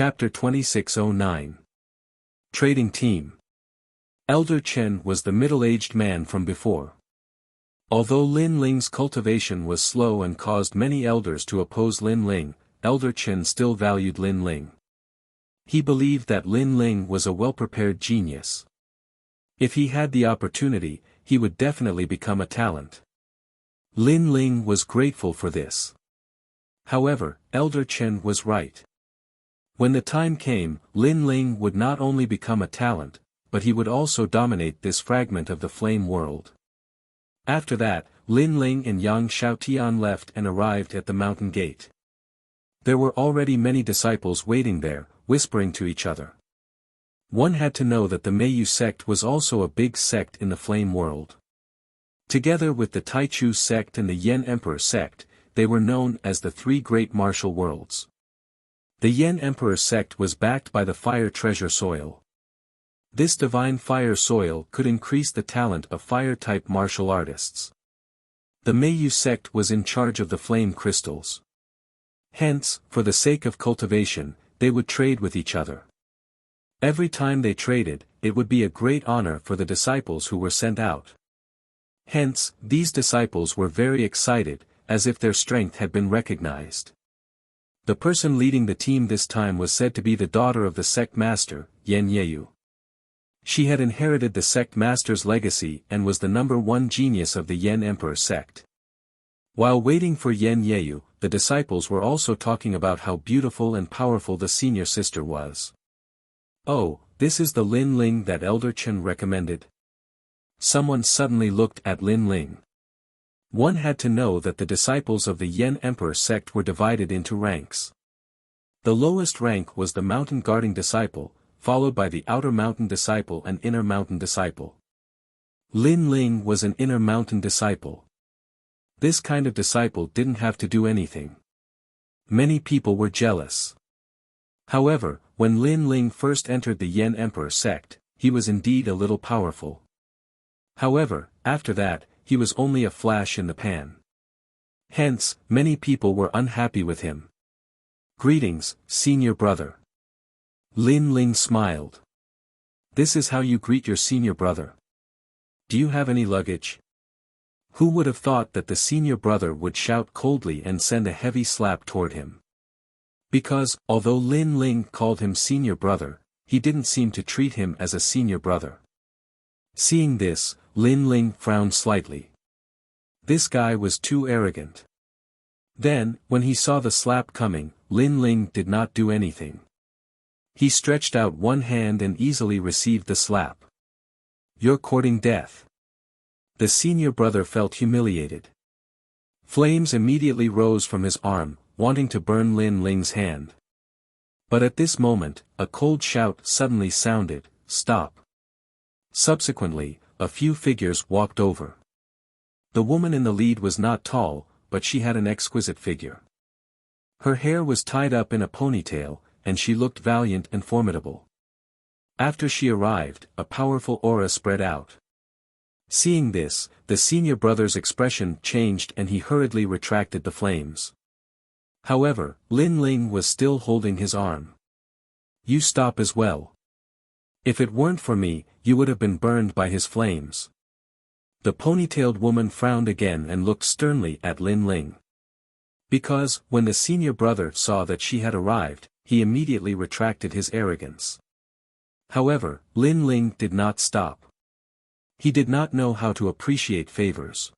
Chapter 2609. Trading Team. Elder Chen was the middle-aged man from before. Although Lin Ling's cultivation was slow and caused many elders to oppose Lin Ling, Elder Chen still valued Lin Ling. He believed that Lin Ling was a well-prepared genius. If he had the opportunity, he would definitely become a talent. Lin Ling was grateful for this. However, Elder Chen was right. When the time came, Lin Ling would not only become a talent, but he would also dominate this fragment of the flame world. After that, Lin Ling and Yang Xiaotian left and arrived at the mountain gate. There were already many disciples waiting there, whispering to each other. One had to know that the Meiyu sect was also a big sect in the flame world. Together with the Taichu sect and the Yen Emperor sect, they were known as the three great martial worlds. The Yen Emperor sect was backed by the fire treasure soil. This divine fire soil could increase the talent of fire-type martial artists. The Meiyu sect was in charge of the flame crystals. Hence, for the sake of cultivation, they would trade with each other. Every time they traded, it would be a great honor for the disciples who were sent out. Hence, these disciples were very excited, as if their strength had been recognized. The person leading the team this time was said to be the daughter of the sect master, Yen Yeyu. She had inherited the sect master's legacy and was the #1 genius of the Yen Emperor sect. While waiting for Yen Yeyu, the disciples were also talking about how beautiful and powerful the senior sister was. Oh, this is the Lin Ling that Elder Chen recommended? Someone suddenly looked at Lin Ling. One had to know that the disciples of the Yen Emperor sect were divided into ranks. The lowest rank was the mountain guarding disciple, followed by the outer mountain disciple and inner mountain disciple. Lin Ling was an inner mountain disciple. This kind of disciple didn't have to do anything. Many people were jealous. However, when Lin Ling first entered the Yen Emperor sect, he was indeed a little powerful. However, after that, he was only a flash in the pan. Hence, many people were unhappy with him. Greetings, senior brother. Lin Ling smiled. This is how you greet your senior brother. Do you have any luggage? Who would have thought that the senior brother would shout coldly and send a heavy slap toward him? Because, although Lin Ling called him senior brother, he didn't seem to treat him as a senior brother. Seeing this, Lin Ling frowned slightly. This guy was too arrogant. Then, when he saw the slap coming, Lin Ling did not do anything. He stretched out one hand and easily received the slap. You're courting death. The senior brother felt humiliated. Flames immediately rose from his arm, wanting to burn Lin Ling's hand. But at this moment, a cold shout suddenly sounded, "Stop!" Subsequently, a few figures walked over. The woman in the lead was not tall, but she had an exquisite figure. Her hair was tied up in a ponytail, and she looked valiant and formidable. After she arrived, a powerful aura spread out. Seeing this, the senior brother's expression changed and he hurriedly retracted the flames. However, Lin Ling was still holding his arm. You stop as well. If it weren't for me, you would have been burned by his flames. The ponytailed woman frowned again and looked sternly at Lin Ling. Because, when the senior brother saw that she had arrived, he immediately retracted his arrogance. However, Lin Ling did not stop. He did not know how to appreciate favors.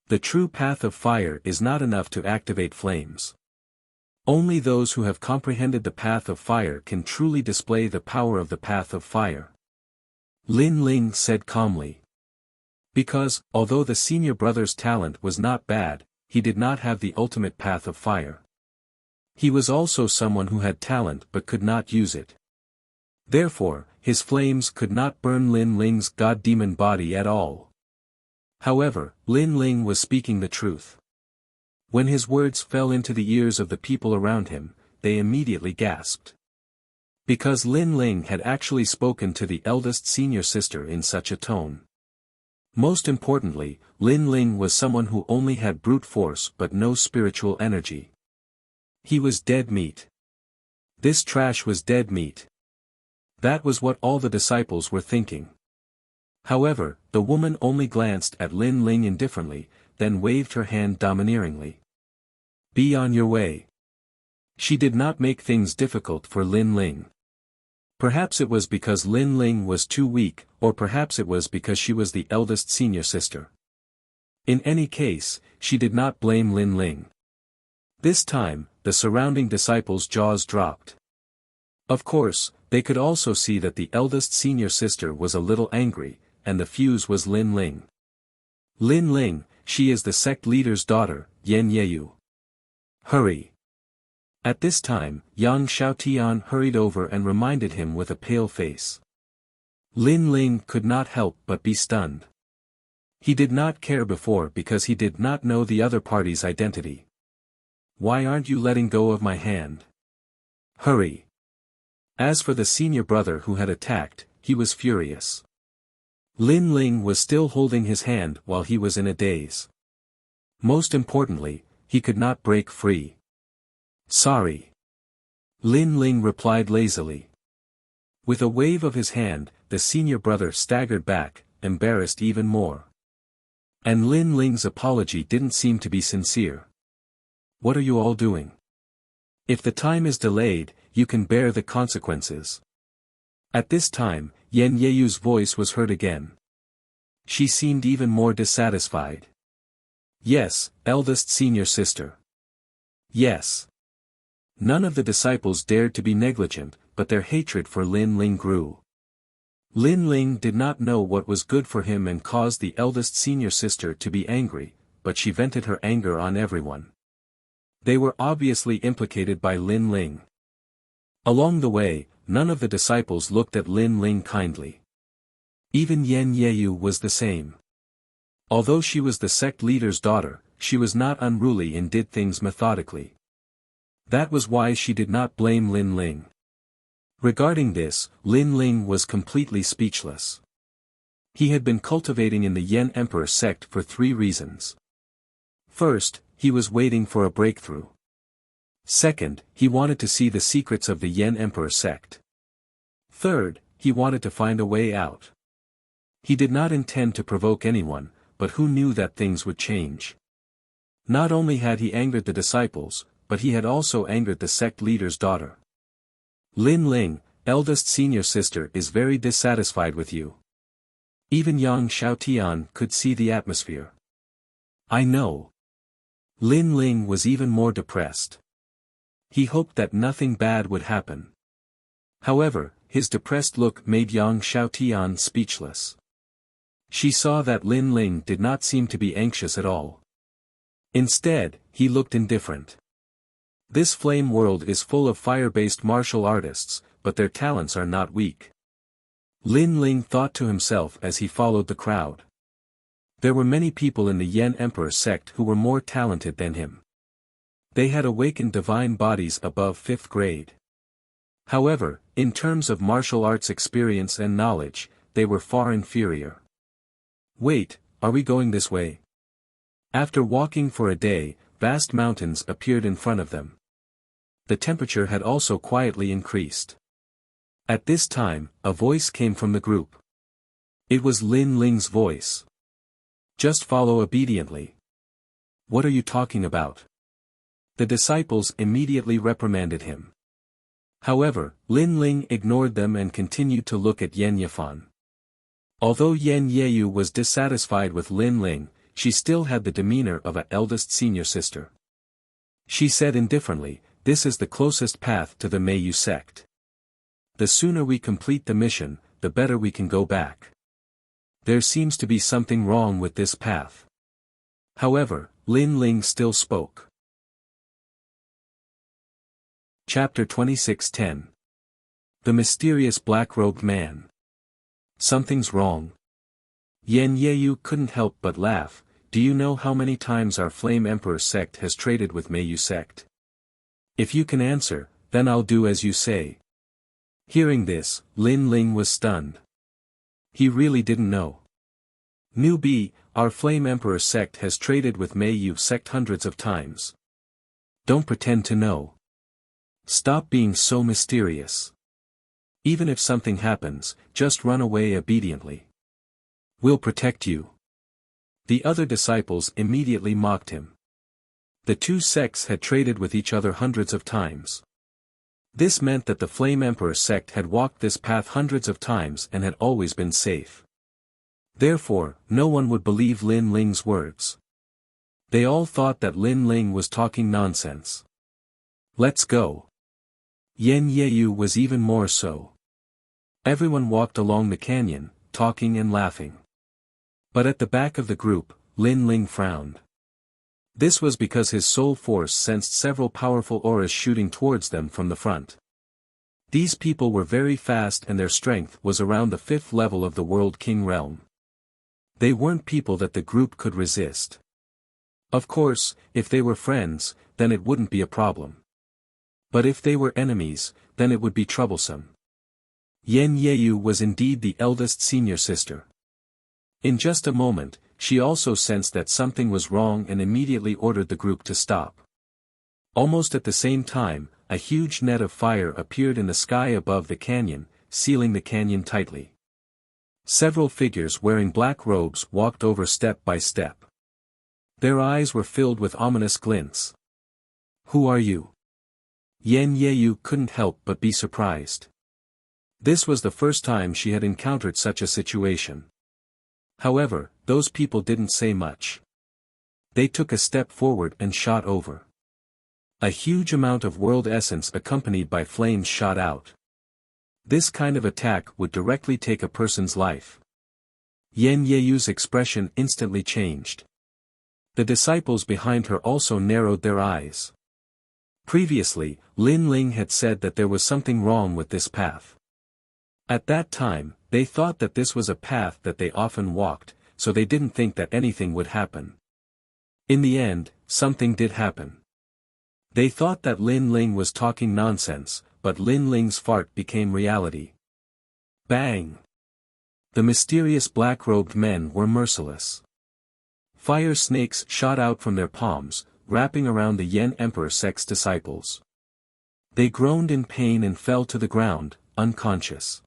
The true path of fire is not enough to activate flames. Only those who have comprehended the path of fire can truly display the power of the path of fire. Lin Ling said calmly. Because, although the senior brother's talent was not bad, he did not have the ultimate path of fire. He was also someone who had talent but could not use it. Therefore, his flames could not burn Lin Ling's god-demon body at all. However, Lin Ling was speaking the truth. When his words fell into the ears of the people around him, they immediately gasped. Because Lin Ling had actually spoken to the eldest senior sister in such a tone. Most importantly, Lin Ling was someone who only had brute force but no spiritual energy. He was dead meat. This trash was dead meat. That was what all the disciples were thinking. However, the woman only glanced at Lin Ling indifferently, then waved her hand domineeringly. Be on your way. She did not make things difficult for Lin Ling. Perhaps it was because Lin Ling was too weak, or perhaps it was because she was the eldest senior sister. In any case, she did not blame Lin Ling. This time, the surrounding disciples' jaws dropped. Of course, they could also see that the eldest senior sister was a little angry, and the fuse was Lin Ling. Lin Ling, she is the sect leader's daughter, Yan Yeyu. Hurry. At this time, Yang Xiaotian hurried over and reminded him with a pale face. Lin Ling could not help but be stunned. He did not care before because he did not know the other party's identity. Why aren't you letting go of my hand? Hurry. As for the senior brother who had attacked, he was furious. Lin Ling was still holding his hand while he was in a daze. Most importantly, he could not break free. Sorry. Lin Ling replied lazily. With a wave of his hand, the senior brother staggered back, embarrassed even more. And Lin Ling's apology didn't seem to be sincere. What are you all doing? If the time is delayed, you can bear the consequences. At this time, Yan Yeyu's voice was heard again. She seemed even more dissatisfied. Yes, eldest senior sister. Yes. None of the disciples dared to be negligent, but their hatred for Lin Ling grew. Lin Ling did not know what was good for him and caused the eldest senior sister to be angry, but she vented her anger on everyone. They were obviously implicated by Lin Ling. Along the way, none of the disciples looked at Lin Ling kindly. Even Yan Yeyu was the same. Although she was the sect leader's daughter, she was not unruly and did things methodically. That was why she did not blame Lin Ling. Regarding this, Lin Ling was completely speechless. He had been cultivating in the Yen Emperor sect for 3 reasons. First, he was waiting for a breakthrough. Second, he wanted to see the secrets of the Yen Emperor sect. Third, he wanted to find a way out. He did not intend to provoke anyone, but who knew that things would change? Not only had he angered the disciples, but he had also angered the sect leader's daughter. Lin Ling, eldest senior sister, is very dissatisfied with you. Even Yang Xiaotian could see the atmosphere. I know. Lin Ling was even more depressed. He hoped that nothing bad would happen. However, his depressed look made Yang Xiaotian speechless. She saw that Lin Ling did not seem to be anxious at all. Instead, he looked indifferent. This flame world is full of fire-based martial artists, but their talents are not weak. Lin Ling thought to himself as he followed the crowd. There were many people in the Yen Emperor sect who were more talented than him. They had awakened divine bodies above 5th grade. However, in terms of martial arts experience and knowledge, they were far inferior. Wait, are we going this way? After walking for a day, vast mountains appeared in front of them. The temperature had also quietly increased. At this time, a voice came from the group. It was Lin Ling's voice. Just follow obediently. What are you talking about? The disciples immediately reprimanded him. However, Lin Ling ignored them and continued to look at Yan Yifan. Although Yan Yeyu was dissatisfied with Lin Ling, she still had the demeanor of an eldest senior sister. She said indifferently, "This is the closest path to the Meiyu sect. The sooner we complete the mission, the better we can go back. There seems to be something wrong with this path." However, Lin Ling still spoke. Chapter 26:10. The Mysterious Black-Robed Man. Something's wrong. Yan Yeyu couldn't help but laugh. Do you know how many times our Flame Emperor sect has traded with Meiyu sect? If you can answer, then I'll do as you say. Hearing this, Lin Ling was stunned. He really didn't know. Newbie, our Flame Emperor sect has traded with Meiyu sect hundreds of times. Don't pretend to know. Stop being so mysterious. Even if something happens, just run away obediently. We'll protect you. The other disciples immediately mocked him. The two sects had traded with each other hundreds of times. This meant that the Flame Emperor sect had walked this path hundreds of times and had always been safe. Therefore, no one would believe Lin Ling's words. They all thought that Lin Ling was talking nonsense. Let's go. Yan Yeyu was even more so. Everyone walked along the canyon, talking and laughing. But at the back of the group, Lin Ling frowned. This was because his soul force sensed several powerful auras shooting towards them from the front. These people were very fast and their strength was around the 5th level of the World King realm. They weren't people that the group could resist. Of course, if they were friends, then it wouldn't be a problem. But if they were enemies, then it would be troublesome. Yan Yeyu was indeed the eldest senior sister. In just a moment, she also sensed that something was wrong and immediately ordered the group to stop. Almost at the same time, a huge net of fire appeared in the sky above the canyon, sealing the canyon tightly. Several figures wearing black robes walked over step by step. Their eyes were filled with ominous glints. Who are you? Yan Yeyu couldn't help but be surprised. This was the first time she had encountered such a situation. However, those people didn't say much. They took a step forward and shot over. A huge amount of world essence accompanied by flames shot out. This kind of attack would directly take a person's life. Yan Yeyu's expression instantly changed. The disciples behind her also narrowed their eyes. Previously, Lin Ling had said that there was something wrong with this path. At that time, they thought that this was a path that they often walked, so they didn't think that anything would happen. In the end, something did happen. They thought that Lin Ling was talking nonsense, but Lin Ling's fart became reality. Bang! The mysterious black-robed men were merciless. Fire snakes shot out from their palms, wrapping around the Yan Emperor sect's disciples. They groaned in pain and fell to the ground, unconscious.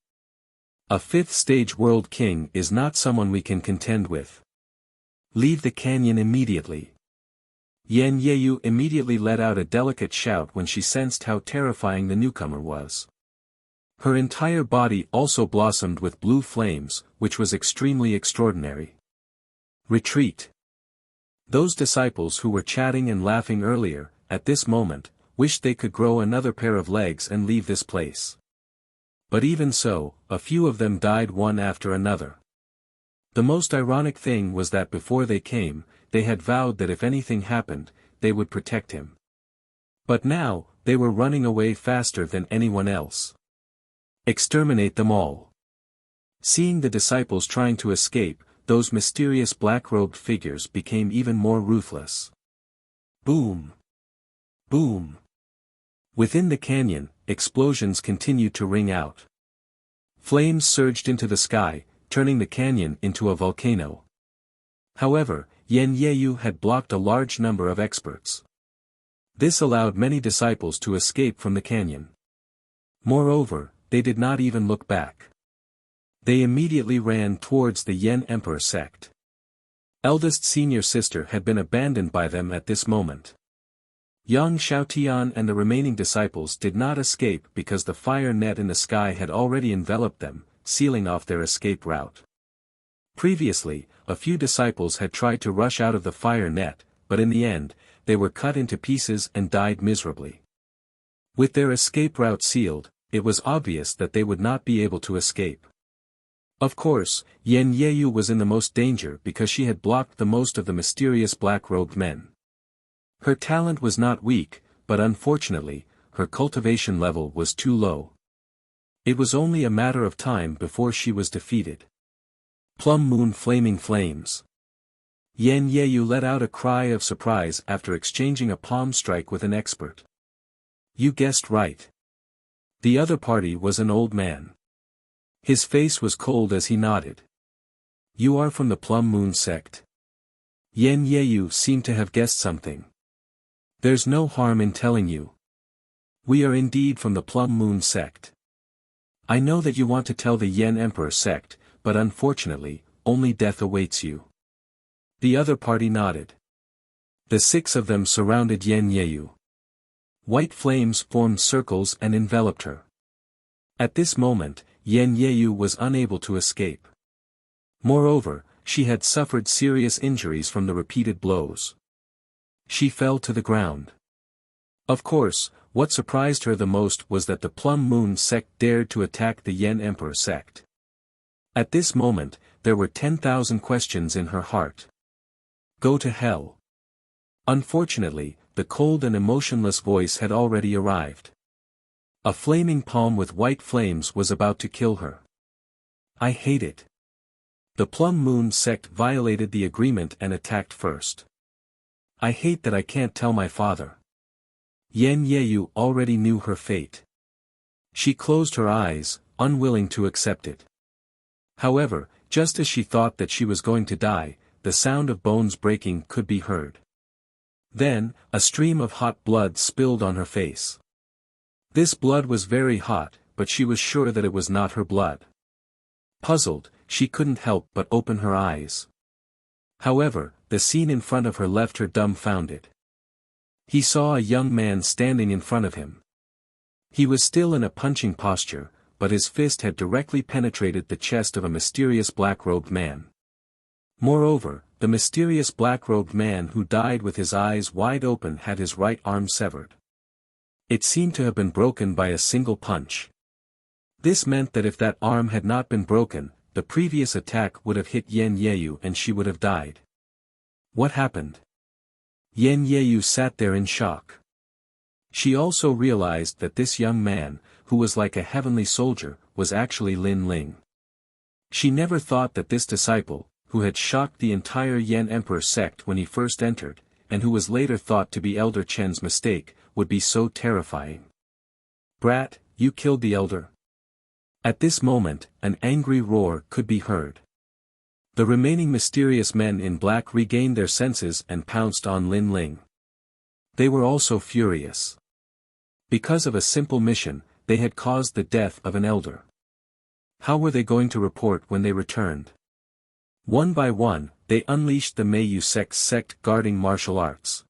A 5th stage world king is not someone we can contend with. Leave the canyon immediately. Yan Yeyu immediately let out a delicate shout when she sensed how terrifying the newcomer was. Her entire body also blossomed with blue flames, which was extremely extraordinary. Retreat. Those disciples who were chatting and laughing earlier, at this moment, wished they could grow another pair of legs and leave this place. But even so, a few of them died one after another. The most ironic thing was that before they came, they had vowed that if anything happened, they would protect him. But now, they were running away faster than anyone else. Exterminate them all. Seeing the disciples trying to escape, those mysterious black-robed figures became even more ruthless. Boom! Boom! Within the canyon, explosions continued to ring out. Flames surged into the sky, turning the canyon into a volcano. However, Yan Yeyu had blocked a large number of experts. This allowed many disciples to escape from the canyon. Moreover, they did not even look back. They immediately ran towards the Yan Emperor sect. Eldest senior sister had been abandoned by them at this moment. Yang Xiaotian and the remaining disciples did not escape because the fire net in the sky had already enveloped them, sealing off their escape route. Previously, a few disciples had tried to rush out of the fire net, but in the end, they were cut into pieces and died miserably. With their escape route sealed, it was obvious that they would not be able to escape. Of course, Yan Yeyu was in the most danger because she had blocked the most of the mysterious black-robed men. Her talent was not weak, but unfortunately, her cultivation level was too low. It was only a matter of time before she was defeated. Plum Moon Flaming Flames. Yan Yeyu let out a cry of surprise after exchanging a palm strike with an expert. You guessed right. The other party was an old man. His face was cold as he nodded. You are from the Plum Moon sect. Yan Yeyu seemed to have guessed something. There's no harm in telling you. We are indeed from the Plum Moon sect. I know that you want to tell the Yen Emperor sect, but unfortunately, only death awaits you. The other party nodded. The 6 of them surrounded Yen Yeyu. White flames formed circles and enveloped her. At this moment, Yen Yeyu was unable to escape. Moreover, she had suffered serious injuries from the repeated blows. She fell to the ground. Of course, what surprised her the most was that the Plum Moon sect dared to attack the Yen Emperor sect. At this moment, there were 10,000 questions in her heart. Go to hell. Unfortunately, the cold and emotionless voice had already arrived. A flaming palm with white flames was about to kill her. I hate it. The Plum Moon sect violated the agreement and attacked first. I hate that I can't tell my father. Yen Yeyu already knew her fate. She closed her eyes, unwilling to accept it. However, just as she thought that she was going to die, the sound of bones breaking could be heard. Then, a stream of hot blood spilled on her face. This blood was very hot, but she was sure that it was not her blood. Puzzled, she couldn't help but open her eyes. However, the scene in front of her left her dumbfounded. He saw a young man standing in front of him. He was still in a punching posture, but his fist had directly penetrated the chest of a mysterious black-robed man. Moreover, the mysterious black-robed man who died with his eyes wide open had his right arm severed. It seemed to have been broken by a single punch. This meant that if that arm had not been broken, the previous attack would have hit Yen Yeyu and she would have died. What happened? Yen Yeyu sat there in shock. She also realized that this young man, who was like a heavenly soldier, was actually Lin Ling. She never thought that this disciple, who had shocked the entire Yen Emperor sect when he first entered, and who was later thought to be Elder Chen's mistake, would be so terrifying. Brat, you killed the elder. At this moment, an angry roar could be heard. The remaining mysterious men in black regained their senses and pounced on Lin Ling. They were also furious. Because of a simple mission, they had caused the death of an elder. How were they going to report when they returned? One by one, they unleashed the Meiyu sect guarding martial arts.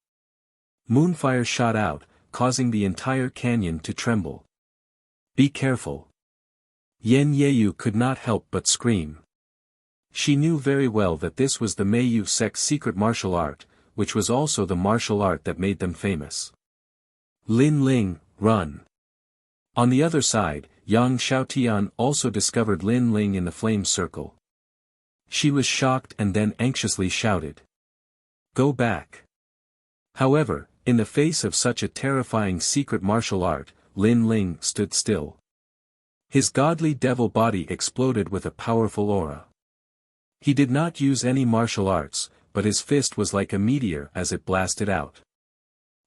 Moonfire shot out, causing the entire canyon to tremble. Be careful. Yen Yeyu could not help but scream. She knew very well that this was the Meiyu sect's secret martial art, which was also the martial art that made them famous. Lin Ling, run. On the other side, Yang Xiaotian also discovered Lin Ling in the flame circle. She was shocked and then anxiously shouted. Go back. However, in the face of such a terrifying secret martial art, Lin Ling stood still. His godly devil body exploded with a powerful aura. He did not use any martial arts, but his fist was like a meteor as it blasted out.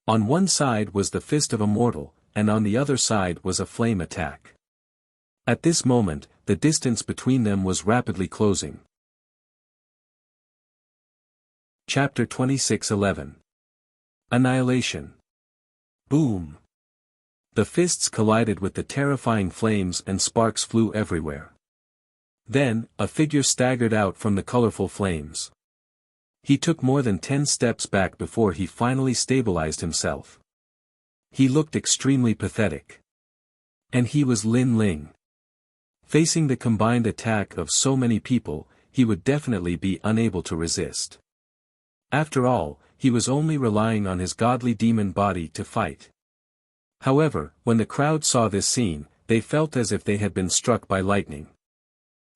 On one side was the fist of a mortal, and on the other side was a flame attack. At this moment, the distance between them was rapidly closing. Chapter 26:11. Annihilation. Boom. The fists collided with the terrifying flames and sparks flew everywhere. Then, a figure staggered out from the colorful flames. He took more than 10 steps back before he finally stabilized himself. He looked extremely pathetic. And he was Lin Ling. Facing the combined attack of so many people, he would definitely be unable to resist. After all, he was only relying on his godly demon body to fight. However, when the crowd saw this scene, they felt as if they had been struck by lightning.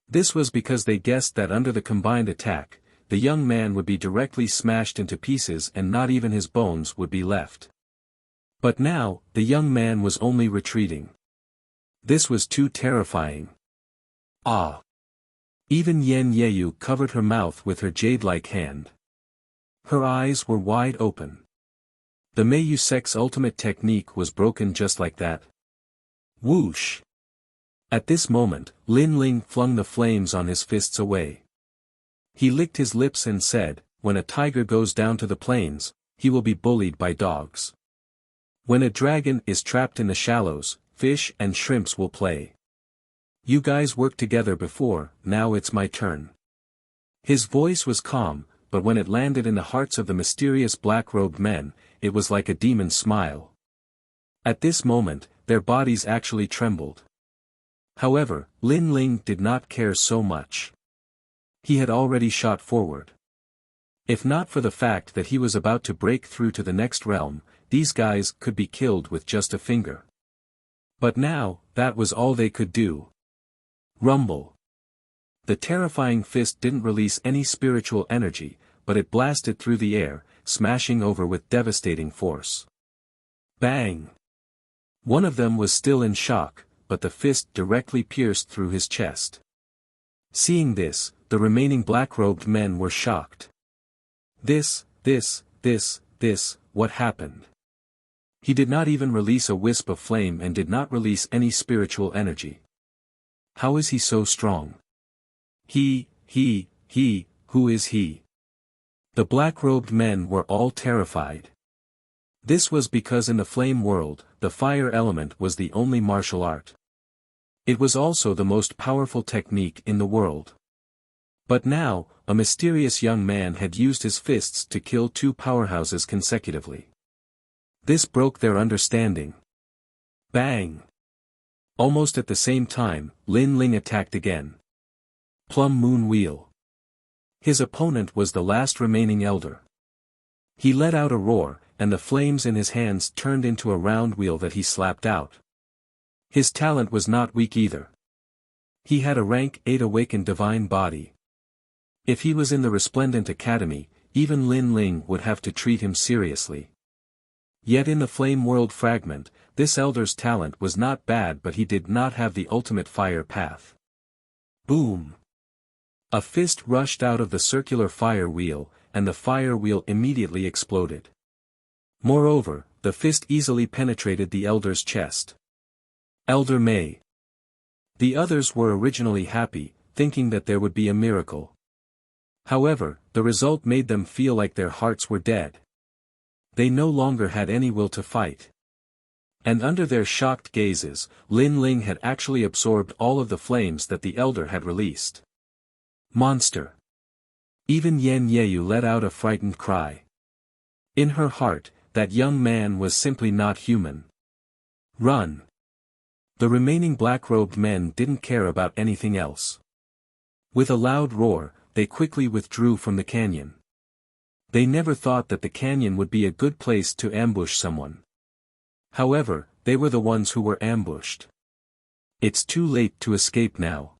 This was because they guessed that under the combined attack, the young man would be directly smashed into pieces and not even his bones would be left. But now, the young man was only retreating. This was too terrifying. Ah! Even Yen Yeyu covered her mouth with her jade-like hand. Her eyes were wide open. The Meiyu sect's ultimate technique was broken just like that. Whoosh! At this moment, Lin Ling flung the flames on his fists away. He licked his lips and said, when a tiger goes down to the plains, he will be bullied by dogs. When a dragon is trapped in the shallows, fish and shrimps will play. You guys worked together before, now it's my turn. His voice was calm, but when it landed in the hearts of the mysterious black-robed men, it was like a demon's smile. At this moment, their bodies actually trembled. However, Lin Ling did not care so much. He had already shot forward. If not for the fact that he was about to break through to the next realm, these guys could be killed with just a finger. But now, that was all they could do. Rumble. The terrifying fist didn't release any spiritual energy, but it blasted through the air, smashing over with devastating force. Bang! One of them was still in shock, but the fist directly pierced through his chest. Seeing this, the remaining black-robed men were shocked. This, what happened? He did not even release a wisp of flame and did not release any spiritual energy. How is he so strong? Who is he? The black-robed men were all terrified. This was because in the flame world, the fire element was the only martial art. It was also the most powerful technique in the world. But now, a mysterious young man had used his fists to kill two powerhouses consecutively. This broke their understanding. Bang! Almost at the same time, Lin Ling attacked again. Plum Moon Wheel. His opponent was the last remaining elder. He let out a roar, and the flames in his hands turned into a round wheel that he slapped out. His talent was not weak either. He had a rank 8 awakened divine body. If he was in the Resplendent Academy, even Lin Ling would have to treat him seriously. Yet in the Flame World fragment, this elder's talent was not bad, but he did not have the ultimate fire path. Boom! A fist rushed out of the circular fire wheel, and the fire wheel immediately exploded. Moreover, the fist easily penetrated the elder's chest. Elder May. The others were originally happy, thinking that there would be a miracle. However, the result made them feel like their hearts were dead. They no longer had any will to fight. And under their shocked gazes, Lin Ling had actually absorbed all of the flames that the elder had released. Monster! Even Yan Yeyu let out a frightened cry. In her heart, that young man was simply not human. Run! The remaining black-robed men didn't care about anything else. With a loud roar, they quickly withdrew from the canyon. They never thought that the canyon would be a good place to ambush someone. However, they were the ones who were ambushed. It's too late to escape now.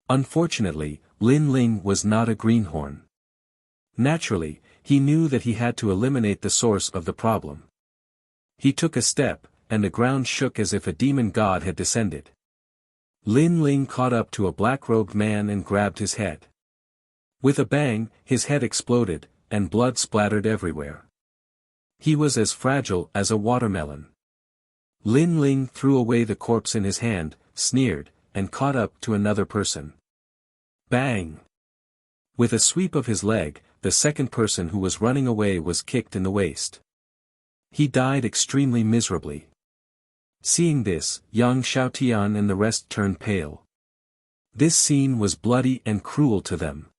Unfortunately, Lin Ling was not a greenhorn. Naturally, he knew that he had to eliminate the source of the problem. He took a step, and the ground shook as if a demon god had descended. Lin Ling caught up to a black-robed man and grabbed his head. With a bang, his head exploded, and blood splattered everywhere. He was as fragile as a watermelon. Lin Ling threw away the corpse in his hand, sneered, and caught up to another person. Bang! With a sweep of his leg, the second person who was running away was kicked in the waist. He died extremely miserably. Seeing this, Yang Xiaotian and the rest turned pale. This scene was bloody and cruel to them.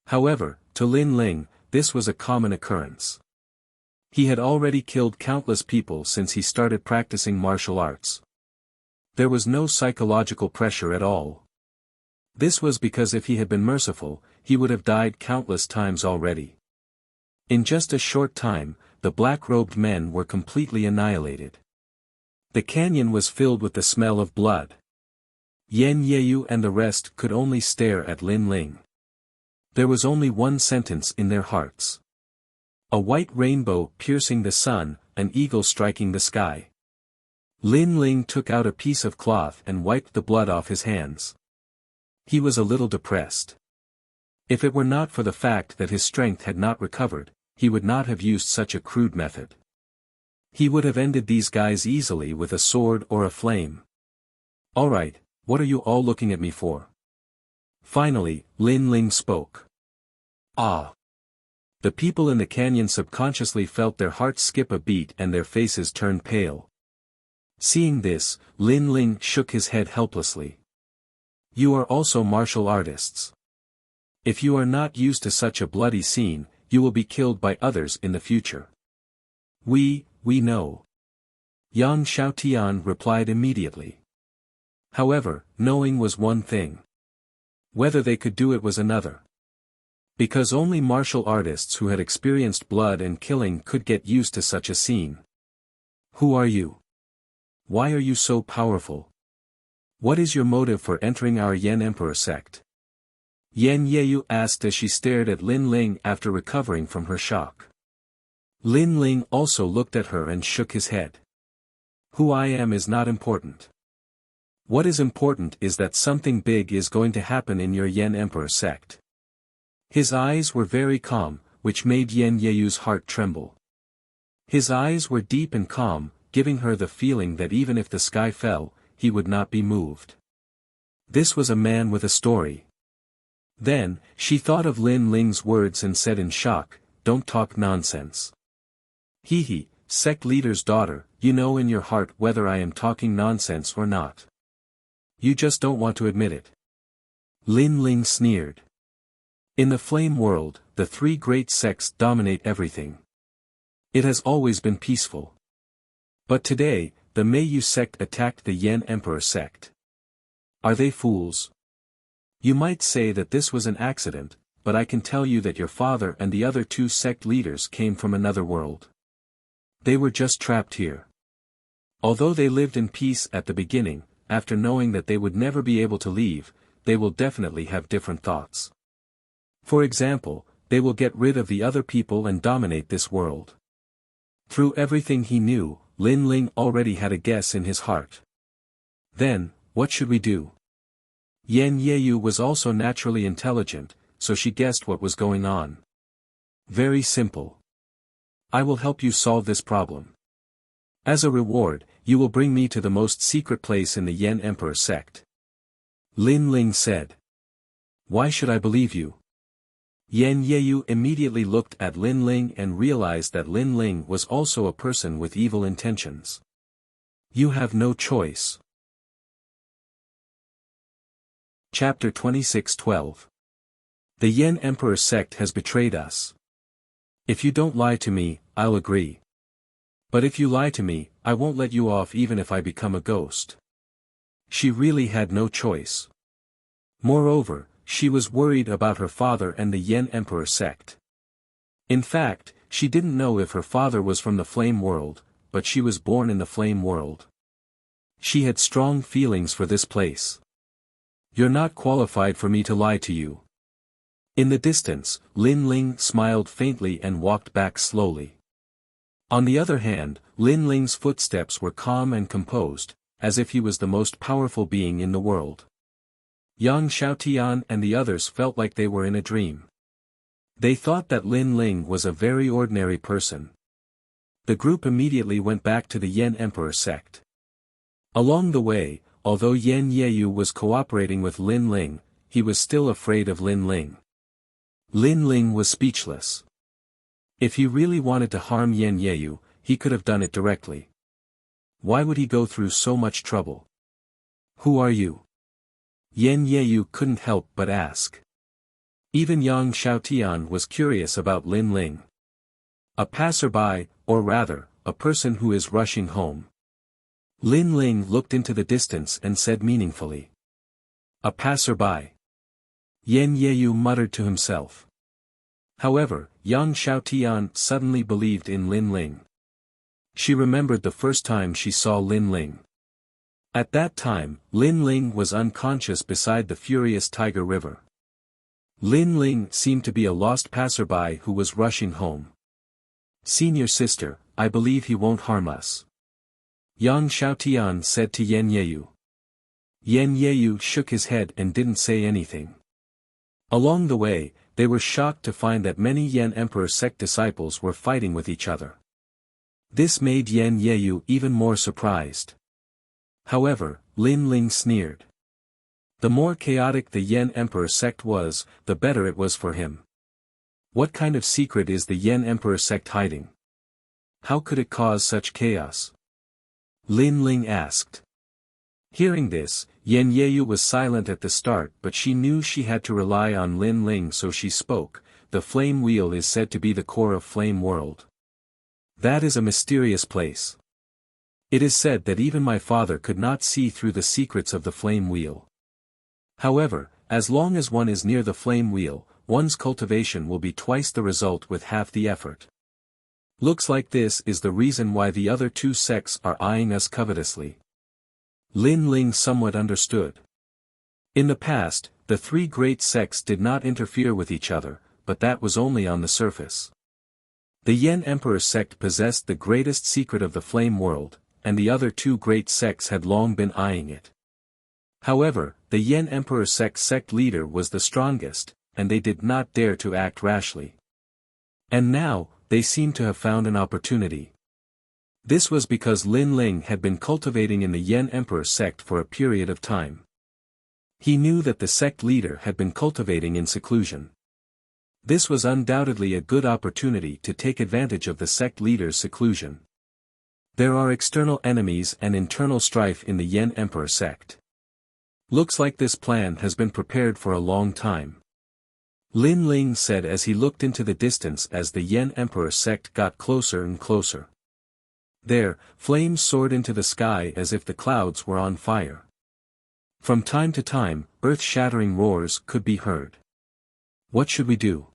However, to Lin Ling, this was a common occurrence. He had already killed countless people since he started practicing martial arts. There was no psychological pressure at all. This was because if he had been merciful, he would have died countless times already. In just a short time, the black-robed men were completely annihilated. The canyon was filled with the smell of blood. Yan Yeyu and the rest could only stare at Lin Ling. There was only one sentence in their hearts. A white rainbow piercing the sun, an eagle striking the sky. Lin Ling took out a piece of cloth and wiped the blood off his hands. He was a little depressed. If it were not for the fact that his strength had not recovered, he would not have used such a crude method. He would have ended these guys easily with a sword or a flame. Alright, what are you all looking at me for? Finally, Lin Ling spoke. Ah! The people in the canyon subconsciously felt their hearts skip a beat and their faces turned pale. Seeing this, Lin Ling shook his head helplessly. You are also martial artists. If you are not used to such a bloody scene, you will be killed by others in the future. We know. Yang Xiaotian replied immediately. However, knowing was one thing. Whether they could do it was another. Because only martial artists who had experienced blood and killing could get used to such a scene. Who are you? Why are you so powerful? What is your motive for entering our Yan Emperor sect? Yan Yeyu asked as she stared at Lin Ling after recovering from her shock. Lin Ling also looked at her and shook his head. Who I am is not important. What is important is that something big is going to happen in your Yan Emperor sect. His eyes were very calm, which made Yan Yeyu's heart tremble. His eyes were deep and calm, giving her the feeling that even if the sky fell, he would not be moved. This was a man with a story. Then, she thought of Lin Ling's words and said in shock, "Don't talk nonsense." He, sect leader's daughter, you know in your heart whether I am talking nonsense or not. You just don't want to admit it. Lin Ling sneered. In the flame world, the three great sects dominate everything. It has always been peaceful. But today, the Meiyu sect attacked the Yan Emperor sect. Are they fools? You might say that this was an accident, but I can tell you that your father and the other two sect leaders came from another world. They were just trapped here. Although they lived in peace at the beginning, after knowing that they would never be able to leave, they will definitely have different thoughts. For example, they will get rid of the other people and dominate this world. Through everything he knew, Lin Ling already had a guess in his heart. Then, what should we do? Yan Yeyu was also naturally intelligent, so she guessed what was going on. Very simple. I will help you solve this problem. As a reward, you will bring me to the most secret place in the Yan Emperor sect. Lin Ling said. Why should I believe you? Yan Yeyu immediately looked at Lin Ling and realized that Lin Ling was also a person with evil intentions. You have no choice. Chapter 26:12. The Yan Emperor sect has betrayed us. If you don't lie to me, I'll agree. But if you lie to me, I won't let you off even if I become a ghost. She really had no choice. Moreover, she was worried about her father and the Yan Emperor sect. In fact, she didn't know if her father was from the flame world, but she was born in the flame world. She had strong feelings for this place. You're not qualified for me to lie to you. In the distance, Lin Ling smiled faintly and walked back slowly. On the other hand, Lin Ling's footsteps were calm and composed, as if he was the most powerful being in the world. Yang Xiaotian and the others felt like they were in a dream. They thought that Lin Ling was a very ordinary person. The group immediately went back to the Yan Emperor sect. Along the way, although Yan Yeyu was cooperating with Lin Ling, he was still afraid of Lin Ling. Lin Ling was speechless. If he really wanted to harm Yan Yeyu, he could have done it directly. Why would he go through so much trouble? Who are you? Yan Yeyu couldn't help but ask. Even Yang Xiaotian was curious about Lin Ling. A passerby, or rather, a person who is rushing home. Lin Ling looked into the distance and said meaningfully. A passerby. Yan Yeyu muttered to himself. However, Yang Xiaotian suddenly believed in Lin Ling. She remembered the first time she saw Lin Ling. At that time, Lin Ling was unconscious beside the furious Tiger River. Lin Ling seemed to be a lost passerby who was rushing home. Senior sister, I believe he won't harm us. Yang Xiaotian said to Yan Yeyu. Yan Yeyu shook his head and didn't say anything. Along the way, they were shocked to find that many Yan Emperor sect disciples were fighting with each other. This made Yan Yeyu even more surprised. However, Lin Ling sneered. The more chaotic the Yan Emperor sect was, the better it was for him. What kind of secret is the Yen Emperor sect hiding? How could it cause such chaos? Lin Ling asked. Hearing this, Yen Yeyu was silent at the start, but she knew she had to rely on Lin Ling, so she spoke. The flame wheel is said to be the core of Flame World. That is a mysterious place. It is said that even my father could not see through the secrets of the flame wheel. However, as long as one is near the flame wheel, one's cultivation will be twice the result with half the effort. Looks like this is the reason why the other two sects are eyeing us covetously. Lin Ling somewhat understood. In the past, the three great sects did not interfere with each other, but that was only on the surface. The Yen Emperor sect possessed the greatest secret of the flame world, and the other two great sects had long been eyeing it. However, the Yen Emperor sect leader was the strongest, and they did not dare to act rashly. And now, they seemed to have found an opportunity. This was because Lin Ling had been cultivating in the Yen Emperor sect for a period of time. He knew that the sect leader had been cultivating in seclusion. This was undoubtedly a good opportunity to take advantage of the sect leader's seclusion. There are external enemies and internal strife in the Yen Emperor sect. Looks like this plan has been prepared for a long time. Lin Ling said as he looked into the distance as the Yen Emperor sect got closer and closer. There, flames soared into the sky as if the clouds were on fire. From time to time, earth-shattering roars could be heard. What should we do?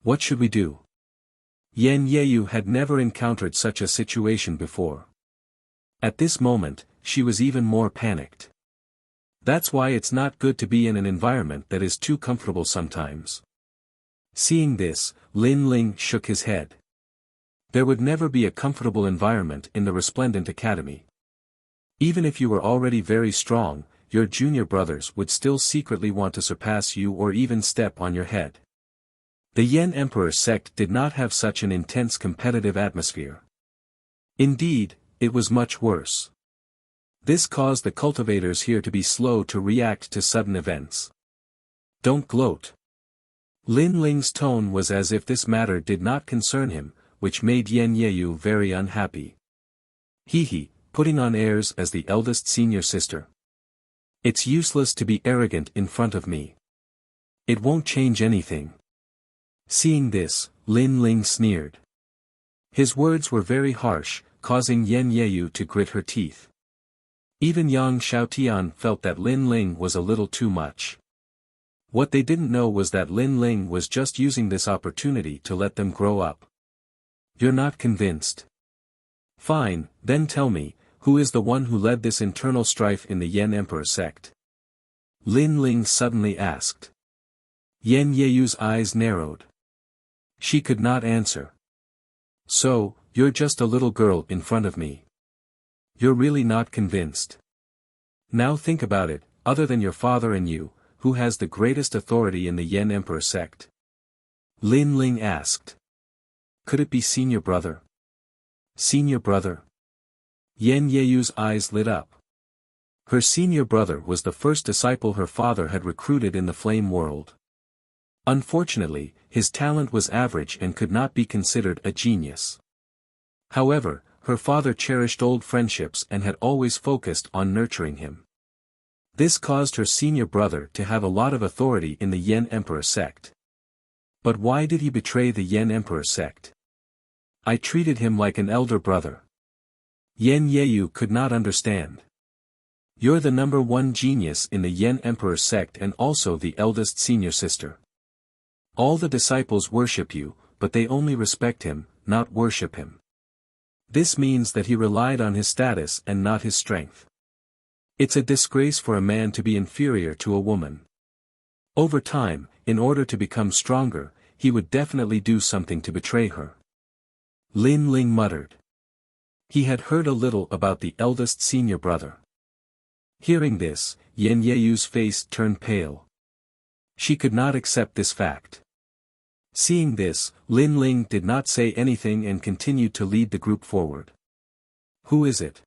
What should we do? Yen Yeyu had never encountered such a situation before. At this moment, she was even more panicked. That's why it's not good to be in an environment that is too comfortable sometimes. Seeing this, Lin Ling shook his head. There would never be a comfortable environment in the Resplendent Academy. Even if you were already very strong, your junior brothers would still secretly want to surpass you or even step on your head. The Yen Emperor sect did not have such an intense competitive atmosphere. Indeed, it was much worse. This caused the cultivators here to be slow to react to sudden events. Don't gloat. Lin Ling's tone was as if this matter did not concern him, which made Yen Yeyu very unhappy. He, putting on airs as the eldest senior sister. It's useless to be arrogant in front of me. It won't change anything. Seeing this, Lin Ling sneered. His words were very harsh, causing Yen Yeyu to grit her teeth. Even Yang Xiaotian felt that Lin Ling was a little too much. What they didn't know was that Lin Ling was just using this opportunity to let them grow up. You're not convinced? Fine, then tell me, who is the one who led this internal strife in the Yen Emperor sect? Lin Ling suddenly asked. Yen Yeyu's eyes narrowed. She could not answer. So, you're just a little girl in front of me. You're really not convinced. Now think about it, other than your father and you, who has the greatest authority in the Yen Emperor sect? Lin Ling asked. Could it be senior brother? Senior brother? Yen Yeyu's eyes lit up. Her senior brother was the first disciple her father had recruited in the flame world. Unfortunately, his talent was average and could not be considered a genius. However, her father cherished old friendships and had always focused on nurturing him. This caused her senior brother to have a lot of authority in the Yen Emperor sect. But why did he betray the Yen Emperor sect? I treated him like an elder brother. Yen Yeyu could not understand. You're the number one genius in the Yen Emperor sect and also the eldest senior sister. All the disciples worship you, but they only respect him, not worship him. This means that he relied on his status and not his strength. It's a disgrace for a man to be inferior to a woman. Over time, in order to become stronger, he would definitely do something to betray her. Lin Ling muttered. He had heard a little about the eldest senior brother. Hearing this, Yen Yeyu's face turned pale. She could not accept this fact. Seeing this, Lin Ling did not say anything and continued to lead the group forward. Who is it?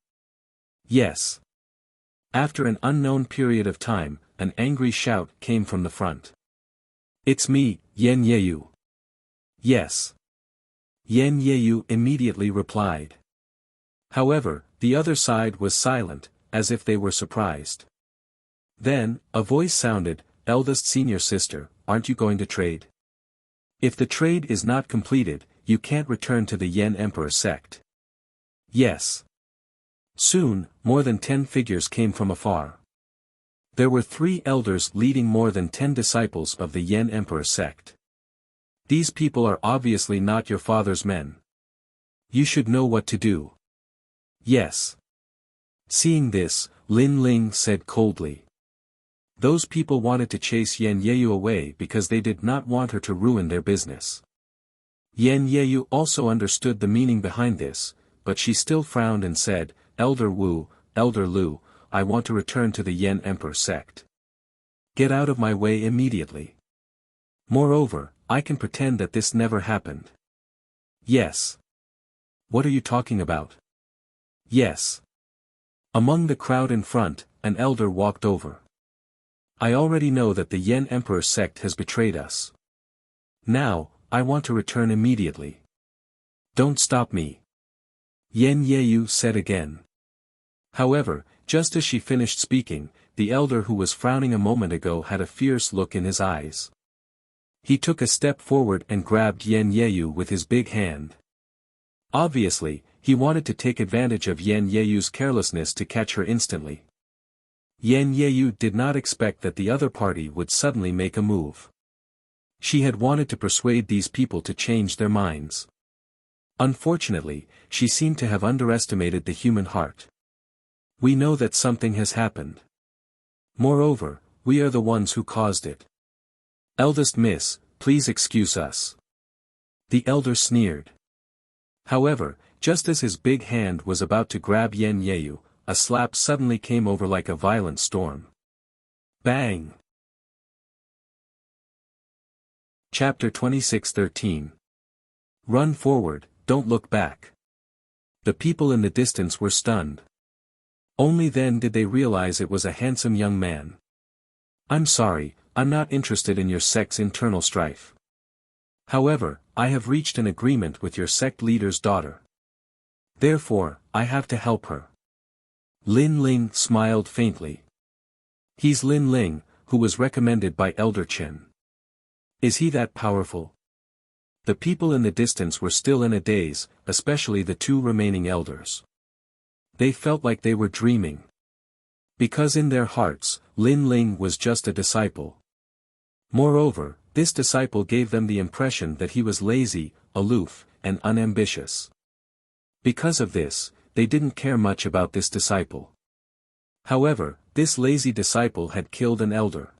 Yes. After an unknown period of time, an angry shout came from the front. It's me, Yen Yeyu. Yes. Yan Yeyu immediately replied. However, the other side was silent, as if they were surprised. Then, a voice sounded, "Eldest senior sister, aren't you going to trade? If the trade is not completed, you can't return to the Yen Emperor sect." Yes. Soon, more than 10 figures came from afar. There were 3 elders leading more than 10 disciples of the Yen Emperor sect. These people are obviously not your father's men. You should know what to do. Yes. Seeing this, Lin Ling said coldly. Those people wanted to chase Yan Yeyu away because they did not want her to ruin their business. Yan Yeyu also understood the meaning behind this, but she still frowned and said, "Elder Wu, Elder Lu, I want to return to the Yen Emperor sect. Get out of my way immediately. Moreover, I can pretend that this never happened." Yes. What are you talking about? Yes. Among the crowd in front, an elder walked over. I already know that the Yen Emperor sect has betrayed us. Now, I want to return immediately. Don't stop me. Yan Yeyu said again. However, just as she finished speaking, the elder who was frowning a moment ago had a fierce look in his eyes. He took a step forward and grabbed Yan Yeyu with his big hand. Obviously, he wanted to take advantage of Yan Yeyu's carelessness to catch her instantly. Yan Yeyu did not expect that the other party would suddenly make a move. She had wanted to persuade these people to change their minds. Unfortunately, she seemed to have underestimated the human heart. We know that something has happened. Moreover, we are the ones who caused it. Eldest miss, please excuse us. The elder sneered. However, just as his big hand was about to grab Yan Yeyu, a slap suddenly came over like a violent storm. Bang! Chapter 26:13. Run forward, don't look back. The people in the distance were stunned. Only then did they realize it was a handsome young man. I'm sorry, I'm not interested in your sect's internal strife. However, I have reached an agreement with your sect leader's daughter. Therefore, I have to help her. Lin Ling smiled faintly. He's Lin Ling, who was recommended by Elder Chen. Is he that powerful? The people in the distance were still in a daze, especially the 2 remaining elders. They felt like they were dreaming. Because in their hearts, Lin Ling was just a disciple. Moreover, this disciple gave them the impression that he was lazy, aloof, and unambitious. Because of this, they didn't care much about this disciple. However, this lazy disciple had killed an elder.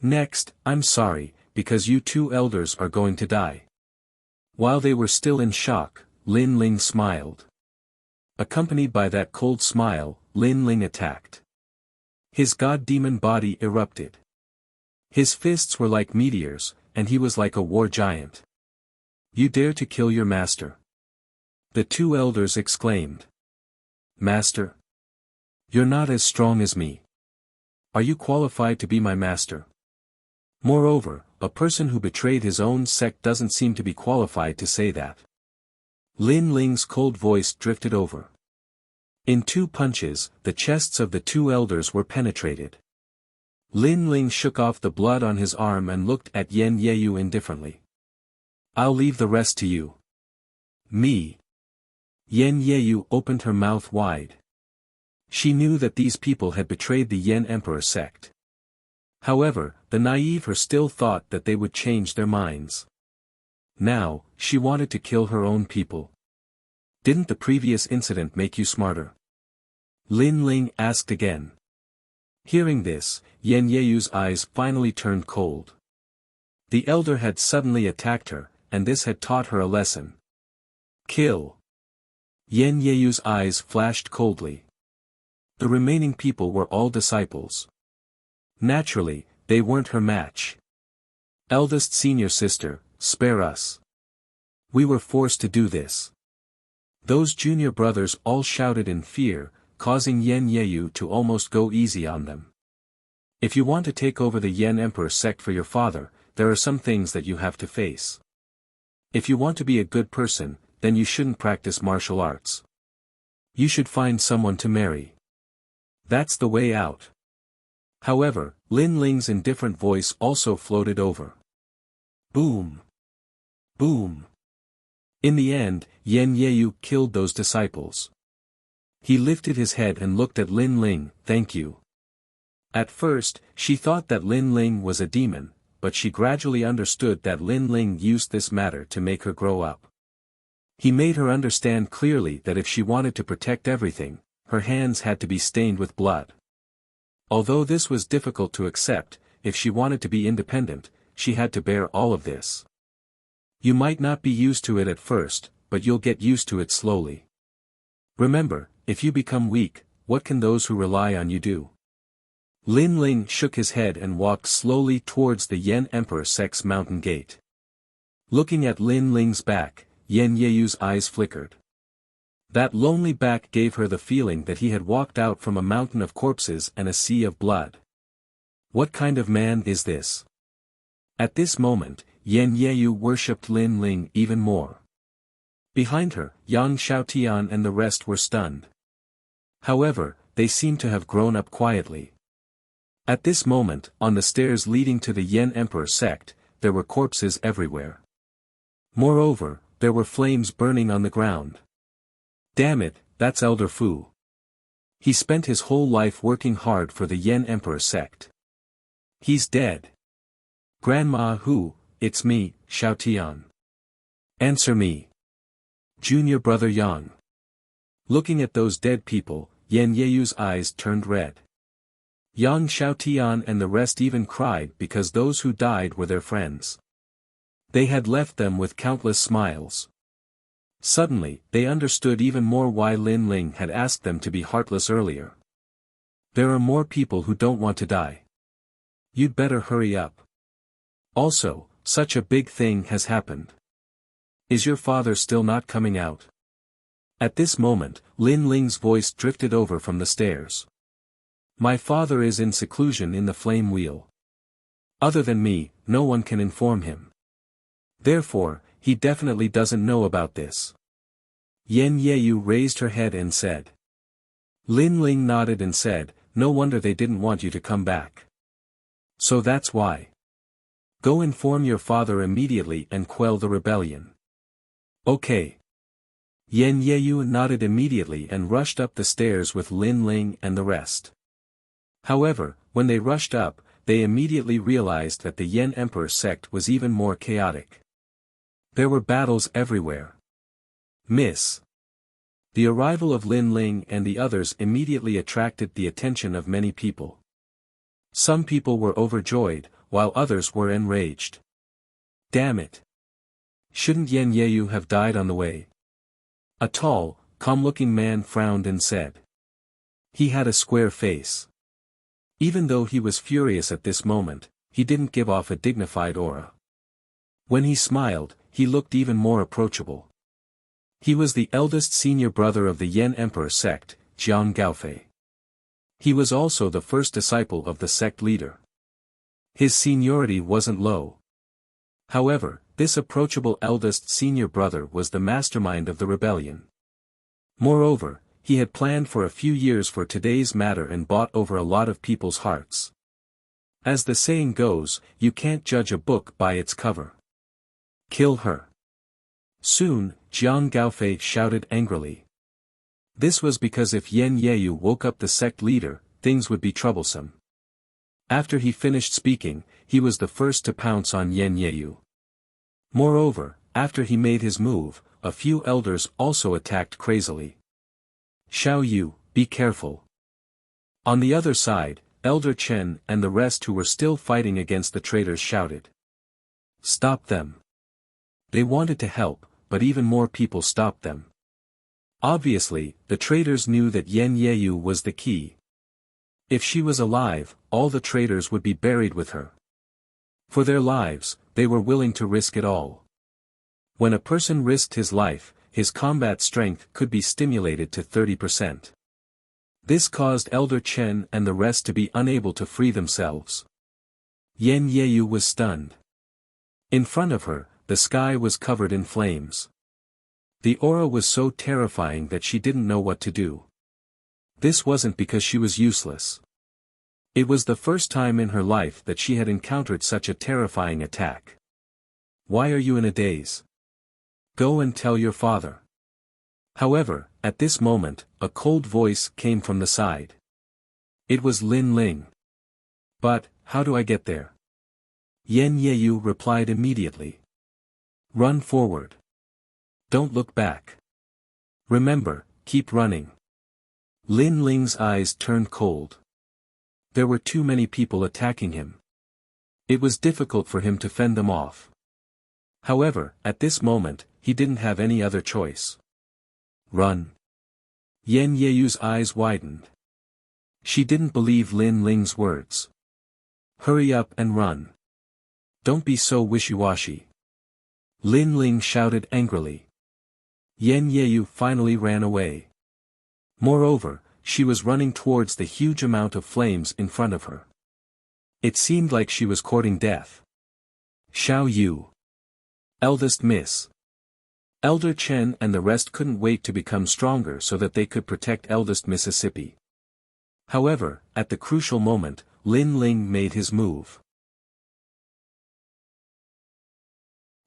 Next, I'm sorry, because you 2 elders are going to die. While they were still in shock, Lin Ling smiled. Accompanied by that cold smile, Lin Ling attacked. His god-demon body erupted. His fists were like meteors, and he was like a war giant. You dare to kill your master? The 2 elders exclaimed. Master? You're not as strong as me. Are you qualified to be my master? Moreover, a person who betrayed his own sect doesn't seem to be qualified to say that. Lin Ling's cold voice drifted over. In 2 punches, the chests of the 2 elders were penetrated. Lin Ling shook off the blood on his arm and looked at Yan Yeyu indifferently. I'll leave the rest to you. Me. Yan Yeyu opened her mouth wide. She knew that these people had betrayed the Yen Emperor sect. However, the naive her still thought that they would change their minds. Now, she wanted to kill her own people. Didn't the previous incident make you smarter? Lin Ling asked again. Hearing this, Yan Yeyu's eyes finally turned cold. The elder had suddenly attacked her, and this had taught her a lesson. Kill. Yan Yeyu's eyes flashed coldly. The remaining people were all disciples. Naturally, they weren't her match. Eldest senior sister, spare us. We were forced to do this. Those junior brothers all shouted in fear, causing Yan Yeyu to almost go easy on them. If you want to take over the Yen Emperor sect for your father, there are some things that you have to face. If you want to be a good person, then you shouldn't practice martial arts. You should find someone to marry. That's the way out. However, Lin Ling's indifferent voice also floated over. Boom. Boom. In the end, Yan Yeyu killed those disciples. He lifted his head and looked at Lin Ling. Thank you. At first, she thought that Lin Ling was a demon, but she gradually understood that Lin Ling used this matter to make her grow up. He made her understand clearly that if she wanted to protect everything, her hands had to be stained with blood. Although this was difficult to accept, if she wanted to be independent, she had to bear all of this. You might not be used to it at first, but you'll get used to it slowly. Remember, if you become weak, what can those who rely on you do? Lin Ling shook his head and walked slowly towards the Yan Emperor sect's mountain gate. Looking at Lin Ling's back, Yan Yeyu's eyes flickered. That lonely back gave her the feeling that he had walked out from a mountain of corpses and a sea of blood. What kind of man is this? At this moment, Yan Yeyu worshipped Lin Ling even more. Behind her, Yang Xiaotian and the rest were stunned. However, they seemed to have grown up quietly. At this moment, on the stairs leading to the Yan Emperor sect, there were corpses everywhere. Moreover, there were flames burning on the ground. Damn it, that's Elder Fu. He spent his whole life working hard for the Yan Emperor sect. He's dead. Grandma Hu, it's me, Xiaotian. Answer me. Junior brother Yang. Looking at those dead people, Yan Yeyu's eyes turned red. Yang Xiaotian and the rest even cried because those who died were their friends. They had left them with countless smiles. Suddenly, they understood even more why Lin Ling had asked them to be heartless earlier. There are more people who don't want to die. You'd better hurry up. Also, such a big thing has happened. Is your father still not coming out? At this moment, Lin Ling's voice drifted over from the stairs. My father is in seclusion in the flame wheel. Other than me, no one can inform him. Therefore, he definitely doesn't know about this. Yan Yeyu raised her head and said. Lin Ling nodded and said, no wonder they didn't want you to come back. So that's why. Go inform your father immediately and quell the rebellion. Okay. Yan Yeyu nodded immediately and rushed up the stairs with Lin Ling and the rest. However, when they rushed up, they immediately realized that the Yan Emperor sect was even more chaotic. There were battles everywhere. Miss. The arrival of Lin Ling and the others immediately attracted the attention of many people. Some people were overjoyed, while others were enraged. Damn it. Shouldn't Yan Yeyu have died on the way? A tall, calm-looking man frowned and said. He had a square face. Even though he was furious at this moment, he didn't give off a dignified aura. When he smiled, he looked even more approachable. He was the eldest senior brother of the Yan Emperor sect, Jiang Gaofei. He was also the first disciple of the sect leader. His seniority wasn't low. However, this approachable eldest senior brother was the mastermind of the rebellion. Moreover, he had planned for a few years for today's matter and bought over a lot of people's hearts. As the saying goes, you can't judge a book by its cover. Kill her. Soon, Jiang Gaofei shouted angrily. This was because if Yan Yeyu woke up the sect leader, things would be troublesome. After he finished speaking, he was the first to pounce on Yan Yeyu. Moreover, after he made his move, a few elders also attacked crazily. Xiao Yu, be careful. On the other side, Elder Chen and the rest who were still fighting against the traitors shouted. Stop them. They wanted to help, but even more people stopped them. Obviously, the traitors knew that Yan Yeyu was the key. If she was alive, all the traitors would be buried with her. For their lives, they were willing to risk it all. When a person risked his life, his combat strength could be stimulated to 30%. This caused Elder Chen and the rest to be unable to free themselves. Yan Yeyu was stunned. In front of her, the sky was covered in flames. The aura was so terrifying that she didn't know what to do. This wasn't because she was useless. It was the first time in her life that she had encountered such a terrifying attack. Why are you in a daze? Go and tell your father. However, at this moment, a cold voice came from the side. It was Lin Ling. But, how do I get there? Yan Yeyu replied immediately. Run forward. Don't look back. Remember, keep running. Lin Ling's eyes turned cold. There were too many people attacking him. It was difficult for him to fend them off. However, at this moment, he didn't have any other choice. Run. Yan Yeyu's eyes widened. She didn't believe Lin Ling's words. Hurry up and run. Don't be so wishy-washy. Lin Ling shouted angrily. Yan Yeyu finally ran away. Moreover, she was running towards the huge amount of flames in front of her. It seemed like she was courting death. Xiao Yu. Eldest Miss. Elder Chen and the rest couldn't wait to become stronger so that they could protect Eldest Mississippi. However, at the crucial moment, Lin Ling made his move.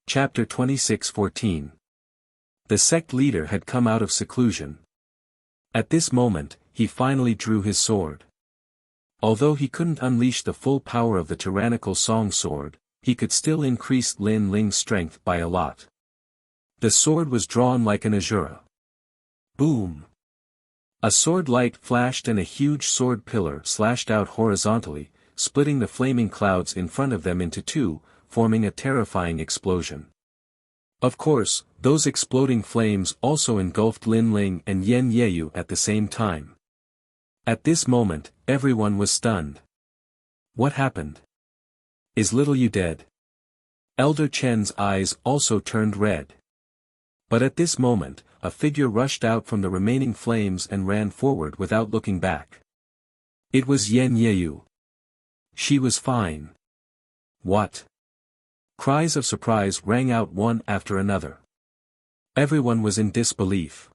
Chapter 26:14. The sect leader had come out of seclusion. At this moment, he finally drew his sword. Although he couldn't unleash the full power of the tyrannical song sword, he could still increase Lin Ling's strength by a lot. The sword was drawn like an azura. Boom! A sword light flashed and a huge sword pillar slashed out horizontally, splitting the flaming clouds in front of them into two, forming a terrifying explosion. Of course, those exploding flames also engulfed Lin Ling and Yan Yeyu at the same time. At this moment, everyone was stunned. What happened? Is little Yu dead? Elder Chen's eyes also turned red. But at this moment, a figure rushed out from the remaining flames and ran forward without looking back. It was Yan Yeyu. She was fine. What? Cries of surprise rang out one after another. Everyone was in disbelief.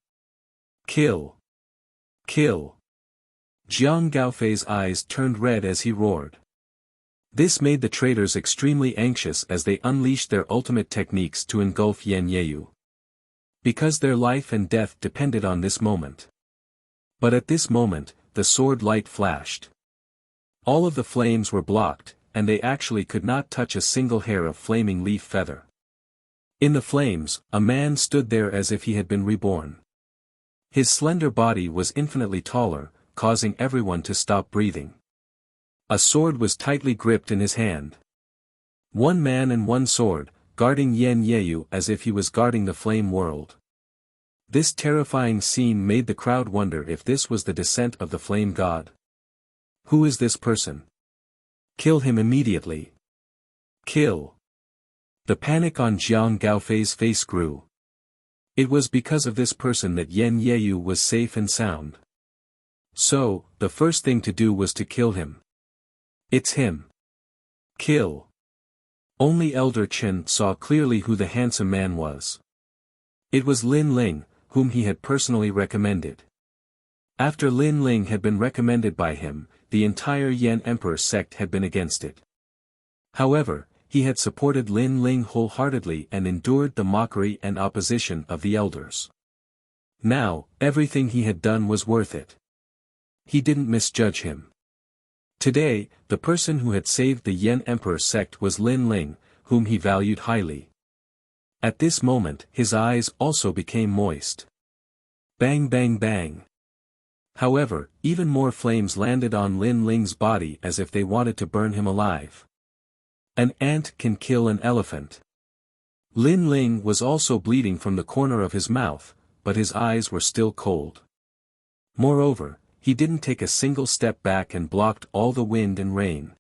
Kill! Kill! Jiang Gaofei's eyes turned red as he roared. This made the traitors extremely anxious as they unleashed their ultimate techniques to engulf Yan Yeyu. Because their life and death depended on this moment. But at this moment, the sword light flashed. All of the flames were blocked, and they actually could not touch a single hair of flaming leaf feather. In the flames, a man stood there as if he had been reborn. His slender body was infinitely taller, causing everyone to stop breathing. A sword was tightly gripped in his hand. One man and one sword, guarding Yan Yeyu as if he was guarding the flame world. This terrifying scene made the crowd wonder if this was the descent of the flame god. Who is this person? Kill him immediately. Kill. The panic on Jiang Gaofei's face grew. It was because of this person that Yan Yeyu was safe and sound. So, the first thing to do was to kill him. It's him. Kill. Only Elder Chen saw clearly who the handsome man was. It was Lin Ling, whom he had personally recommended. After Lin Ling had been recommended by him, the entire Yan Emperor sect had been against it. However, he had supported Lin Ling wholeheartedly and endured the mockery and opposition of the elders. Now, everything he had done was worth it. He didn't misjudge him. Today, the person who had saved the Yan Emperor sect was Lin Ling, whom he valued highly. At this moment, his eyes also became moist. Bang bang bang. However, even more flames landed on Lin Ling's body as if they wanted to burn him alive. An ant can kill an elephant. Lin Ling was also bleeding from the corner of his mouth, but his eyes were still cold. Moreover, he didn't take a single step back and blocked all the wind and rain.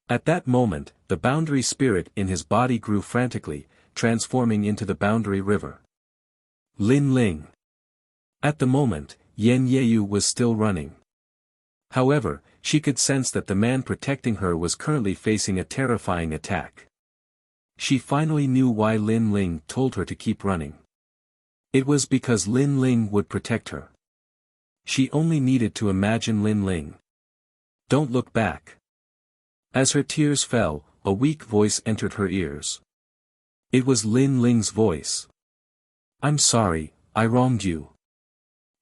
At that moment, the boundary spirit in his body grew frantically, transforming into the boundary river. Lin Ling. At the moment, Yan Yeyu was still running. However, she could sense that the man protecting her was currently facing a terrifying attack. She finally knew why Lin Ling told her to keep running. It was because Lin Ling would protect her. She only needed to imagine Lin Ling. Don't look back. As her tears fell, a weak voice entered her ears. It was Lin Ling's voice. I'm sorry, I wronged you.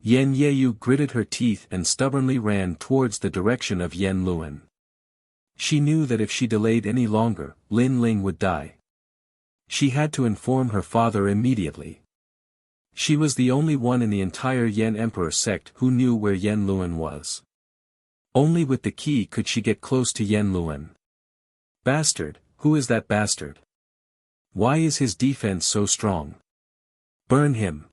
Yan Yeyu gritted her teeth and stubbornly ran towards the direction of Yan Luan. She knew that if she delayed any longer, Lin Ling would die. She had to inform her father immediately. She was the only one in the entire Yan Emperor sect who knew where Yan Luan was. Only with the key could she get close to Yan Luan. Bastard, who is that bastard? Why is his defense so strong? Burn him.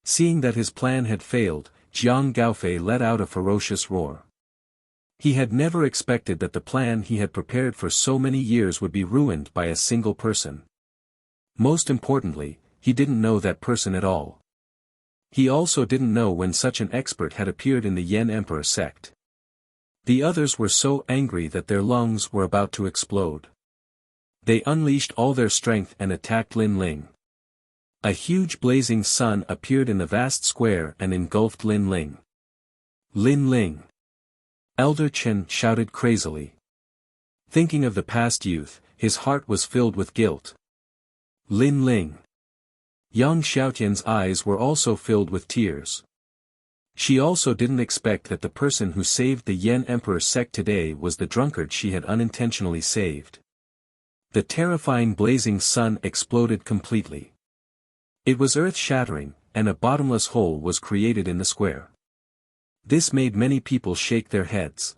Seeing that his plan had failed, Jiang Gaofei let out a ferocious roar. He had never expected that the plan he had prepared for so many years would be ruined by a single person. Most importantly, he didn't know that person at all. He also didn't know when such an expert had appeared in the Yan Emperor sect. The others were so angry that their lungs were about to explode. They unleashed all their strength and attacked Lin Ling. A huge blazing sun appeared in the vast square and engulfed Lin Ling. Lin Ling! Elder Chen shouted crazily. Thinking of the past youth, his heart was filled with guilt. Lin Ling! Yang Xiaotian's eyes were also filled with tears. She also didn't expect that the person who saved the Yan Emperor sect today was the drunkard she had unintentionally saved. The terrifying blazing sun exploded completely. It was earth-shattering, and a bottomless hole was created in the square. This made many people shake their heads.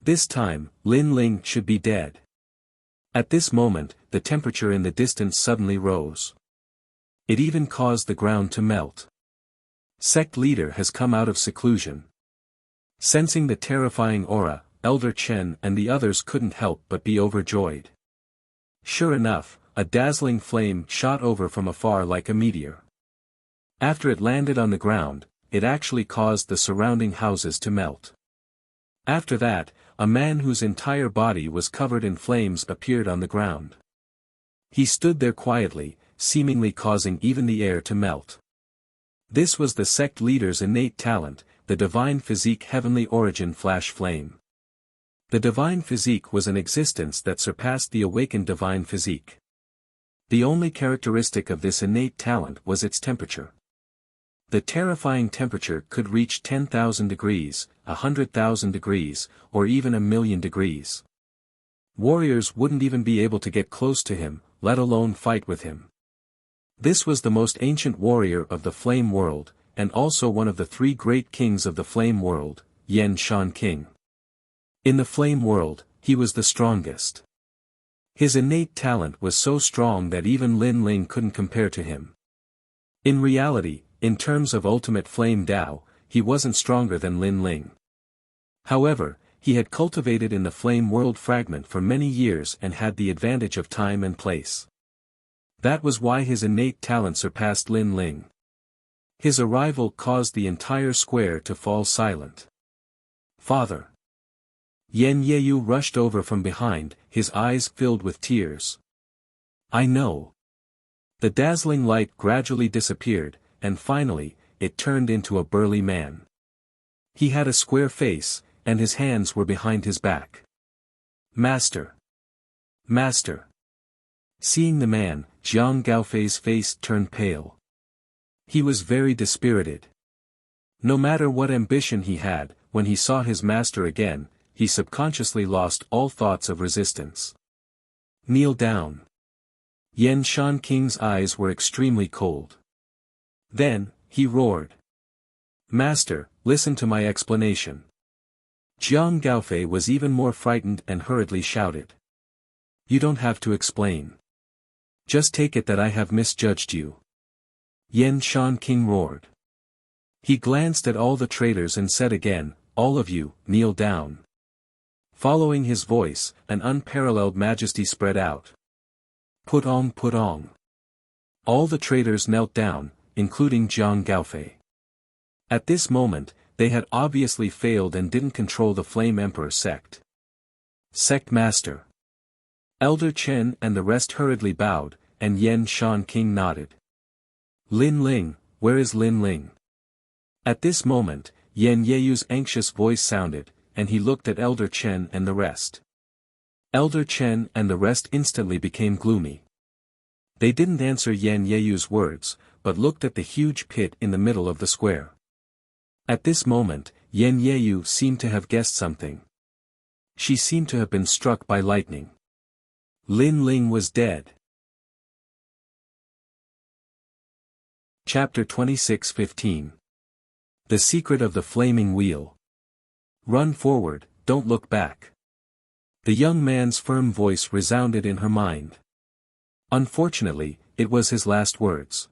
This time, Lin Ling should be dead. At this moment, the temperature in the distance suddenly rose. It even caused the ground to melt. Sect leader has come out of seclusion. Sensing the terrifying aura, Elder Chen and the others couldn't help but be overjoyed. Sure enough, a dazzling flame shot over from afar like a meteor. After it landed on the ground, it actually caused the surrounding houses to melt. After that, a man whose entire body was covered in flames appeared on the ground. He stood there quietly, seemingly causing even the air to melt. This was the sect leader's innate talent, the divine physique heavenly origin flash flame. The divine physique was an existence that surpassed the awakened divine physique. The only characteristic of this innate talent was its temperature. The terrifying temperature could reach 10,000 degrees, 100,000 degrees, or even 1,000,000 degrees. Warriors wouldn't even be able to get close to him, let alone fight with him. This was the most ancient warrior of the Flame World, and also one of the three great kings of the Flame World, Yan Shan King. In the Flame World, he was the strongest. His innate talent was so strong that even Lin Ling couldn't compare to him. In reality, in terms of ultimate flame Dao, he wasn't stronger than Lin Ling. However, he had cultivated in the Flame World fragment for many years and had the advantage of time and place. That was why his innate talent surpassed Lin Ling. His arrival caused the entire square to fall silent. Father! Yan Yeyu rushed over from behind, his eyes filled with tears. I know. The dazzling light gradually disappeared, and finally, it turned into a burly man. He had a square face, and his hands were behind his back. Master! Master! Seeing the man, Jiang Gaofei's face turned pale. He was very dispirited. No matter what ambition he had, when he saw his master again, he subconsciously lost all thoughts of resistance. Kneel down. Yan Shan King's eyes were extremely cold. Then, he roared. Master, listen to my explanation. Jiang Gaofei was even more frightened and hurriedly shouted. You don't have to explain. Just take it that I have misjudged you. Yan Shan King roared. He glanced at all the traitors and said again, all of you, kneel down. Following his voice, an unparalleled majesty spread out. Put on, put on. All the traitors knelt down, including Jiang Gaofei. At this moment, they had obviously failed and didn't control the Flame Emperor sect. Sect Master. Elder Chen and the rest hurriedly bowed, and Yan Shan King nodded. Lin Ling, where is Lin Ling? At this moment, Yan Yeyu's anxious voice sounded, and he looked at Elder Chen and the rest. Elder Chen and the rest instantly became gloomy. They didn't answer Yan Yeyu's words, but looked at the huge pit in the middle of the square. At this moment, Yan Yeyu seemed to have guessed something. She seemed to have been struck by lightning. Lin Ling was dead. Chapter 26:15. The Secret of the Flaming Wheel. Run forward, don't look back. The young man's firm voice resounded in her mind. Unfortunately, it was his last words.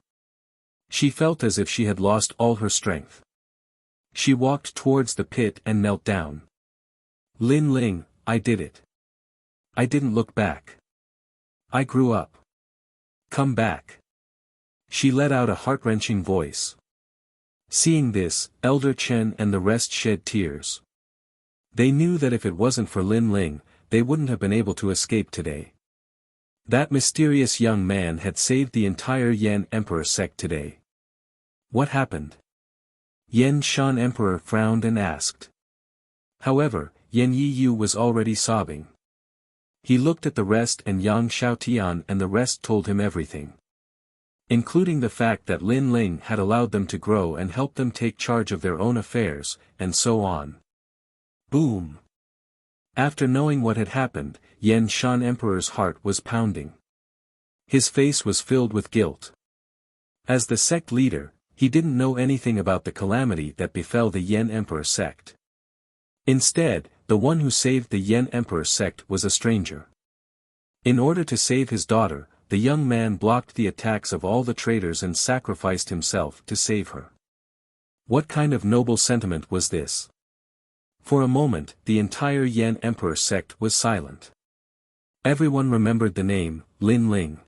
She felt as if she had lost all her strength. She walked towards the pit and knelt down. Lin Ling, I did it. I didn't look back. I grew up. Come back. She let out a heart-wrenching voice. Seeing this, Elder Chen and the rest shed tears. They knew that if it wasn't for Lin Ling, they wouldn't have been able to escape today. That mysterious young man had saved the entire Yan Emperor sect today. What happened? Yan Shan Emperor frowned and asked. However, Yan Yiyu was already sobbing. He looked at the rest and Yang Xiaotian and the rest told him everything. Including the fact that Lin Ling had allowed them to grow and helped them take charge of their own affairs, and so on. Boom! After knowing what had happened, Yan Shan Emperor's heart was pounding. His face was filled with guilt. As the sect leader, he didn't know anything about the calamity that befell the Yan Emperor sect. Instead, the one who saved the Yan Emperor sect was a stranger. In order to save his daughter, the young man blocked the attacks of all the traitors and sacrificed himself to save her. What kind of noble sentiment was this? For a moment, the entire Yan Emperor sect was silent. Everyone remembered the name, Lin Ling.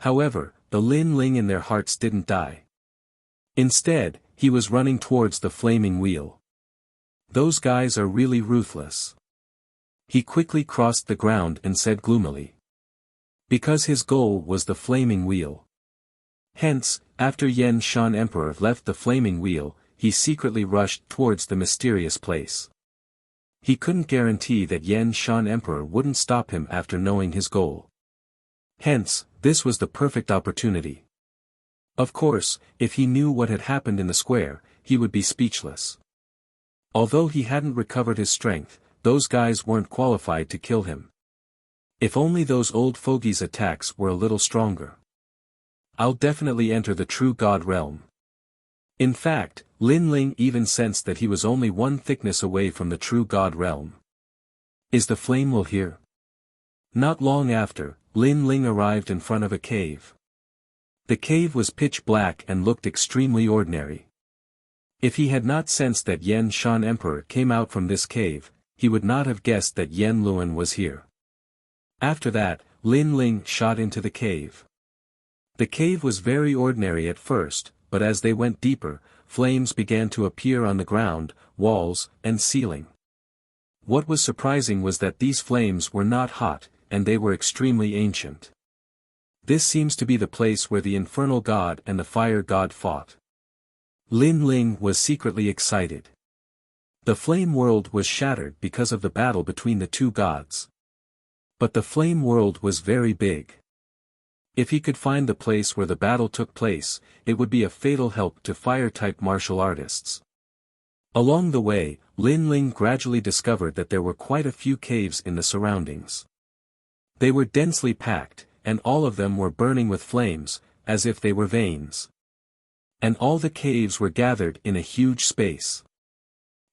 However, the Lin Ling in their hearts didn't die. Instead, he was running towards the flaming wheel. Those guys are really ruthless. He quickly crossed the ground and said gloomily. Because his goal was the flaming wheel. Hence, after Yan Shan Emperor left the flaming wheel, he secretly rushed towards the mysterious place. He couldn't guarantee that Yan Shan Emperor wouldn't stop him after knowing his goal. Hence, this was the perfect opportunity. Of course, if he knew what had happened in the square, he would be speechless. Although he hadn't recovered his strength, those guys weren't qualified to kill him. If only those old fogies' attacks were a little stronger. I'll definitely enter the true God realm. In fact, Lin Ling even sensed that he was only one thickness away from the true God realm. Is the flame will here? Not long after, Lin Ling arrived in front of a cave. The cave was pitch black and looked extremely ordinary. If he had not sensed that Yan Shan Emperor came out from this cave, he would not have guessed that Yan Luan was here. After that, Lin Ling shot into the cave. The cave was very ordinary at first, but as they went deeper, flames began to appear on the ground, walls, and ceiling. What was surprising was that these flames were not hot, and they were extremely ancient. This seems to be the place where the infernal god and the fire god fought. Lin Ling was secretly excited. The flame world was shattered because of the battle between the two gods. But the flame world was very big. If he could find the place where the battle took place, it would be a fatal help to fire-type martial artists. Along the way, Lin Ling gradually discovered that there were quite a few caves in the surroundings. They were densely packed, and all of them were burning with flames, as if they were veins. And all the caves were gathered in a huge space.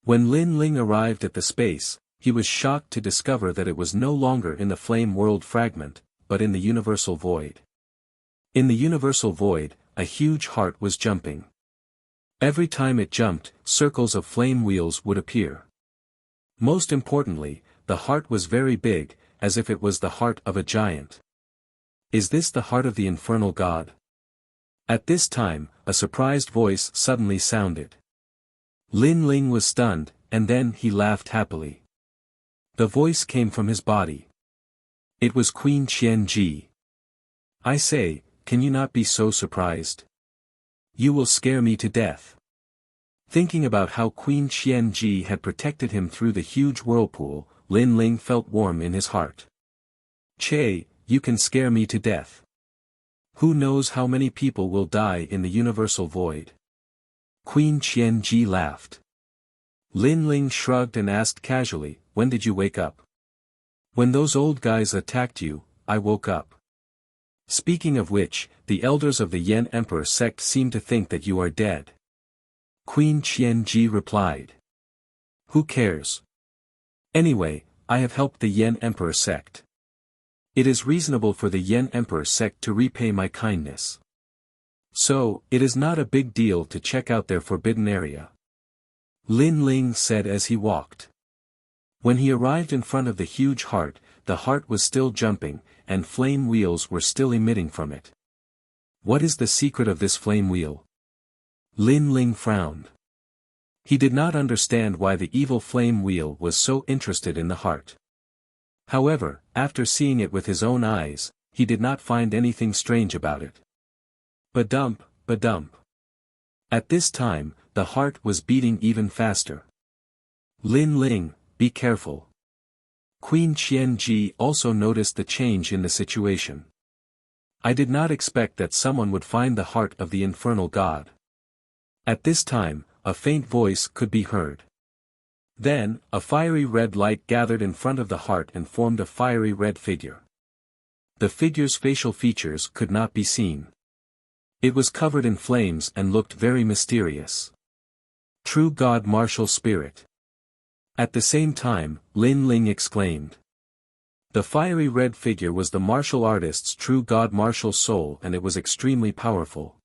When Lin Ling arrived at the space, he was shocked to discover that it was no longer in the flame world fragment, but in the universal void. In the universal void, a huge heart was jumping. Every time it jumped, circles of flame wheels would appear. Most importantly, the heart was very big, as if it was the heart of a giant. Is this the heart of the infernal god? At this time, a surprised voice suddenly sounded. Lin Ling was stunned, and then he laughed happily. The voice came from his body. It was Queen Qianji. I say, can you not be so surprised? You will scare me to death. Thinking about how Queen Qianji had protected him through the huge whirlpool, Lin Ling felt warm in his heart. Che, you can scare me to death. Who knows how many people will die in the universal void? Queen Qianji laughed. Lin Ling shrugged and asked casually, when did you wake up? When those old guys attacked you, I woke up. Speaking of which, the elders of the Yan Emperor sect seem to think that you are dead. Queen Qianji replied. Who cares? Anyway, I have helped the Yan Emperor sect. It is reasonable for the Yan Emperor sect to repay my kindness. So, it is not a big deal to check out their forbidden area. Lin Ling said as he walked. When he arrived in front of the huge heart, the heart was still jumping, and flame wheels were still emitting from it. What is the secret of this flame wheel? Lin Ling frowned. He did not understand why the evil flame wheel was so interested in the heart. However, after seeing it with his own eyes, he did not find anything strange about it. Ba-dump, ba-dump. At this time, the heart was beating even faster. Lin Ling, be careful. Queen Qianji also noticed the change in the situation. I did not expect that someone would find the heart of the infernal god. At this time, a faint voice could be heard. Then, a fiery red light gathered in front of the heart and formed a fiery red figure. The figure's facial features could not be seen. It was covered in flames and looked very mysterious. True God Martial Spirit. At the same time, Lin Ling exclaimed. The fiery red figure was the martial artist's true God Martial Soul, and it was extremely powerful.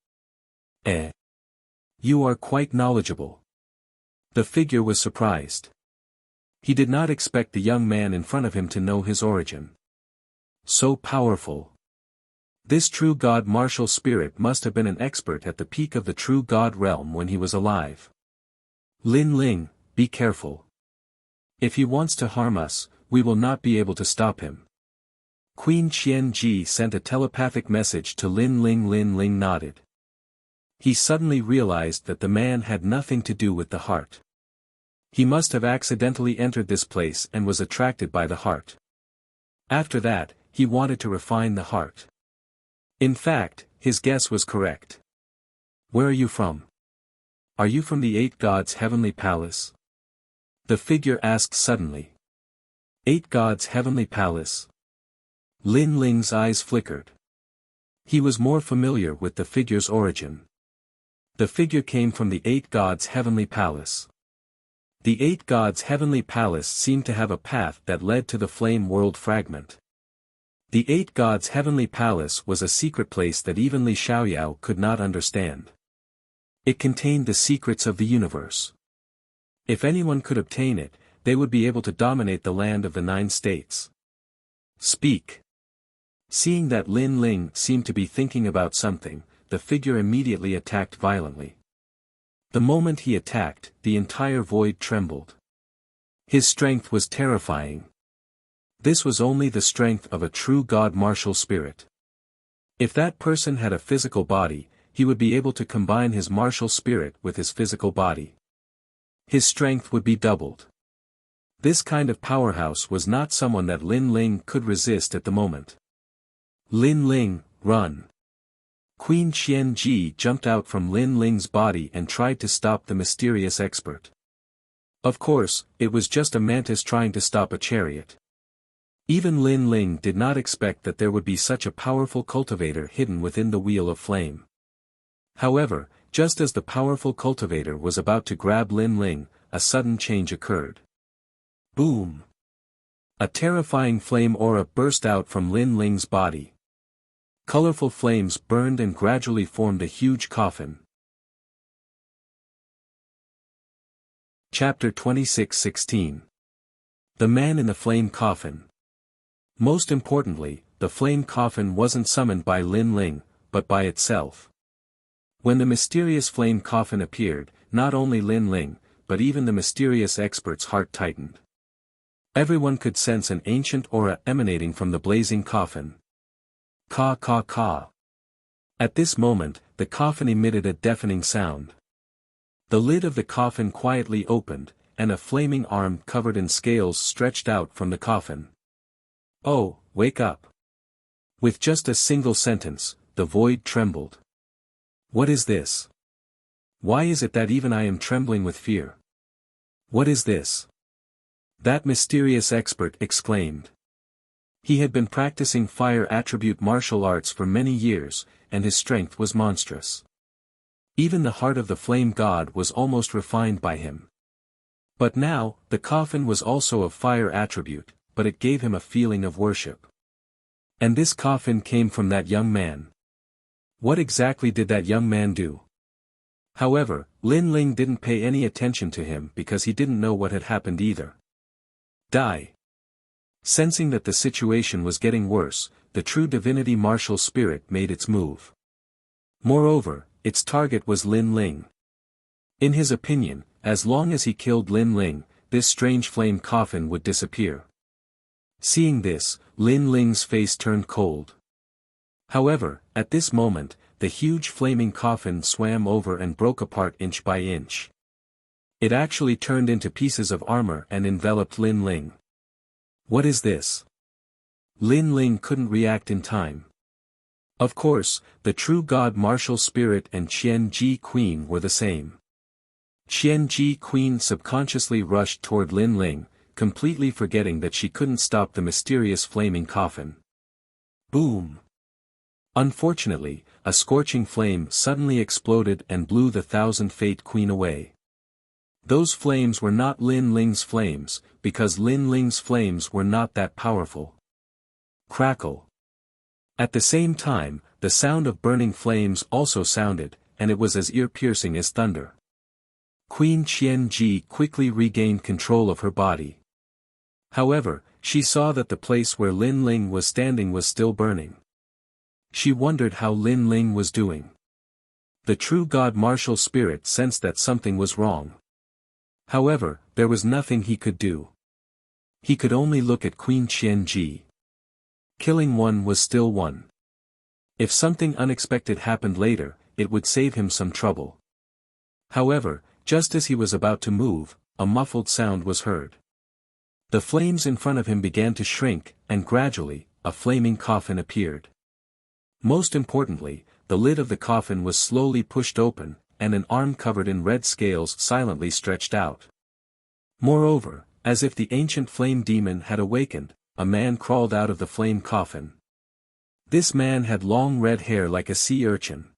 You are quite knowledgeable. The figure was surprised. He did not expect the young man in front of him to know his origin. So powerful. This true God Martial Spirit must have been an expert at the peak of the true God realm when he was alive. Lin Ling, be careful. If he wants to harm us, we will not be able to stop him. Queen Qianji sent a telepathic message to Lin Ling. Lin Ling nodded. He suddenly realized that the man had nothing to do with the heart. He must have accidentally entered this place and was attracted by the heart. After that, he wanted to refine the heart. In fact, his guess was correct. Where are you from? Are you from the Eight Gods' Heavenly Palace? The figure asked suddenly. Eight Gods' Heavenly Palace? Lin Ling's eyes flickered. He was more familiar with the figure's origin. The figure came from the Eight Gods' Heavenly Palace. The Eight Gods' Heavenly Palace seemed to have a path that led to the Flame World Fragment. The Eight Gods' Heavenly Palace was a secret place that even Li Xiaoyao could not understand. It contained the secrets of the universe. If anyone could obtain it, they would be able to dominate the land of the 9 states. Speak. Seeing that Lin Ling seemed to be thinking about something, the figure immediately attacked violently. The moment he attacked, the entire void trembled. His strength was terrifying. This was only the strength of a true God Martial Spirit. If that person had a physical body, he would be able to combine his martial spirit with his physical body. His strength would be doubled. This kind of powerhouse was not someone that Lin Ling could resist at the moment. Lin Ling, run! Queen Qianji jumped out from Lin Ling's body and tried to stop the mysterious expert. Of course, it was just a mantis trying to stop a chariot. Even Lin Ling did not expect that there would be such a powerful cultivator hidden within the Wheel of Flame. However, just as the powerful cultivator was about to grab Lin Ling, a sudden change occurred. Boom! A terrifying flame aura burst out from Lin Ling's body. Colorful flames burned and gradually formed a huge coffin. Chapter 26:16. The Man in the Flame Coffin. Most importantly, the flame coffin wasn't summoned by Lin Ling, but by itself. When the mysterious flame coffin appeared, not only Lin Ling, but even the mysterious expert's heart tightened. Everyone could sense an ancient aura emanating from the blazing coffin. Caw caw caw. At this moment, the coffin emitted a deafening sound. The lid of the coffin quietly opened, and a flaming arm covered in scales stretched out from the coffin. "Oh, wake up." With just a single sentence, the void trembled. What is this? Why is it that even I am trembling with fear? What is this? That mysterious expert exclaimed. He had been practicing fire attribute martial arts for many years, and his strength was monstrous. Even the heart of the flame god was almost refined by him. But now, the coffin was also of fire attribute, but it gave him a feeling of worship. And this coffin came from that young man. What exactly did that young man do? However, Lin Ling didn't pay any attention to him because he didn't know what had happened either. Die. Sensing that the situation was getting worse, the true divinity martial spirit made its move. Moreover, its target was Lin Ling. In his opinion, as long as he killed Lin Ling, this strange flame coffin would disappear. Seeing this, Lin Ling's face turned cold. However, at this moment, the huge flaming coffin swam over and broke apart inch by inch. It actually turned into pieces of armor and enveloped Lin Ling. What is this? Lin Ling couldn't react in time. Of course, the true god martial spirit and Qian Ji Queen were the same. Qian Ji Queen subconsciously rushed toward Lin Ling, completely forgetting that she couldn't stop the mysterious flaming coffin. Boom! Unfortunately, a scorching flame suddenly exploded and blew the Thousand Fate Queen away. Those flames were not Lin Ling's flames, because Lin Ling's flames were not that powerful. Crackle. At the same time, the sound of burning flames also sounded, and it was as ear-piercing as thunder. Queen Qian Ji quickly regained control of her body. However, she saw that the place where Lin Ling was standing was still burning. She wondered how Lin Ling was doing. The true god martial spirit sensed that something was wrong. However, there was nothing he could do. He could only look at Queen Qian Ji. Killing one was still one. If something unexpected happened later, it would save him some trouble. However, just as he was about to move, a muffled sound was heard. The flames in front of him began to shrink, and gradually, a flaming coffin appeared. Most importantly, the lid of the coffin was slowly pushed open, and an arm covered in red scales silently stretched out. Moreover, as if the ancient flame demon had awakened, a man crawled out of the flame coffin. This man had long red hair like a sea urchin.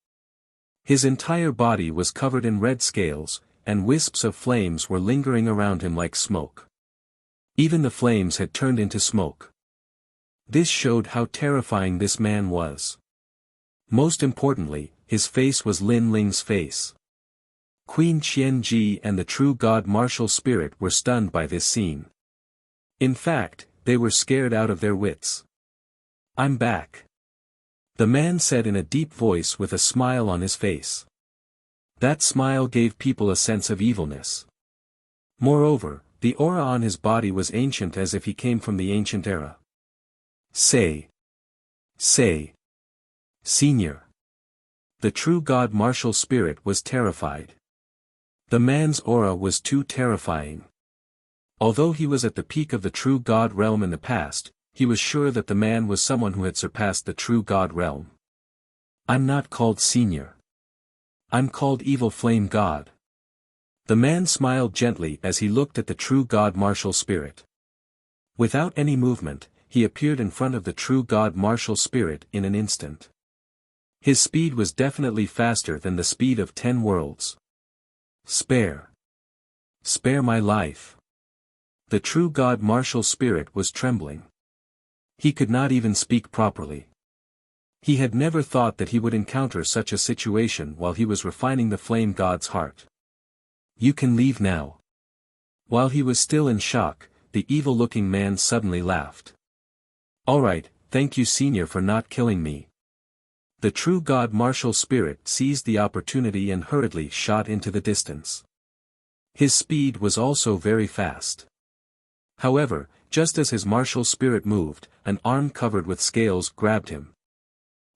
His entire body was covered in red scales, and wisps of flames were lingering around him like smoke. Even the flames had turned into smoke. This showed how terrifying this man was. Most importantly, his face was Lin Ling's face. Queen Qian Ji and the true god martial spirit were stunned by this scene. In fact, they were scared out of their wits. "I'm back," the man said in a deep voice with a smile on his face. That smile gave people a sense of evilness. Moreover, the aura on his body was ancient as if he came from the ancient era. Say, Senior. The true god martial spirit was terrified. The man's aura was too terrifying. Although he was at the peak of the true god realm in the past, he was sure that the man was someone who had surpassed the true god realm. "I'm not called Senior. I'm called Evil Flame God." The man smiled gently as he looked at the true god martial spirit. Without any movement, he appeared in front of the true god martial spirit in an instant. His speed was definitely faster than the speed of 10 worlds. Spare my life." The true god martial spirit was trembling. He could not even speak properly. He had never thought that he would encounter such a situation while he was refining the flame god's heart. "You can leave now." While he was still in shock, the evil-looking man suddenly laughed. "All right, thank you Senior for not killing me." The true god martial spirit seized the opportunity and hurriedly shot into the distance. His speed was also very fast. However, just as his martial spirit moved, an arm covered with scales grabbed him.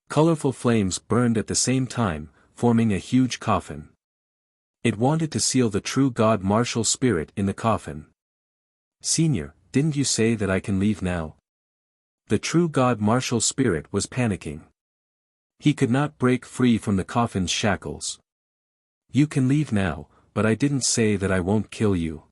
Colorful flames burned at the same time, forming a huge coffin. It wanted to seal the true god martial spirit in the coffin. "Senior, didn't you say that I can leave now?" The true god martial spirit was panicking. He could not break free from the coffin's shackles. "You can leave now, but I didn't say that I won't kill you."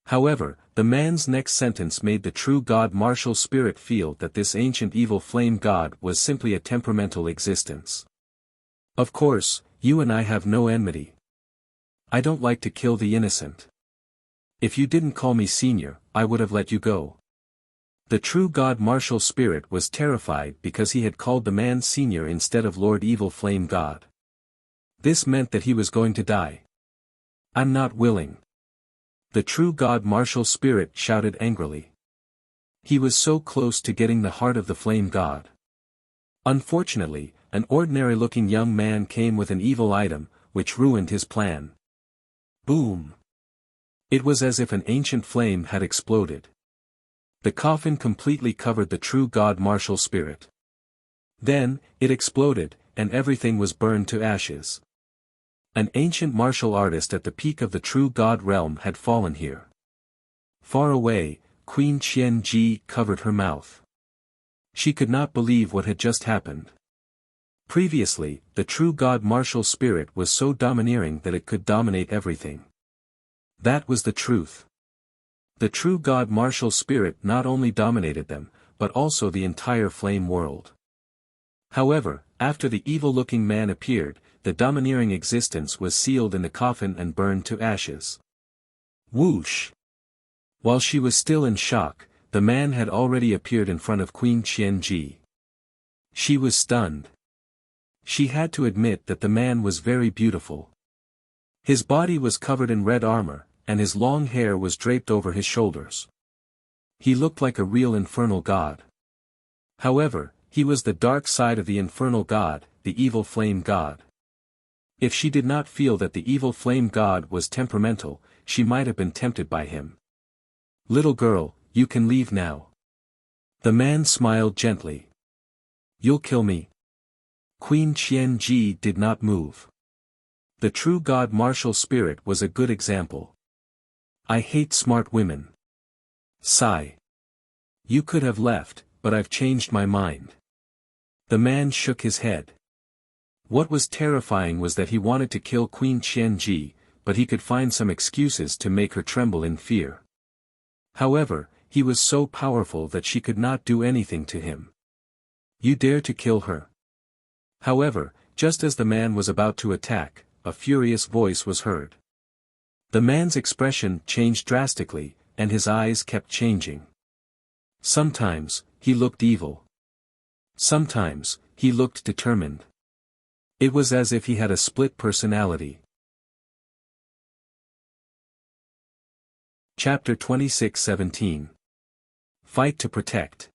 However, the man's next sentence made the true god martial spirit feel that this ancient evil flame god was simply a temperamental existence. "Of course, you and I have no enmity. I don't like to kill the innocent. If you didn't call me senior, I would have let you go." The true god martial spirit was terrified because he had called the man senior instead of Lord Evil Flame God. This meant that he was going to die. "I'm not willing." The true god martial spirit shouted angrily. He was so close to getting the heart of the flame god. Unfortunately, an ordinary-looking young man came with an evil item, which ruined his plan. Boom! It was as if an ancient flame had exploded. The coffin completely covered the true god martial spirit. Then, it exploded, and everything was burned to ashes. An ancient martial artist at the peak of the true god realm had fallen here. Far away, Queen Qian-ji covered her mouth. She could not believe what had just happened. Previously, the true god martial spirit was so domineering that it could dominate everything. That was the truth. The true god martial spirit not only dominated them, but also the entire flame world. However, after the evil-looking man appeared, the domineering existence was sealed in the coffin and burned to ashes. Whoosh! While she was still in shock, the man had already appeared in front of Queen Qian-ji. She was stunned. She had to admit that the man was very beautiful. His body was covered in red armor, and his long hair was draped over his shoulders. He looked like a real infernal god. However, he was the dark side of the infernal god, the evil flame god. If she did not feel that the evil flame god was temperamental, she might have been tempted by him. "Little girl, you can leave now." The man smiled gently. "You'll kill me?" Queen Qian-ji did not move. The true god martial spirit was a good example. "I hate smart women." Sigh. "You could have left, but I've changed my mind." The man shook his head. What was terrifying was that he wanted to kill Queen Qian-ji, but he could find some excuses to make her tremble in fear. However, he was so powerful that she could not do anything to him. "You dare to kill her?" However, just as the man was about to attack, a furious voice was heard. The man's expression changed drastically, and his eyes kept changing. Sometimes, he looked evil. Sometimes, he looked determined. It was as if he had a split personality. Chapter 26:17. Fight to protect.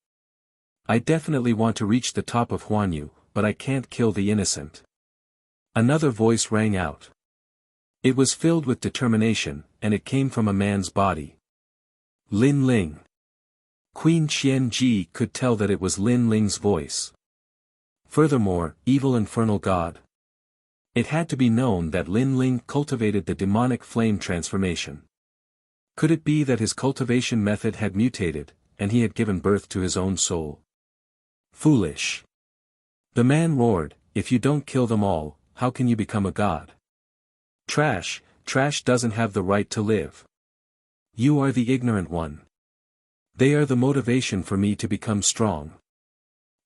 "I definitely want to reach the top of Huanyu, but I can't kill the innocent." Another voice rang out. It was filled with determination, and it came from a man's body. Lin Ling. Queen Qian-ji could tell that it was Lin Ling's voice. Furthermore, evil infernal god. It had to be known that Lin Ling cultivated the demonic flame transformation. Could it be that his cultivation method had mutated, and he had given birth to his own soul? Foolish. The man roared, "If you don't kill them all, how can you become a god? Trash doesn't have the right to live. You are the ignorant one. They are the motivation for me to become strong.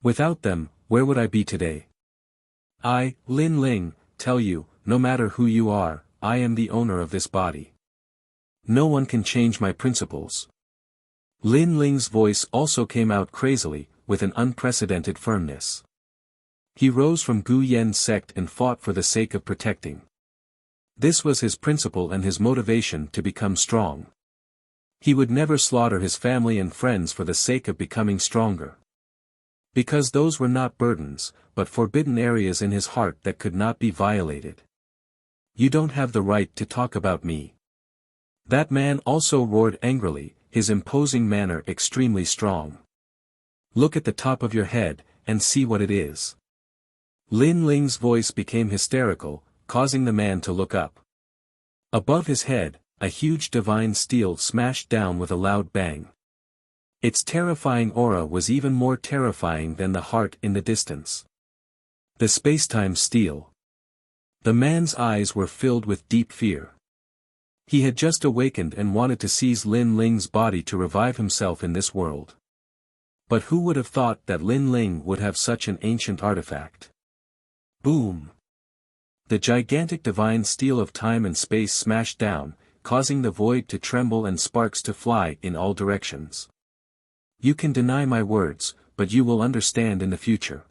Without them, where would I be today? I, Lin Ling, tell you, no matter who you are, I am the owner of this body. No one can change my principles." Lin Ling's voice also came out crazily, with an unprecedented firmness. He rose from Gu Yen's sect and fought for the sake of protecting. This was his principle and his motivation to become strong. He would never slaughter his family and friends for the sake of becoming stronger. Because those were not burdens, but forbidden areas in his heart that could not be violated. "You don't have the right to talk about me." That man also roared angrily, his imposing manner extremely strong. "Look at the top of your head, and see what it is." Lin Ling's voice became hysterical, causing the man to look up. Above his head, a huge divine steel smashed down with a loud bang. Its terrifying aura was even more terrifying than the heart in the distance. The spacetime steel. The man's eyes were filled with deep fear. He had just awakened and wanted to seize Lin Ling's body to revive himself in this world. But who would have thought that Lin Ling would have such an ancient artifact? Boom! The gigantic divine steel of time and space smashed down, causing the void to tremble and sparks to fly in all directions. "You can deny my words, but you will understand in the future."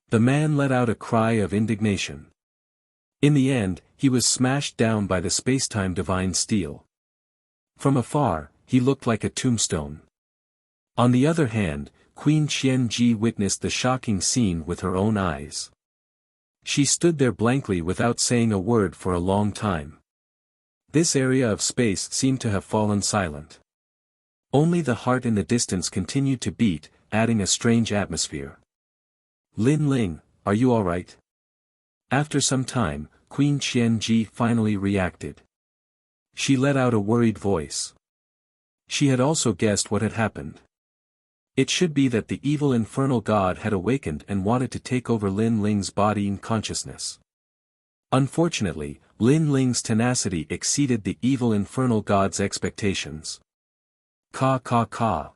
The man let out a cry of indignation. In the end, he was smashed down by the spacetime divine steel. From afar, he looked like a tombstone. On the other hand, Queen Qianji witnessed the shocking scene with her own eyes. She stood there blankly without saying a word for a long time. This area of space seemed to have fallen silent. Only the heart in the distance continued to beat, adding a strange atmosphere. "Lin Ling, are you all right?" After some time, Queen Qianji finally reacted. She let out a worried voice. She had also guessed what had happened. It should be that the evil infernal god had awakened and wanted to take over Lin Ling's body and consciousness. Unfortunately, Lin Ling's tenacity exceeded the evil infernal god's expectations. Ka ka ka.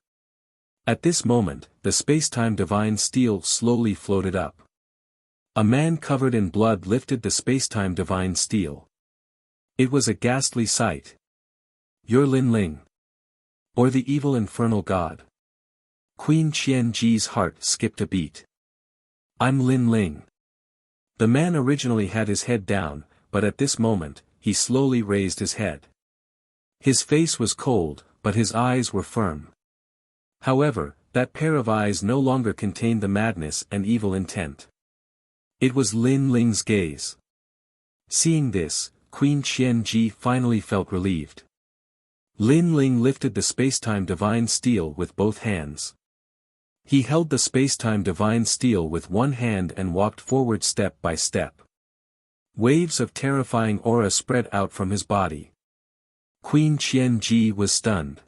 At this moment, the spacetime divine steel slowly floated up. A man covered in blood lifted the spacetime divine steel. It was a ghastly sight. "You're Lin Ling. Or the evil infernal god." Queen Qianji's heart skipped a beat. "I'm Lin Ling." The man originally had his head down, but at this moment, he slowly raised his head. His face was cold, but his eyes were firm. However, that pair of eyes no longer contained the madness and evil intent. It was Lin Ling's gaze. Seeing this, Queen Qianji finally felt relieved. Lin Ling lifted the spacetime divine steel with both hands. He held the spacetime divine steel with one hand and walked forward step by step. Waves of terrifying aura spread out from his body. Queen Qianji was stunned.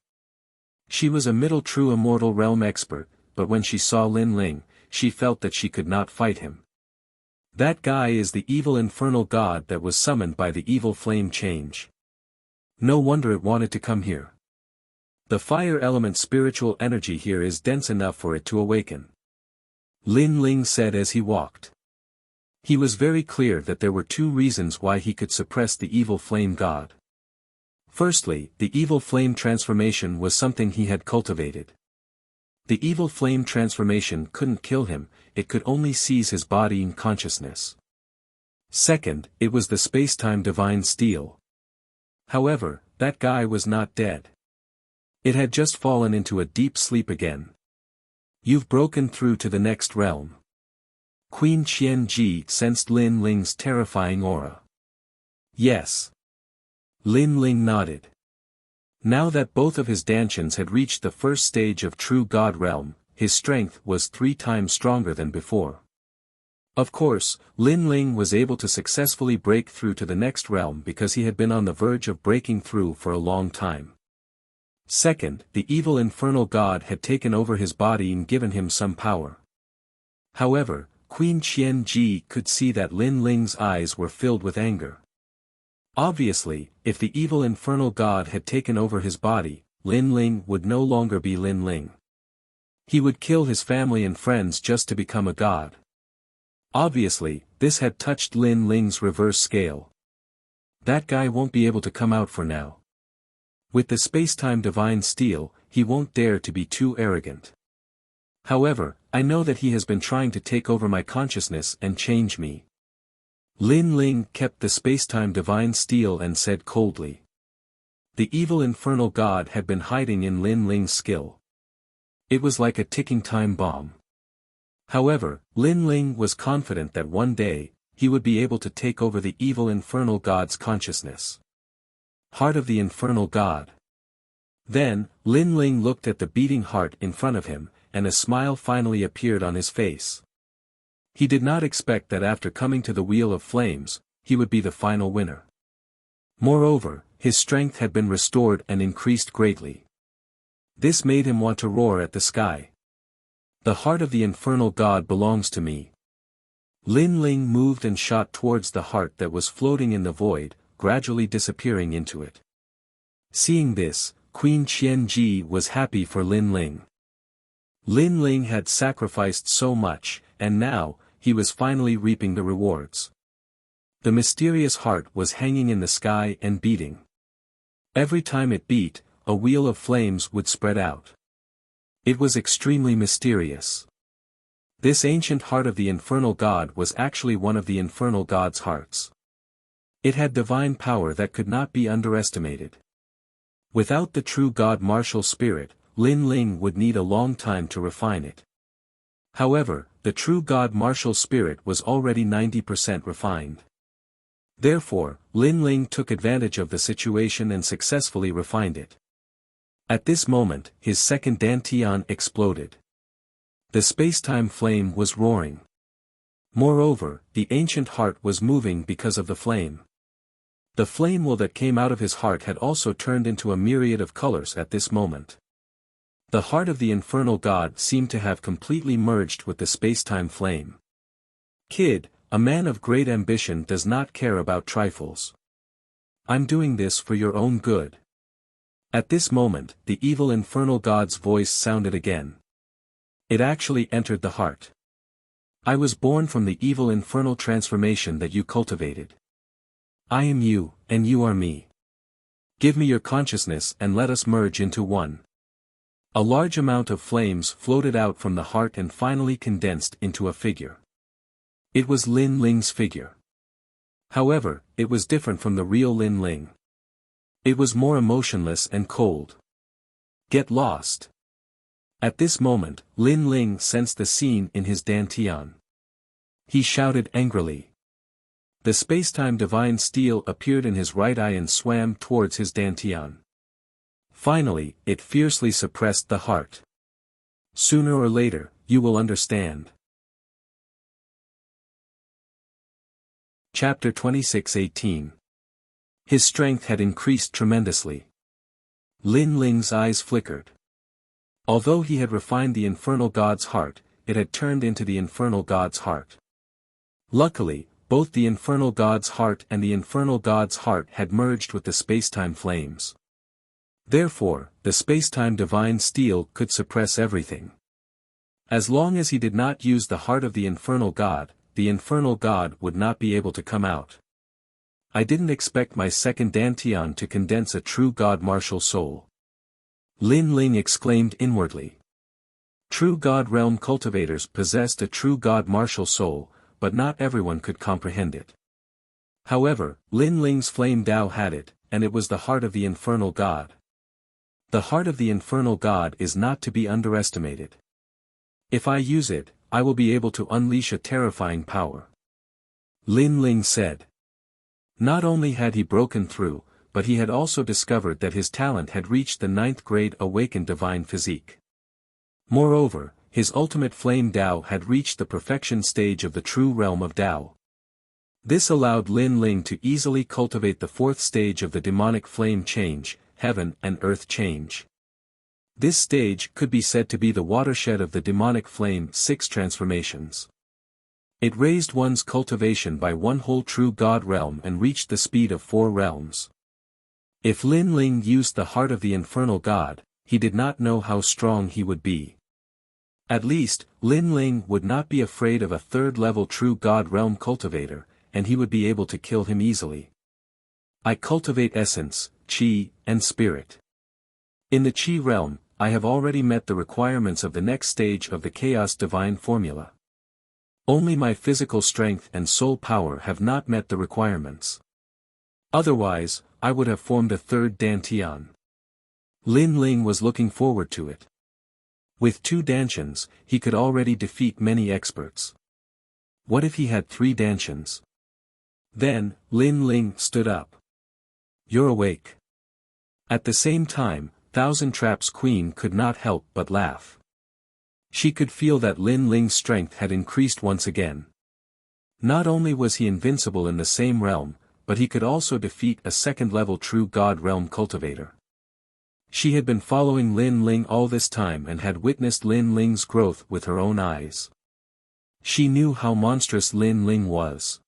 She was a middle true immortal realm expert, but when she saw Lin Ling, she felt that she could not fight him. That guy is the evil infernal god that was summoned by the evil flame change. No wonder it wanted to come here. The fire element spiritual energy here is dense enough for it to awaken. Lin Ling said as he walked. He was very clear that there were two reasons why he could suppress the evil flame god. Firstly, the evil flame transformation was something he had cultivated. The evil flame transformation couldn't kill him, it could only seize his body and consciousness. Second, it was the spacetime divine steel. However, that guy was not dead. It had just fallen into a deep sleep again. "You've broken through to the next realm." Queen Qianji sensed Lin Ling's terrifying aura. "Yes." Lin Ling nodded. Now that both of his Dantians had reached the first stage of true god realm, his strength was 3 times stronger than before. Of course, Lin Ling was able to successfully break through to the next realm because he had been on the verge of breaking through for a long time. Second, the evil infernal god had taken over his body and given him some power. However, Queen Qianji could see that Lin Ling's eyes were filled with anger. Obviously, if the evil infernal god had taken over his body, Lin Ling would no longer be Lin Ling. He would kill his family and friends just to become a god. Obviously, this had touched Lin Ling's reverse scale. That guy won't be able to come out for now. With the spacetime divine steel, he won't dare to be too arrogant. However, I know that he has been trying to take over my consciousness and change me. Lin Ling kept the spacetime divine steel and said coldly. The evil infernal god had been hiding in Lin Ling's skill. It was like a ticking time bomb. However, Lin Ling was confident that one day, he would be able to take over the evil infernal god's consciousness. Heart of the infernal god. Then, Lin Ling looked at the beating heart in front of him, and a smile finally appeared on his face. He did not expect that after coming to the Wheel of Flames, he would be the final winner. Moreover, his strength had been restored and increased greatly. This made him want to roar at the sky. The heart of the infernal god belongs to me. Lin Ling moved and shot towards the heart that was floating in the void, gradually disappearing into it. Seeing this, Queen Qianji was happy for Lin Ling. Lin Ling had sacrificed so much, and now, he was finally reaping the rewards. The mysterious heart was hanging in the sky and beating. Every time it beat, a wheel of flames would spread out. It was extremely mysterious. This ancient heart of the infernal god was actually one of the infernal god's hearts. It had divine power that could not be underestimated. Without the true god martial spirit, Lin Ling would need a long time to refine it. However, the true god martial spirit was already 90% refined. Therefore, Lin Ling took advantage of the situation and successfully refined it. At this moment, his second dantian exploded. The spacetime flame was roaring. Moreover, the ancient heart was moving because of the flame. The flame will that came out of his heart had also turned into a myriad of colors at this moment. The heart of the infernal god seemed to have completely merged with the spacetime flame. Kid, a man of great ambition does not care about trifles. I'm doing this for your own good. At this moment, the evil infernal god's voice sounded again. It actually entered the heart. I was born from the evil infernal transformation that you cultivated. I am you, and you are me. Give me your consciousness and let us merge into one. A large amount of flames floated out from the heart and finally condensed into a figure. It was Lin Ling's figure. However, it was different from the real Lin Ling. It was more emotionless and cold. Get lost. At this moment, Lin Ling sensed the scene in his dantian. He shouted angrily. The spacetime divine steel appeared in his right eye and swam towards his dantian. Finally, it fiercely suppressed the heart. Sooner or later, you will understand. Chapter 26:18. His strength had increased tremendously. Lin Ling's eyes flickered. Although he had refined the infernal god's heart, it had turned into the infernal god's heart. Luckily, both the infernal god's heart and the infernal god's heart had merged with the spacetime flames. Therefore, the spacetime divine steel could suppress everything. As long as he did not use the heart of the infernal god would not be able to come out. I didn't expect my second dantian to condense a true god martial soul. Lin Ling exclaimed inwardly. True god realm cultivators possessed a true god martial soul, but not everyone could comprehend it. However, Lin Ling's flame Dao had it, and it was the heart of the infernal god. The heart of the infernal god is not to be underestimated. If I use it, I will be able to unleash a terrifying power. Lin Ling said. Not only had he broken through, but he had also discovered that his talent had reached the 9th grade awakened divine physique. Moreover, his ultimate flame Dao had reached the perfection stage of the true realm of Dao. This allowed Lin Ling to easily cultivate the 4th stage of the demonic flame change, heaven and earth change. This stage could be said to be the watershed of the demonic flame 6 transformations. It raised one's cultivation by one whole true god realm and reached the speed of 4 realms. If Lin Ling used the heart of the infernal god, he did not know how strong he would be. At least, Lin Ling would not be afraid of a 3rd level true god realm cultivator, and he would be able to kill him easily. I cultivate essence, chi, and spirit. In the chi realm, I have already met the requirements of the next stage of the chaos divine formula. Only my physical strength and soul power have not met the requirements. Otherwise, I would have formed a 3rd dantian. Lin Ling was looking forward to it. With 2 dantians, he could already defeat many experts. What if he had 3 dantians? Then, Lin Ling stood up. You're awake. At the same time, Thousand Traps Queen could not help but laugh. She could feel that Lin Ling's strength had increased once again. Not only was he invincible in the same realm, but he could also defeat a second-level true God realm cultivator. She had been following Lin Ling all this time and had witnessed Lin Ling's growth with her own eyes. She knew how monstrous Lin Ling was.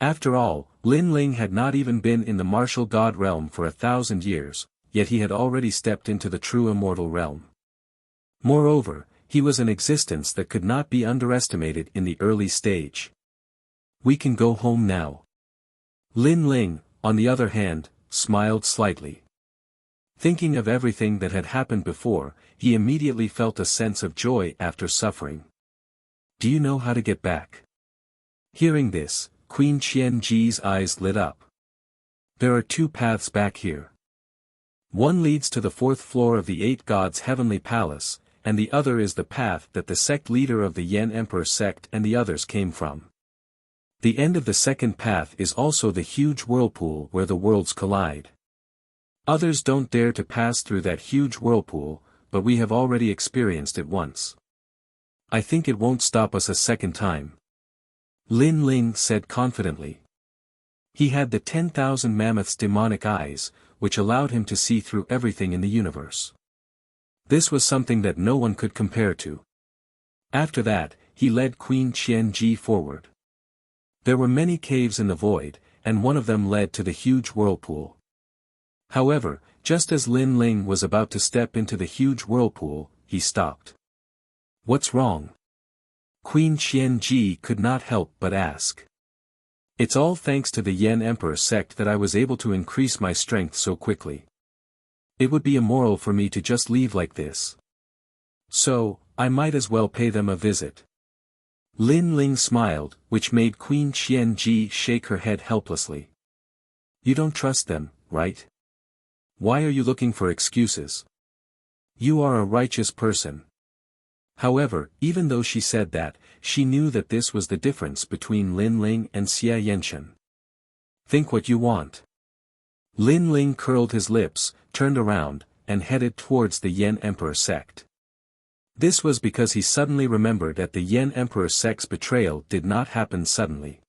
After all, Lin Ling had not even been in the martial god realm for 1,000 years, yet he had already stepped into the true immortal realm. Moreover, he was an existence that could not be underestimated in the early stage. We can go home now. Lin Ling, on the other hand, smiled slightly. Thinking of everything that had happened before, he immediately felt a sense of joy after suffering. Do you know how to get back? Hearing this, Queen Qianji's eyes lit up. There are 2 paths back here. One leads to the 4th floor of the 8 Gods' heavenly palace, and the other is the path that the sect leader of the Yan Emperor sect and the others came from. The end of the second path is also the huge whirlpool where the worlds collide. Others don't dare to pass through that huge whirlpool, but we have already experienced it once. I think it won't stop us a second time. Lin Ling said confidently. He had the 10,000 mammoths' demonic eyes, which allowed him to see through everything in the universe. This was something that no one could compare to. After that, he led Queen Qianji forward. There were many caves in the void, and one of them led to the huge whirlpool. However, just as Lin Ling was about to step into the huge whirlpool, he stopped. What's wrong? Queen Qianji could not help but ask. It's all thanks to the Yan Emperor sect that I was able to increase my strength so quickly. It would be immoral for me to just leave like this. So, I might as well pay them a visit. Lin Ling smiled, which made Queen Qianji shake her head helplessly. You don't trust them, right? Why are you looking for excuses? You are a righteous person. However, even though she said that, she knew that this was the difference between Lin Ling and Xia Yanchen. Think what you want. Lin Ling curled his lips, turned around, and headed towards the Yan Emperor sect. This was because he suddenly remembered that the Yan Emperor sect's betrayal did not happen suddenly.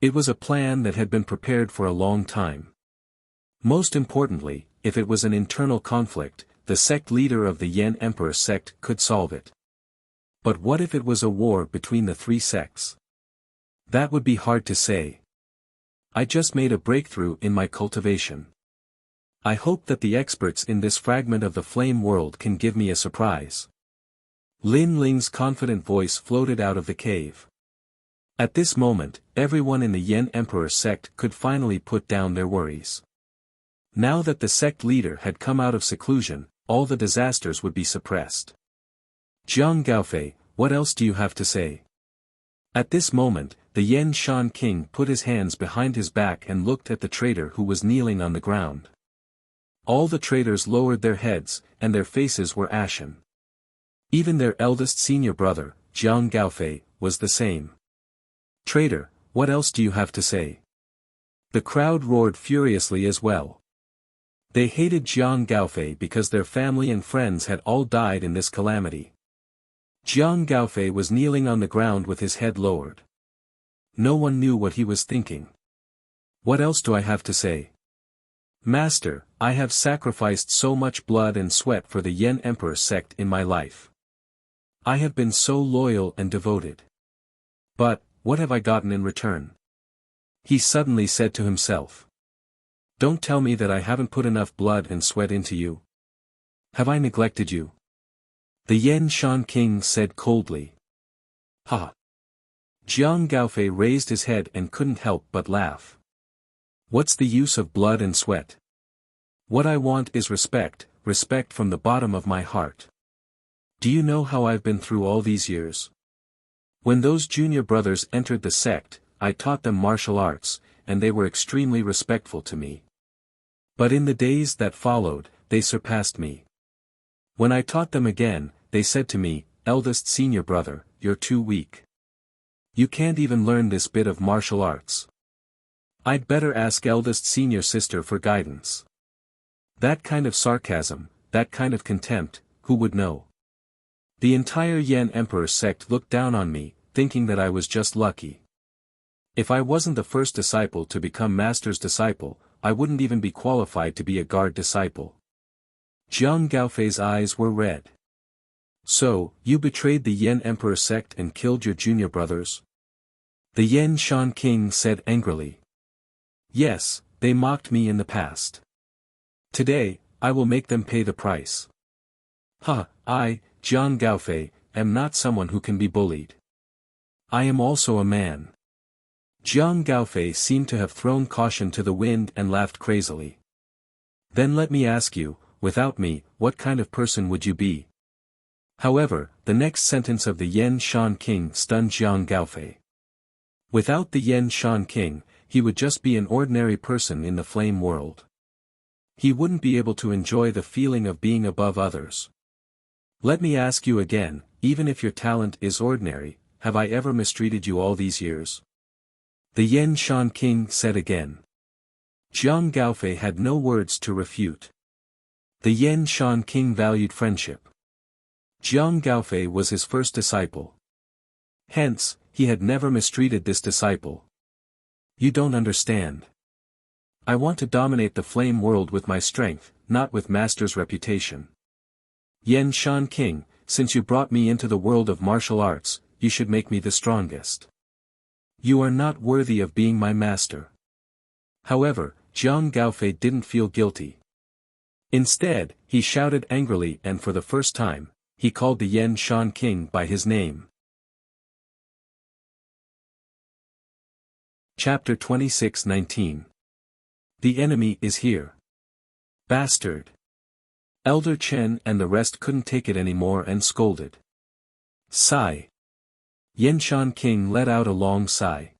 It was a plan that had been prepared for a long time. Most importantly, if it was an internal conflict, the sect leader of the Yan Emperor sect could solve it. But what if it was a war between the 3 sects? That would be hard to say. I just made a breakthrough in my cultivation. I hope that the experts in this fragment of the flame world can give me a surprise. Lin Ling's confident voice floated out of the cave. At this moment, everyone in the Yan Emperor sect could finally put down their worries. Now that the sect leader had come out of seclusion, all the disasters would be suppressed. Jiang Gaofei, what else do you have to say? At this moment, the Yan Shan king put his hands behind his back and looked at the traitor who was kneeling on the ground. All the traitors lowered their heads, and their faces were ashen. Even their eldest senior brother, Jiang Gaofei, was the same. Traitor, what else do you have to say? The crowd roared furiously as well. They hated Jiang Gaofei because their family and friends had all died in this calamity. Jiang Gaofei was kneeling on the ground with his head lowered. No one knew what he was thinking. What else do I have to say? Master, I have sacrificed so much blood and sweat for the Yan Emperor sect in my life. I have been so loyal and devoted. But, what have I gotten in return? He suddenly said to himself. Don't tell me that I haven't put enough blood and sweat into you. Have I neglected you? The Yan Shan king said coldly. Ha! Jiang Gaofei raised his head and couldn't help but laugh. What's the use of blood and sweat? What I want is respect, respect from the bottom of my heart. Do you know how I've been through all these years? When those junior brothers entered the sect, I taught them martial arts, and they were extremely respectful to me. But in the days that followed, they surpassed me. When I taught them again, they said to me, eldest senior brother, you're too weak. You can't even learn this bit of martial arts. I'd better ask eldest senior sister for guidance. That kind of sarcasm, that kind of contempt, who would know? The entire Yen Emperor sect looked down on me, thinking that I was just lucky. If I wasn't the first disciple to become master's disciple, I wouldn't even be qualified to be a guard disciple. Jiang Gaofei's eyes were red. So, you betrayed the Yen Emperor sect and killed your junior brothers? The Yen Shan King said angrily. Yes, they mocked me in the past. Today, I will make them pay the price. I, Jiang Gaofei, am not someone who can be bullied. I am also a man. Jiang Gaofei seemed to have thrown caution to the wind and laughed crazily. Then let me ask you, without me, what kind of person would you be? However, the next sentence of the Yen Shan King stunned Jiang Gaofei. Without the Yen Shan King, he would just be an ordinary person in the flame world. He wouldn't be able to enjoy the feeling of being above others. Let me ask you again, even if your talent is ordinary, have I ever mistreated you all these years? The Yen Shan King said again. Jiang Gaofei had no words to refute. The Yen Shan King valued friendship. Jiang Gaofei was his first disciple. Hence, he had never mistreated this disciple. You don't understand. I want to dominate the flame world with my strength, not with master's reputation. Yen Shan King, since you brought me into the world of martial arts, you should make me the strongest. You are not worthy of being my master. However, Jiang Gaofei didn't feel guilty. Instead, he shouted angrily and for the first time, he called the Yen Shan King by his name. Chapter 26:19. The enemy is here. Bastard. Elder Chen and the rest couldn't take it anymore and scolded. Sigh. Yen Shan King let out a long sigh.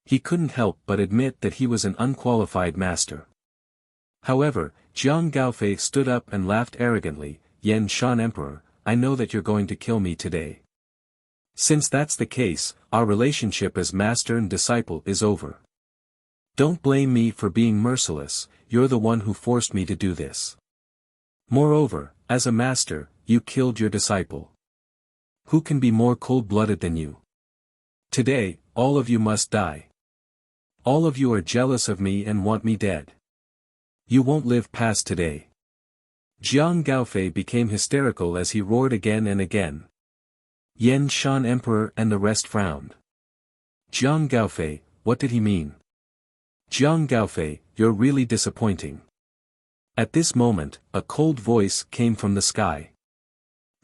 He couldn't help but admit that he was an unqualified master. However, Jiang Gaofei stood up and laughed arrogantly. Yen Shan Emperor, I know that you're going to kill me today. Since that's the case, our relationship as master and disciple is over. Don't blame me for being merciless, you're the one who forced me to do this. Moreover, as a master, you killed your disciple. Who can be more cold-blooded than you? Today, all of you must die. All of you are jealous of me and want me dead. You won't live past today. Jiang Gaofei became hysterical as he roared again and again. Yen Shan Emperor and the rest frowned. Jiang Gaofei, what did he mean? Jiang Gaofei, you're really disappointing. At this moment, a cold voice came from the sky.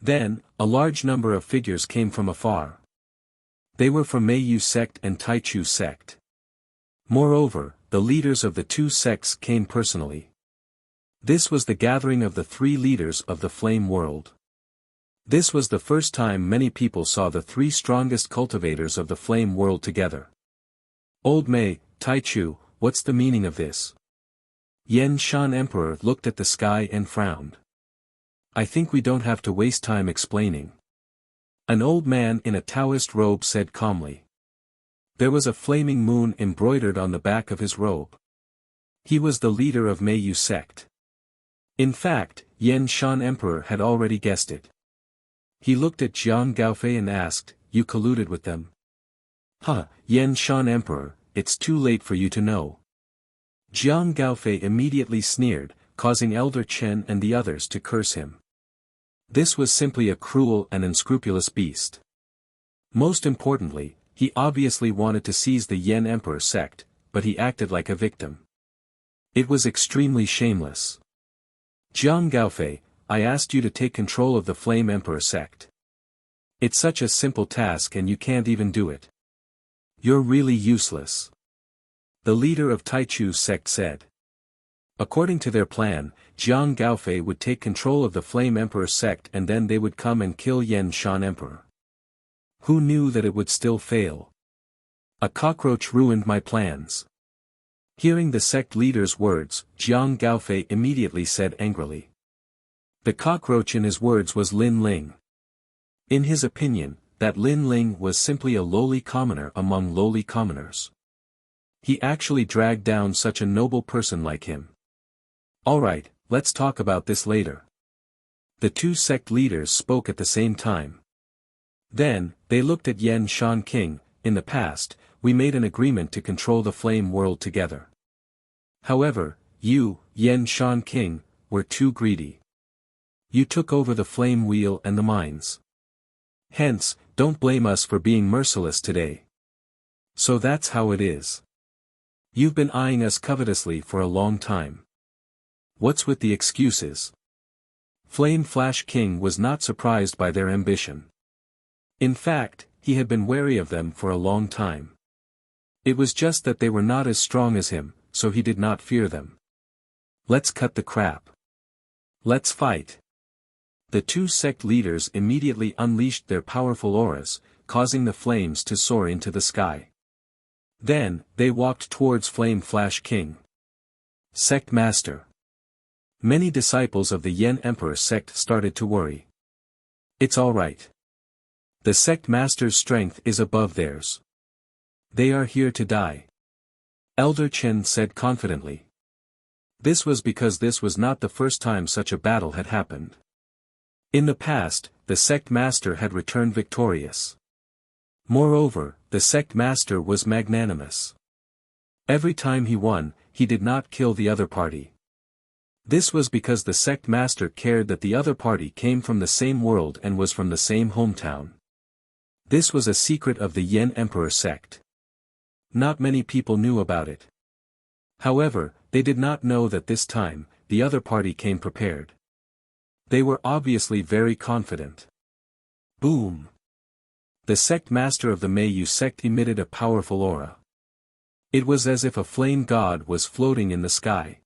Then, a large number of figures came from afar. They were from Meiyu sect and Taichu sect. Moreover, the leaders of the two sects came personally. This was the gathering of the three leaders of the flame world. This was the first time many people saw the three strongest cultivators of the flame world together. Old Mei, Taichu, what's the meaning of this? Yen Shan Emperor looked at the sky and frowned. I think we don't have to waste time explaining. An old man in a Taoist robe said calmly. There was a flaming moon embroidered on the back of his robe. He was the leader of Meiyu sect. In fact, Yen Shan Emperor had already guessed it. He looked at Jiang Gaofei and asked, you colluded with them? Yen Shan Emperor, it's too late for you to know. Jiang Gaofei immediately sneered, causing Elder Chen and the others to curse him. This was simply a cruel and unscrupulous beast. Most importantly, he obviously wanted to seize the Yen Emperor sect, but he acted like a victim. It was extremely shameless. Jiang Gaofei, I asked you to take control of the Flame Emperor sect. It's such a simple task and you can't even do it. You're really useless. The leader of Taichu sect said. According to their plan, Jiang Gaofei would take control of the Flame Emperor sect and then they would come and kill Yen Shan Emperor. Who knew that it would still fail? A cockroach ruined my plans. Hearing the sect leader's words, Jiang Gaofei immediately said angrily. The cockroach in his words was Lin Ling. In his opinion, that Lin Ling was simply a lowly commoner among lowly commoners. He actually dragged down such a noble person like him. Alright, let's talk about this later. The two sect leaders spoke at the same time. Then, they looked at Yan Shan King. In the past, we made an agreement to control the flame world together. However, you, Yan Shan King, were too greedy. You took over the flame wheel and the mines. Hence, don't blame us for being merciless today. So that's how it is. You've been eyeing us covetously for a long time. What's with the excuses? Flame Flash King was not surprised by their ambition. In fact, he had been wary of them for a long time. It was just that they were not as strong as him, so he did not fear them. Let's cut the crap. Let's fight. The two sect leaders immediately unleashed their powerful auras, causing the flames to soar into the sky. Then, they walked towards Flame Flash King. Sect Master. Many disciples of the Yen Emperor sect started to worry. It's alright. The sect master's strength is above theirs. They are here to die. Elder Chen said confidently. This was because this was not the first time such a battle had happened. In the past, the sect master had returned victorious. Moreover, the sect master was magnanimous. Every time he won, he did not kill the other party. This was because the sect master cared that the other party came from the same world and was from the same hometown. This was a secret of the Yen Emperor sect. Not many people knew about it. However, they did not know that this time, the other party came prepared. They were obviously very confident. Boom! The sect master of the Meiyu sect emitted a powerful aura. It was as if a flame god was floating in the sky.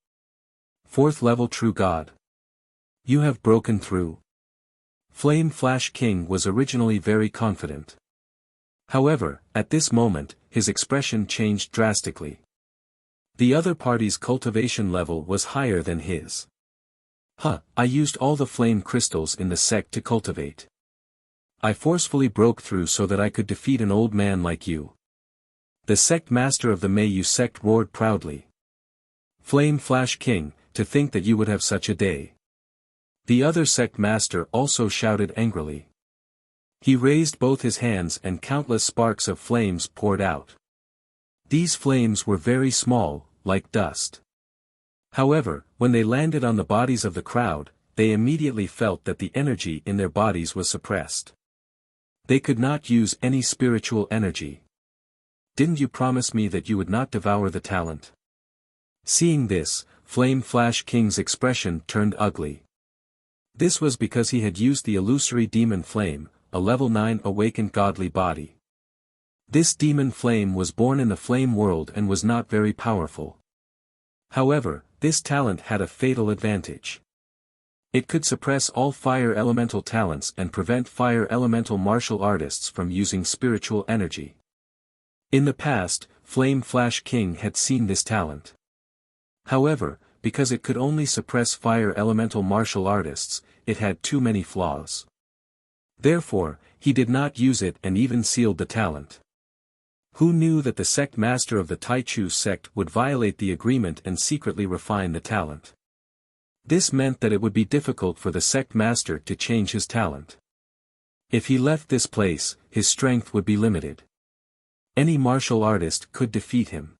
4th level true god. You have broken through. Flame Flash King was originally very confident. However, at this moment, his expression changed drastically. The other party's cultivation level was higher than his. I used all the flame crystals in the sect to cultivate. I forcefully broke through so that I could defeat an old man like you. The sect master of the Meiyu sect roared proudly. Flame Flash King, to think that you would have such a day. The other sect master also shouted angrily. He raised both his hands and countless sparks of flames poured out. These flames were very small, like dust. However, when they landed on the bodies of the crowd, they immediately felt that the energy in their bodies was suppressed. They could not use any spiritual energy. Didn't you promise me that you would not devour the talent? Seeing this, Flame Flash King's expression turned ugly. This was because he had used the illusory demon flame, a level 9 awakened godly body. This demon flame was born in the flame world and was not very powerful. However, this talent had a fatal advantage. It could suppress all fire elemental talents and prevent fire elemental martial artists from using spiritual energy. In the past, Flame Flash King had seen this talent. However, because it could only suppress fire elemental martial artists, it had too many flaws. Therefore, he did not use it and even sealed the talent. Who knew that the sect master of the Taichu sect would violate the agreement and secretly refine the talent? This meant that it would be difficult for the sect master to change his talent. If he left this place, his strength would be limited. Any martial artist could defeat him.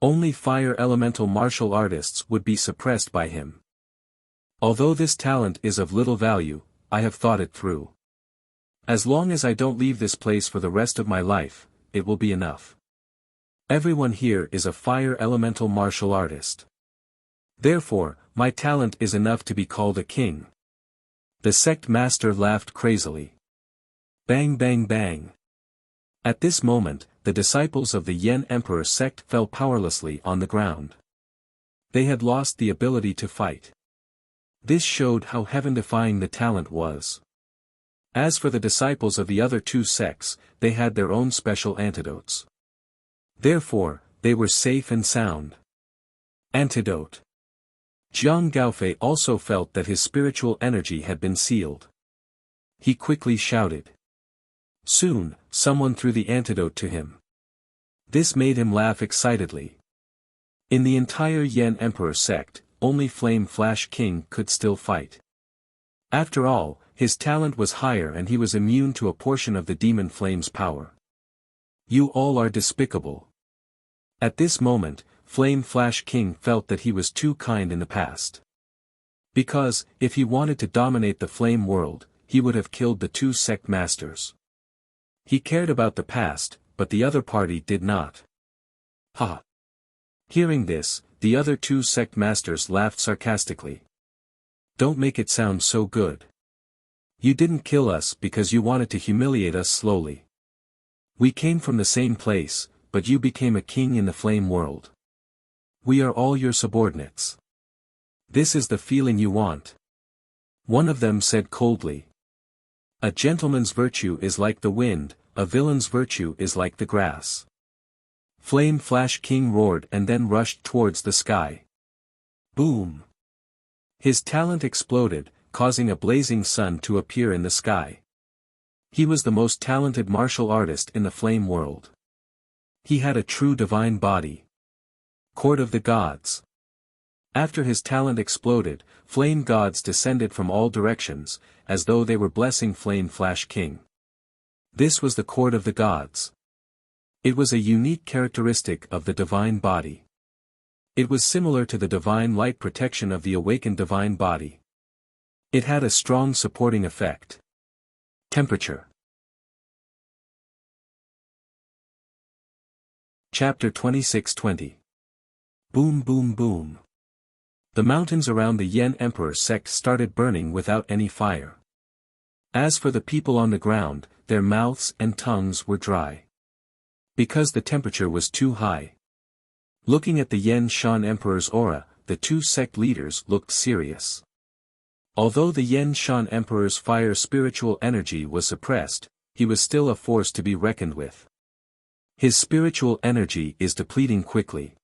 Only fire elemental martial artists would be suppressed by him. Although this talent is of little value, I have thought it through. As long as I don't leave this place for the rest of my life, it will be enough. Everyone here is a fire elemental martial artist. Therefore, my talent is enough to be called a king. The sect master laughed crazily. Bang bang bang. At this moment, the disciples of the Yen Emperor sect fell powerlessly on the ground. They had lost the ability to fight. This showed how heaven-defying the talent was. As for the disciples of the other two sects, they had their own special antidotes. Therefore, they were safe and sound. Antidote. Jiang Gaofei also felt that his spiritual energy had been sealed. He quickly shouted. Soon, someone threw the antidote to him. This made him laugh excitedly. In the entire Yen Emperor sect, only Flame Flash King could still fight. After all, his talent was higher and he was immune to a portion of the demon flame's power. You all are despicable. At this moment, Flame Flash King felt that he was too kind in the past. Because, if he wanted to dominate the flame world, he would have killed the two sect masters. He cared about the past, but the other party did not. Ha! Hearing this, the other two sect masters laughed sarcastically. Don't make it sound so good. You didn't kill us because you wanted to humiliate us slowly. We came from the same place, but you became a king in the flame world. We are all your subordinates. This is the feeling you want. One of them said coldly. A gentleman's virtue is like the wind, a villain's virtue is like the grass. Flame Flash King roared and then rushed towards the sky. Boom! His talent exploded, causing a blazing sun to appear in the sky. He was the most talented martial artist in the flame world. He had a true divine body. Court of the Gods. After his talent exploded, flame gods descended from all directions, as though they were blessing Flame Flash King. This was the Court of the Gods. It was a unique characteristic of the divine body. It was similar to the divine light protection of the awakened divine body. It had a strong supporting effect. Temperature. Chapter 26:20. Boom boom boom. The mountains around the Yen Emperor sect started burning without any fire. As for the people on the ground, their mouths and tongues were dry. Because the temperature was too high. Looking at the Yen Shan Emperor's aura, the two sect leaders looked serious. Although the Yen Shan Emperor's fire spiritual energy was suppressed, he was still a force to be reckoned with. His spiritual energy is depleting quickly.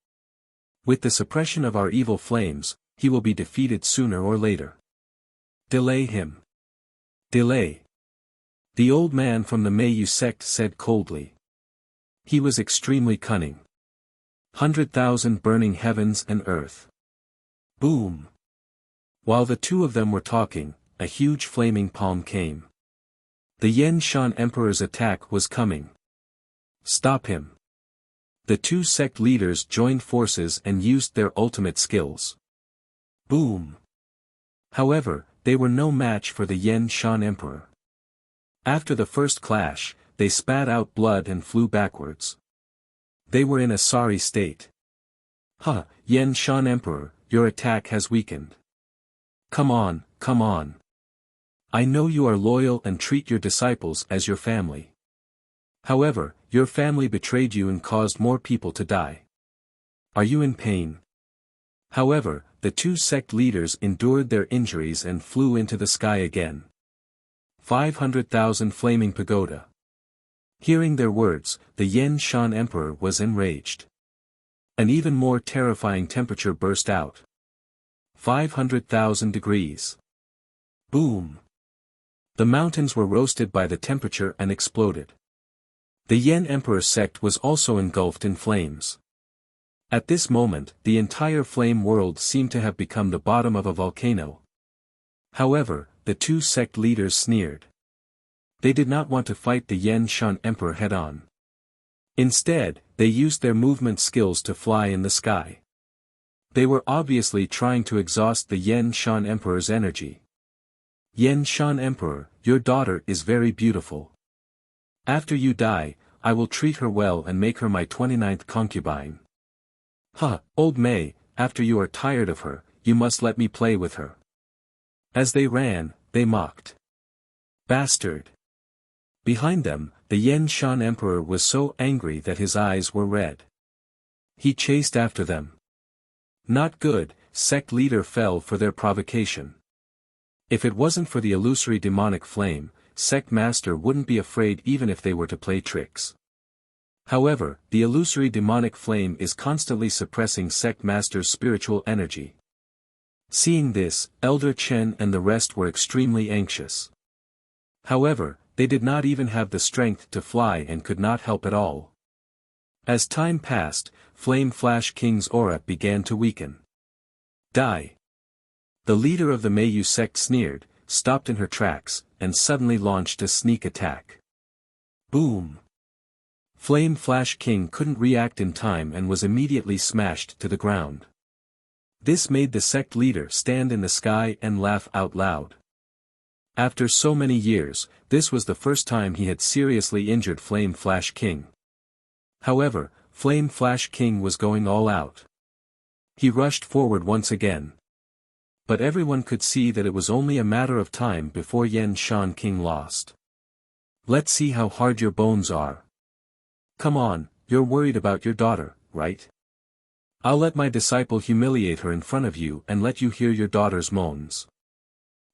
With the suppression of our evil flames, he will be defeated sooner or later. Delay him. Delay. The old man from the Meiyu sect said coldly. He was extremely cunning. 100,000 burning heavens and earth. Boom. While the two of them were talking, a huge flaming palm came. The Yen Shan Emperor's attack was coming. Stop him. The two sect leaders joined forces and used their ultimate skills. Boom. However, they were no match for the Yen Shan Emperor. After the first clash, they spat out blood and flew backwards. They were in a sorry state. Ha, Yen Shan Emperor, your attack has weakened. Come on, come on. I know you are loyal and treat your disciples as your family. However, your family betrayed you and caused more people to die. Are you in pain? However, the two sect leaders endured their injuries and flew into the sky again. 500,000 flaming pagoda. Hearing their words, the Yen Shan Emperor was enraged. An even more terrifying temperature burst out. 500,000 degrees. Boom. The mountains were roasted by the temperature and exploded. The Yen Emperor sect was also engulfed in flames. At this moment, the entire flame world seemed to have become the bottom of a volcano. However, the two sect leaders sneered. They did not want to fight the Yen Shan Emperor head-on. Instead, they used their movement skills to fly in the sky. They were obviously trying to exhaust the Yen Shan Emperor's energy. Yen Shan Emperor, your daughter is very beautiful. After you die, I will treat her well and make her my 29th concubine. Ha, old Mei, after you are tired of her, you must let me play with her. As they ran, they mocked. Bastard! Behind them, the Yen Shan Emperor was so angry that his eyes were red. He chased after them. Not good, sect leader fell for their provocation. If it wasn't for the illusory demonic flame, sect master wouldn't be afraid even if they were to play tricks. However, the illusory demonic flame is constantly suppressing sect master's spiritual energy. Seeing this, Elder Chen and the rest were extremely anxious. However, they did not even have the strength to fly and could not help at all. As time passed, Flame Flash King's aura began to weaken. Die! The leader of the Meiyu sect sneered, stopped in her tracks, and suddenly launched a sneak attack. Boom! Flame Flash King couldn't react in time and was immediately smashed to the ground. This made the sect leader stand in the sky and laugh out loud. After so many years, this was the first time he had seriously injured Flame Flash King. However, Flame Flash King was going all out. He rushed forward once again. But everyone could see that it was only a matter of time before Yan Shan King lost. Let's see how hard your bones are. Come on, you're worried about your daughter, right? I'll let my disciple humiliate her in front of you and let you hear your daughter's moans.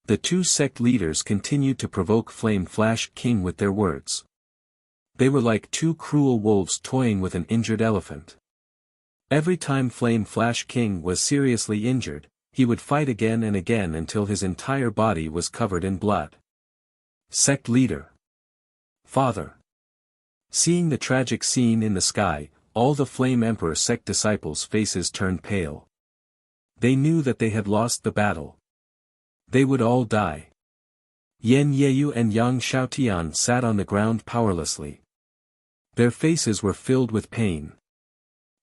The two sect leaders continued to provoke Flame Flash King with their words. They were like two cruel wolves toying with an injured elephant. Every time Flame Flash King was seriously injured, he would fight again and again until his entire body was covered in blood. Sect leader. Father. Seeing the tragic scene in the sky, all the Flame Emperor sect disciples' faces turned pale. They knew that they had lost the battle. They would all die. Yan Yeyu and Yang Xiaotian sat on the ground powerlessly. Their faces were filled with pain.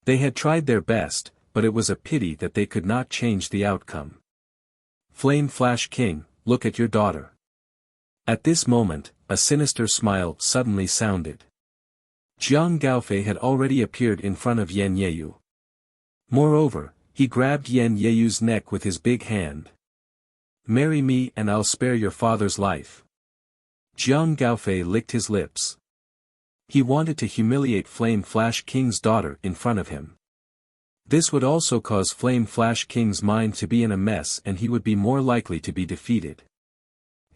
They had tried their best, but it was a pity that they could not change the outcome. Flame Flash King, look at your daughter. At this moment, a sinister smile suddenly sounded. Jiang Gaofei had already appeared in front of Yan Yeyu. Moreover, he grabbed Yan Yeyu's neck with his big hand. Marry me and I'll spare your father's life. Jiang Gaofei licked his lips. He wanted to humiliate Flame Flash King's daughter in front of him. This would also cause Flame Flash King's mind to be in a mess and he would be more likely to be defeated.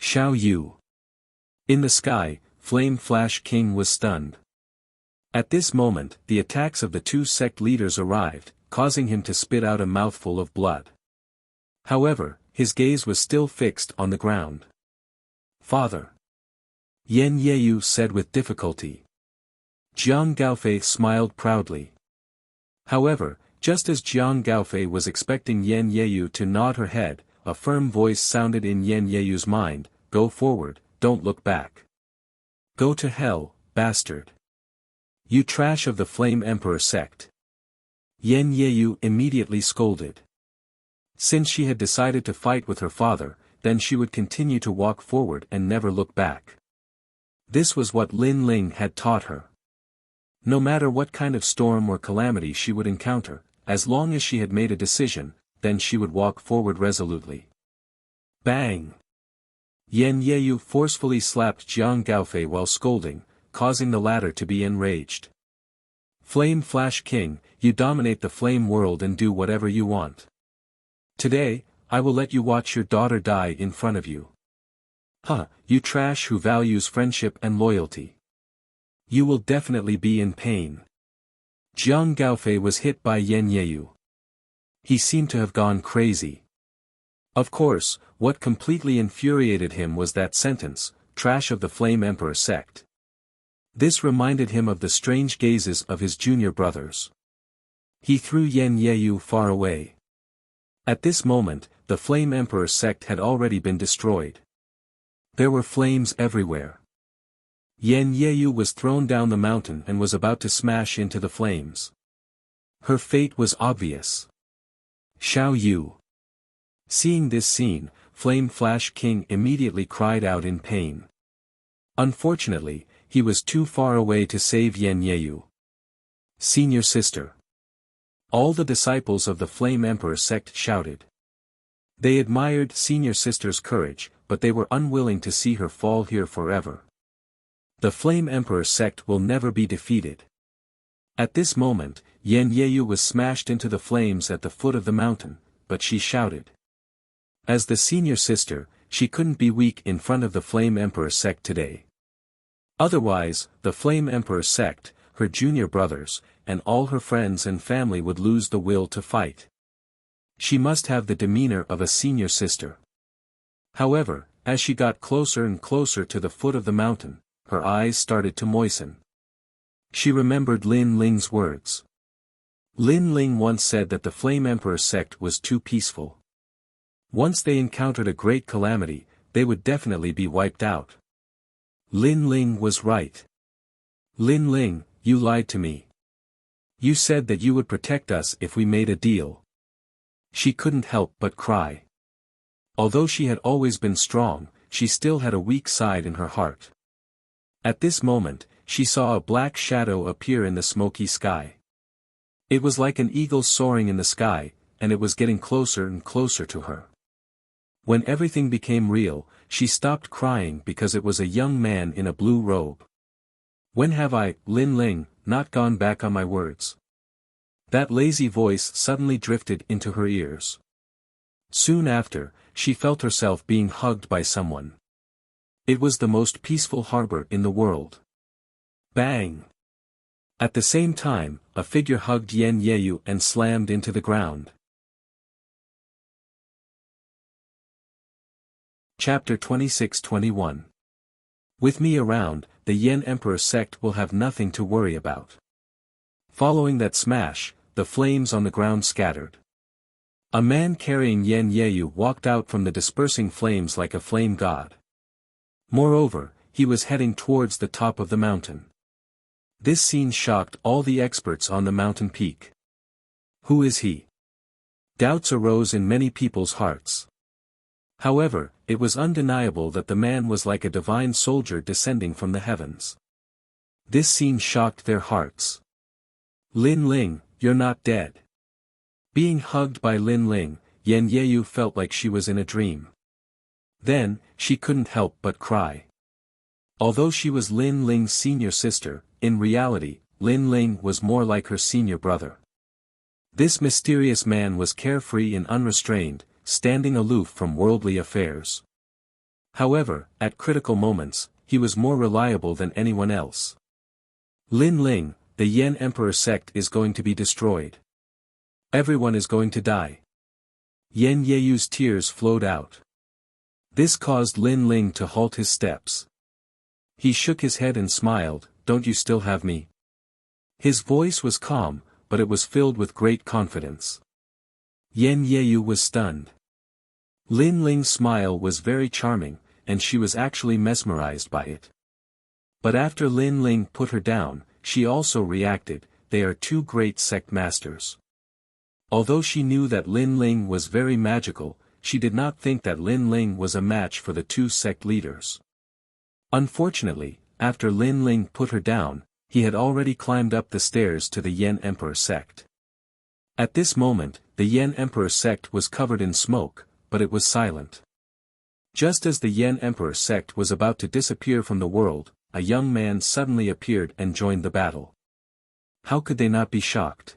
Xiao Yu. In the sky, Flame Flash King was stunned. At this moment, the attacks of the two sect leaders arrived, causing him to spit out a mouthful of blood. However, his gaze was still fixed on the ground. Father. Yan Yeyu said with difficulty. Jiang Gaofei smiled proudly. However, just as Jiang Gaofei was expecting Yan Yeyu to nod her head, a firm voice sounded in Yan Yeyu's mind, go forward, don't look back. Go to hell, bastard. You trash of the Flame Emperor sect. Yan Yeyu immediately scolded. Since she had decided to fight with her father, then she would continue to walk forward and never look back. This was what Lin Ling had taught her. No matter what kind of storm or calamity she would encounter, as long as she had made a decision, then she would walk forward resolutely. Bang! Yan Yeyu forcefully slapped Jiang Gaofei while scolding, causing the latter to be enraged. Flame Flash King, you dominate the flame world and do whatever you want. Today, I will let you watch your daughter die in front of you. Huh, you trash who values friendship and loyalty. You will definitely be in pain. Jiang Gaofei was hit by Yan Yeyu. He seemed to have gone crazy. Of course, what completely infuriated him was that sentence, trash of the Flame Emperor sect. This reminded him of the strange gazes of his junior brothers. He threw Yan Yeyu far away. At this moment, the Flame Emperor sect had already been destroyed. There were flames everywhere. Yan Yeyu was thrown down the mountain and was about to smash into the flames. Her fate was obvious. Xiao Yu. Seeing this scene, Flame Flash King immediately cried out in pain. Unfortunately, he was too far away to save Yan Yeyu. Senior sister. All the disciples of the Flame Emperor sect shouted. They admired Senior Sister's courage, but they were unwilling to see her fall here forever. The Flame Emperor sect will never be defeated. At this moment, Yan Yeyu was smashed into the flames at the foot of the mountain, but she shouted. As the senior sister, she couldn't be weak in front of the Flame Emperor sect today. Otherwise, the Flame Emperor sect, her junior brothers, and all her friends and family would lose the will to fight. She must have the demeanor of a senior sister. However, as she got closer and closer to the foot of the mountain, her eyes started to moisten. She remembered Lin Ling's words. Lin Ling once said that the Flame Emperor sect was too peaceful. Once they encountered a great calamity, they would definitely be wiped out. Lin Ling was right. Lin Ling, you lied to me. You said that you would protect us if we made a deal. She couldn't help but cry. Although she had always been strong, she still had a weak side in her heart. At this moment, she saw a black shadow appear in the smoky sky. It was like an eagle soaring in the sky, and it was getting closer and closer to her. When everything became real, she stopped crying because it was a young man in a blue robe. When have I, Lin Ling, not gone back on my words? That lazy voice suddenly drifted into her ears. Soon after, she felt herself being hugged by someone. It was the most peaceful harbor in the world. Bang! At the same time, a figure hugged Yen Yeyu and slammed into the ground. Chapter 26-21. With me around, the Yen Emperor sect will have nothing to worry about. Following that smash, the flames on the ground scattered. A man carrying Yen Yeyu walked out from the dispersing flames like a flame god. Moreover, he was heading towards the top of the mountain. This scene shocked all the experts on the mountain peak. Who is he? Doubts arose in many people's hearts. However, it was undeniable that the man was like a divine soldier descending from the heavens. This scene shocked their hearts. Lin Ling, you're not dead. Being hugged by Lin Ling, Yen Yeyu felt like she was in a dream. Then, she couldn't help but cry. Although she was Lin Ling's senior sister, in reality, Lin Ling was more like her senior brother. This mysterious man was carefree and unrestrained, standing aloof from worldly affairs. However, at critical moments, he was more reliable than anyone else. Lin Ling, the Yen Emperor sect is going to be destroyed. Everyone is going to die. Yen Yeyu's tears flowed out. This caused Lin Ling to halt his steps. He shook his head and smiled, "Don't you still have me?" His voice was calm, but it was filled with great confidence. Yen Yeyu was stunned. Lin Ling's smile was very charming, and she was actually mesmerized by it. But after Lin Ling put her down, she also reacted, they are two great sect masters. Although she knew that Lin Ling was very magical, she did not think that Lin Ling was a match for the two sect leaders. Unfortunately, after Lin Ling put her down, he had already climbed up the stairs to the Yen Emperor sect. At this moment, the Yen Emperor sect was covered in smoke, but it was silent. Just as the Yen Emperor sect was about to disappear from the world, a young man suddenly appeared and joined the battle. How could they not be shocked?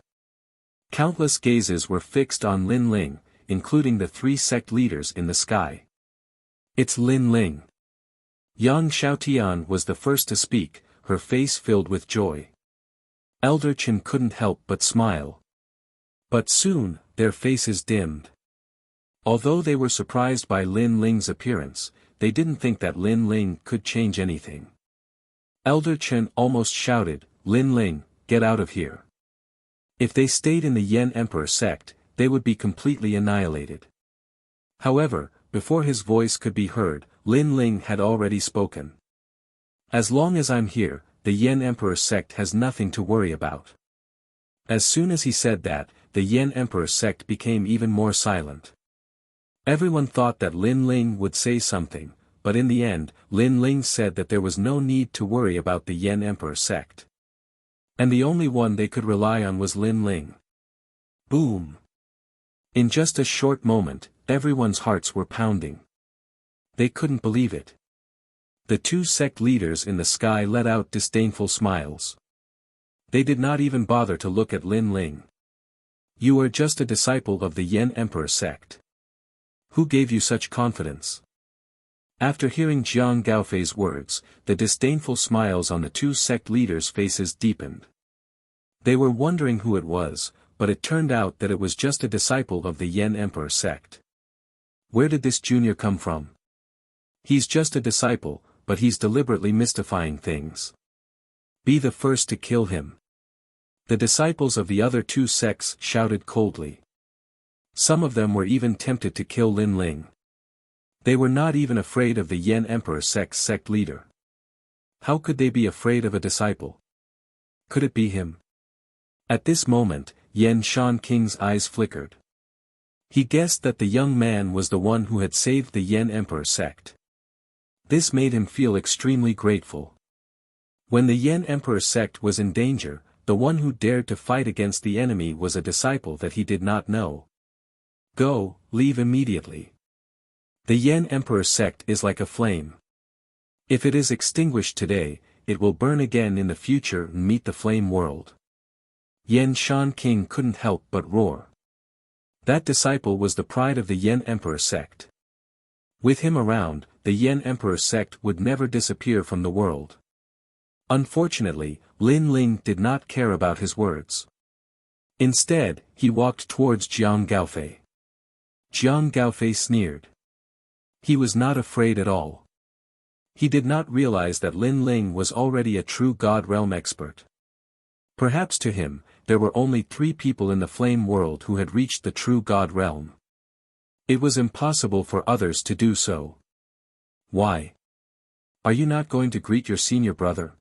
Countless gazes were fixed on Lin Ling, including the three sect leaders in the sky. It's Lin Ling. Yang Xiaotian was the first to speak, her face filled with joy. Elder Chen couldn't help but smile. But soon, their faces dimmed. Although they were surprised by Lin Ling's appearance, they didn't think that Lin Ling could change anything. Elder Chen almost shouted, "Lin Ling, get out of here." If they stayed in the Yen Emperor sect, they would be completely annihilated. However, before his voice could be heard, Lin Ling had already spoken. As long as I'm here, the Yen Emperor sect has nothing to worry about. As soon as he said that, the Yen Emperor sect became even more silent. Everyone thought that Lin Ling would say something, but in the end, Lin Ling said that there was no need to worry about the Yen Emperor sect. And the only one they could rely on was Lin Ling. Boom! In just a short moment, everyone's hearts were pounding. They couldn't believe it. The two sect leaders in the sky let out disdainful smiles. They did not even bother to look at Lin Ling. You are just a disciple of the Yen Emperor sect. Who gave you such confidence? After hearing Jiang Gaofei's words, the disdainful smiles on the two sect leaders' faces deepened. They were wondering who it was, but it turned out that it was just a disciple of the Yen Emperor sect. Where did this junior come from? He's just a disciple, but he's deliberately mystifying things. Be the first to kill him. The disciples of the other two sects shouted coldly. Some of them were even tempted to kill Lin Ling. They were not even afraid of the Yan Emperor sect's sect leader. How could they be afraid of a disciple? Could it be him? At this moment, Yan Shan King's eyes flickered. He guessed that the young man was the one who had saved the Yan Emperor sect. This made him feel extremely grateful. When the Yan Emperor sect was in danger, the one who dared to fight against the enemy was a disciple that he did not know. Go, leave immediately. The Yan Emperor sect is like a flame. If it is extinguished today, it will burn again in the future and meet the flame world. Yan Shan King couldn't help but roar. That disciple was the pride of the Yan Emperor sect. With him around, the Yan Emperor sect would never disappear from the world. Unfortunately, Lin Ling did not care about his words. Instead, he walked towards Jiang Gaofei. Jiang Gaofei sneered. He was not afraid at all. He did not realize that Lin Ling was already a true God realm expert. Perhaps to him, there were only 3 people in the flame world who had reached the true God realm. It was impossible for others to do so. Why? Are you not going to greet your senior brother?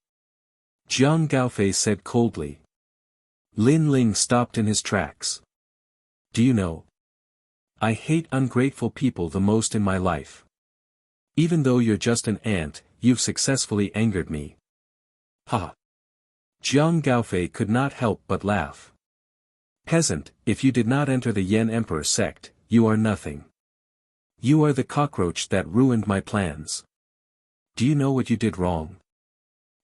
Jiang Gaofei said coldly. Lin Ling stopped in his tracks. Do you know? I hate ungrateful people the most in my life. Even though you're just an ant, you've successfully angered me. Ha! Jiang Gaofei could not help but laugh. Peasant, if you did not enter the Yan Emperor sect, you are nothing. You are the cockroach that ruined my plans. Do you know what you did wrong?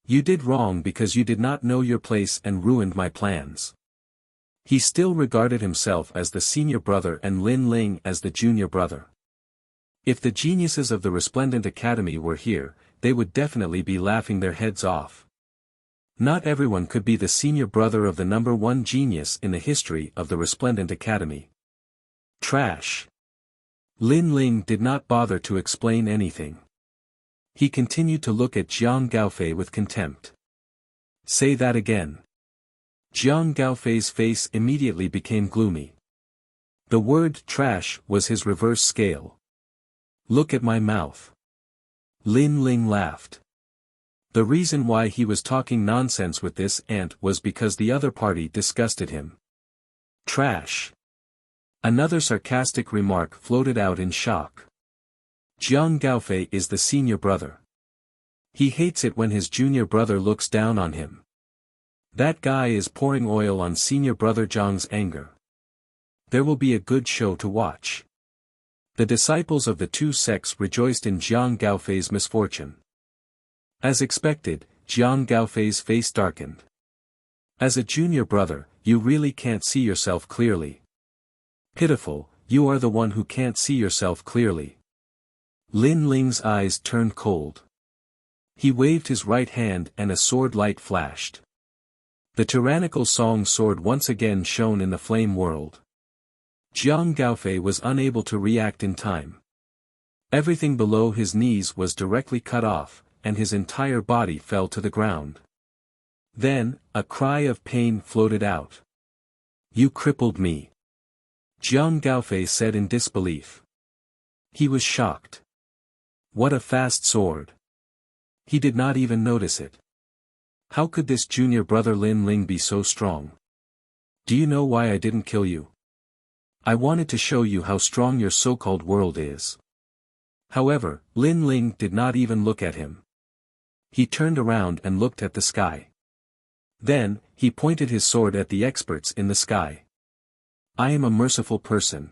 You did wrong because you did not know your place and ruined my plans. He still regarded himself as the senior brother and Lin Ling as the junior brother. If the geniuses of the Resplendent Academy were here, they would definitely be laughing their heads off. Not everyone could be the senior brother of the number 1 genius in the history of the Resplendent Academy. Trash. Lin Ling did not bother to explain anything. He continued to look at Jiang Gaofei with contempt. Say that again. Jiang Gaofei's face immediately became gloomy. The word trash was his reverse scale. Look at my mouth. Lin Ling laughed. The reason why he was talking nonsense with this ant was because the other party disgusted him. Trash. Another sarcastic remark floated out in shock. Jiang Gaofei is the senior brother. He hates it when his junior brother looks down on him. That guy is pouring oil on senior brother Jiang's anger. There will be a good show to watch. The disciples of the 2 sects rejoiced in Jiang Gaofei's misfortune. As expected, Jiang Gaofei's face darkened. As a junior brother, you really can't see yourself clearly. Pitiful, you are the one who can't see yourself clearly. Lin Ling's eyes turned cold. He waved his right hand and a sword light flashed. The tyrannical song sword once again shone in the flame world. Jiang Gaofei was unable to react in time. Everything below his knees was directly cut off, and his entire body fell to the ground. Then, a cry of pain floated out. You crippled me. Jiang Gaofei said in disbelief. He was shocked. What a fast sword. He did not even notice it. How could this junior brother Lin Ling be so strong? Do you know why I didn't kill you? I wanted to show you how strong your so-called world is. However, Lin Ling did not even look at him. He turned around and looked at the sky. Then, he pointed his sword at the experts in the sky. I am a merciful person.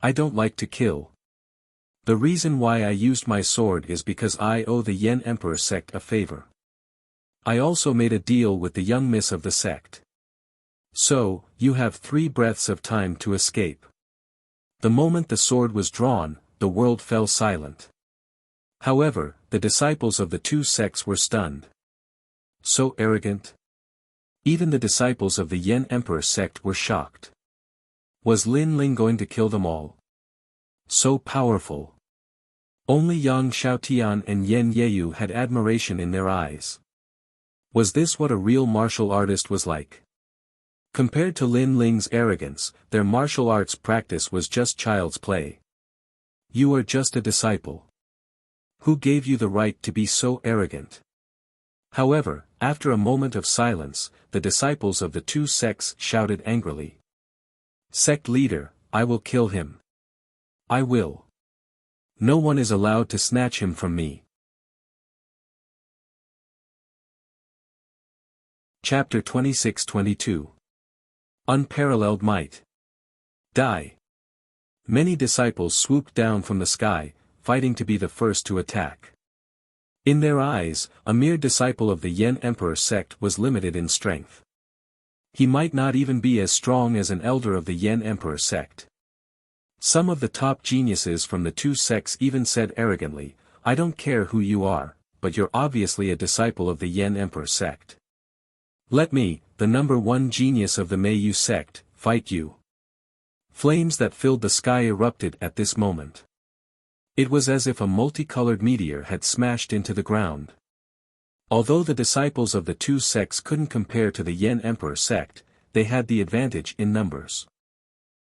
I don't like to kill. The reason why I used my sword is because I owe the Yan Emperor sect a favor. I also made a deal with the young miss of the sect. So, you have 3 breaths of time to escape. The moment the sword was drawn, the world fell silent. However, the disciples of the 2 sects were stunned. So arrogant? Even the disciples of the Yan Emperor sect were shocked. Was Lin Ling going to kill them all? So powerful. Only Yang Xiaotian and Yen Yeyu had admiration in their eyes. Was this what a real martial artist was like? Compared to Lin Ling's arrogance, their martial arts practice was just child's play. You are just a disciple. Who gave you the right to be so arrogant? However, after a moment of silence, the disciples of the two sects shouted angrily. Sect leader, I will kill him. I will. No one is allowed to snatch him from me. Chapter 26-22. Unparalleled Might. Die. Many disciples swooped down from the sky, fighting to be the first to attack. In their eyes, a mere disciple of the Yen Emperor sect was limited in strength. He might not even be as strong as an elder of the Yen Emperor sect. Some of the top geniuses from the two sects even said arrogantly, I don't care who you are, but you're obviously a disciple of the Yen Emperor sect. Let me, the number one genius of the Meiyu sect, fight you. Flames that filled the sky erupted at this moment. It was as if a multicolored meteor had smashed into the ground. Although the disciples of the two sects couldn't compare to the Yen Emperor sect, they had the advantage in numbers.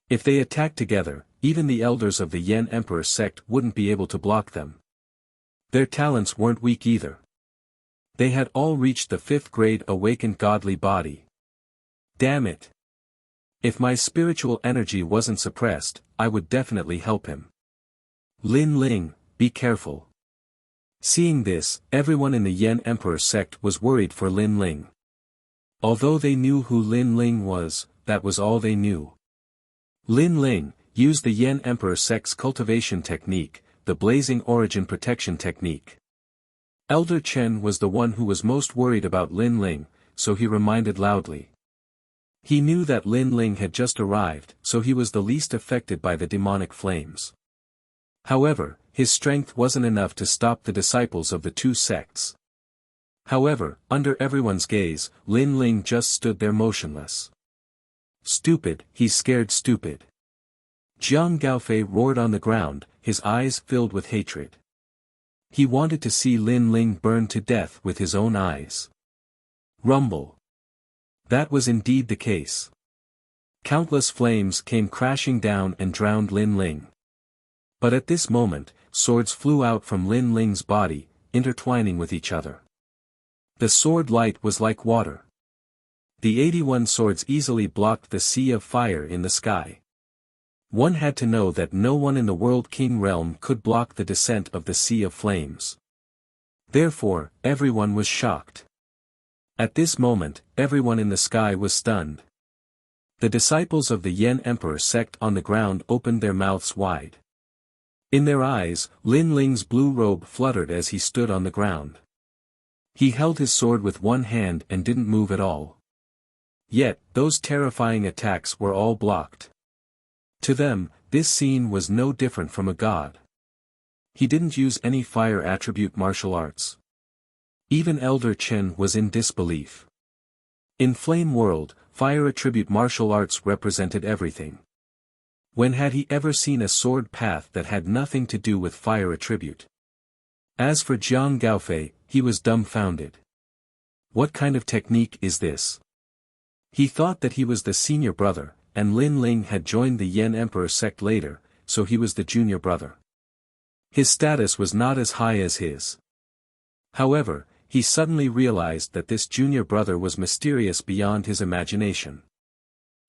If they attacked together, even the elders of the Yen Emperor sect wouldn't be able to block them. Their talents weren't weak either. They had all reached the 5th grade awakened godly body. Damn it! If my spiritual energy wasn't suppressed, I would definitely help him. Lin Ling, be careful. Seeing this, everyone in the Yen Emperor sect was worried for Lin Ling. Although they knew who Lin Ling was, that was all they knew. Lin Ling used the Yen Emperor sect's cultivation technique, the Blazing Origin Protection Technique. Elder Chen was the one who was most worried about Lin Ling, so he reminded loudly. He knew that Lin Ling had just arrived, so he was the least affected by the demonic flames. However, his strength wasn't enough to stop the disciples of the two sects. However, under everyone's gaze, Lin Ling just stood there motionless. Stupid, he's scared stupid. Jiang Gaofei roared on the ground, his eyes filled with hatred. He wanted to see Lin Ling burn to death with his own eyes. Rumble. That was indeed the case. Countless flames came crashing down and drowned Lin Ling. But at this moment, swords flew out from Lin Ling's body, intertwining with each other. The sword light was like water. The 81 swords easily blocked the sea of fire in the sky. One had to know that no one in the World King realm could block the descent of the sea of flames. Therefore, everyone was shocked. At this moment, everyone in the sky was stunned. The disciples of the Yen Emperor sect on the ground opened their mouths wide. In their eyes, Lin Ling's blue robe fluttered as he stood on the ground. He held his sword with one hand and didn't move at all. Yet, those terrifying attacks were all blocked. To them, this scene was no different from a god. He didn't use any fire attribute martial arts. Even Elder Chen was in disbelief. In Flame World, fire attribute martial arts represented everything. When had he ever seen a sword path that had nothing to do with fire attribute? As for Jiang Gaofei, he was dumbfounded. What kind of technique is this? He thought that he was the senior brother, and Lin Ling had joined the Yen Emperor sect later, so he was the junior brother. His status was not as high as his. However, he suddenly realized that this junior brother was mysterious beyond his imagination.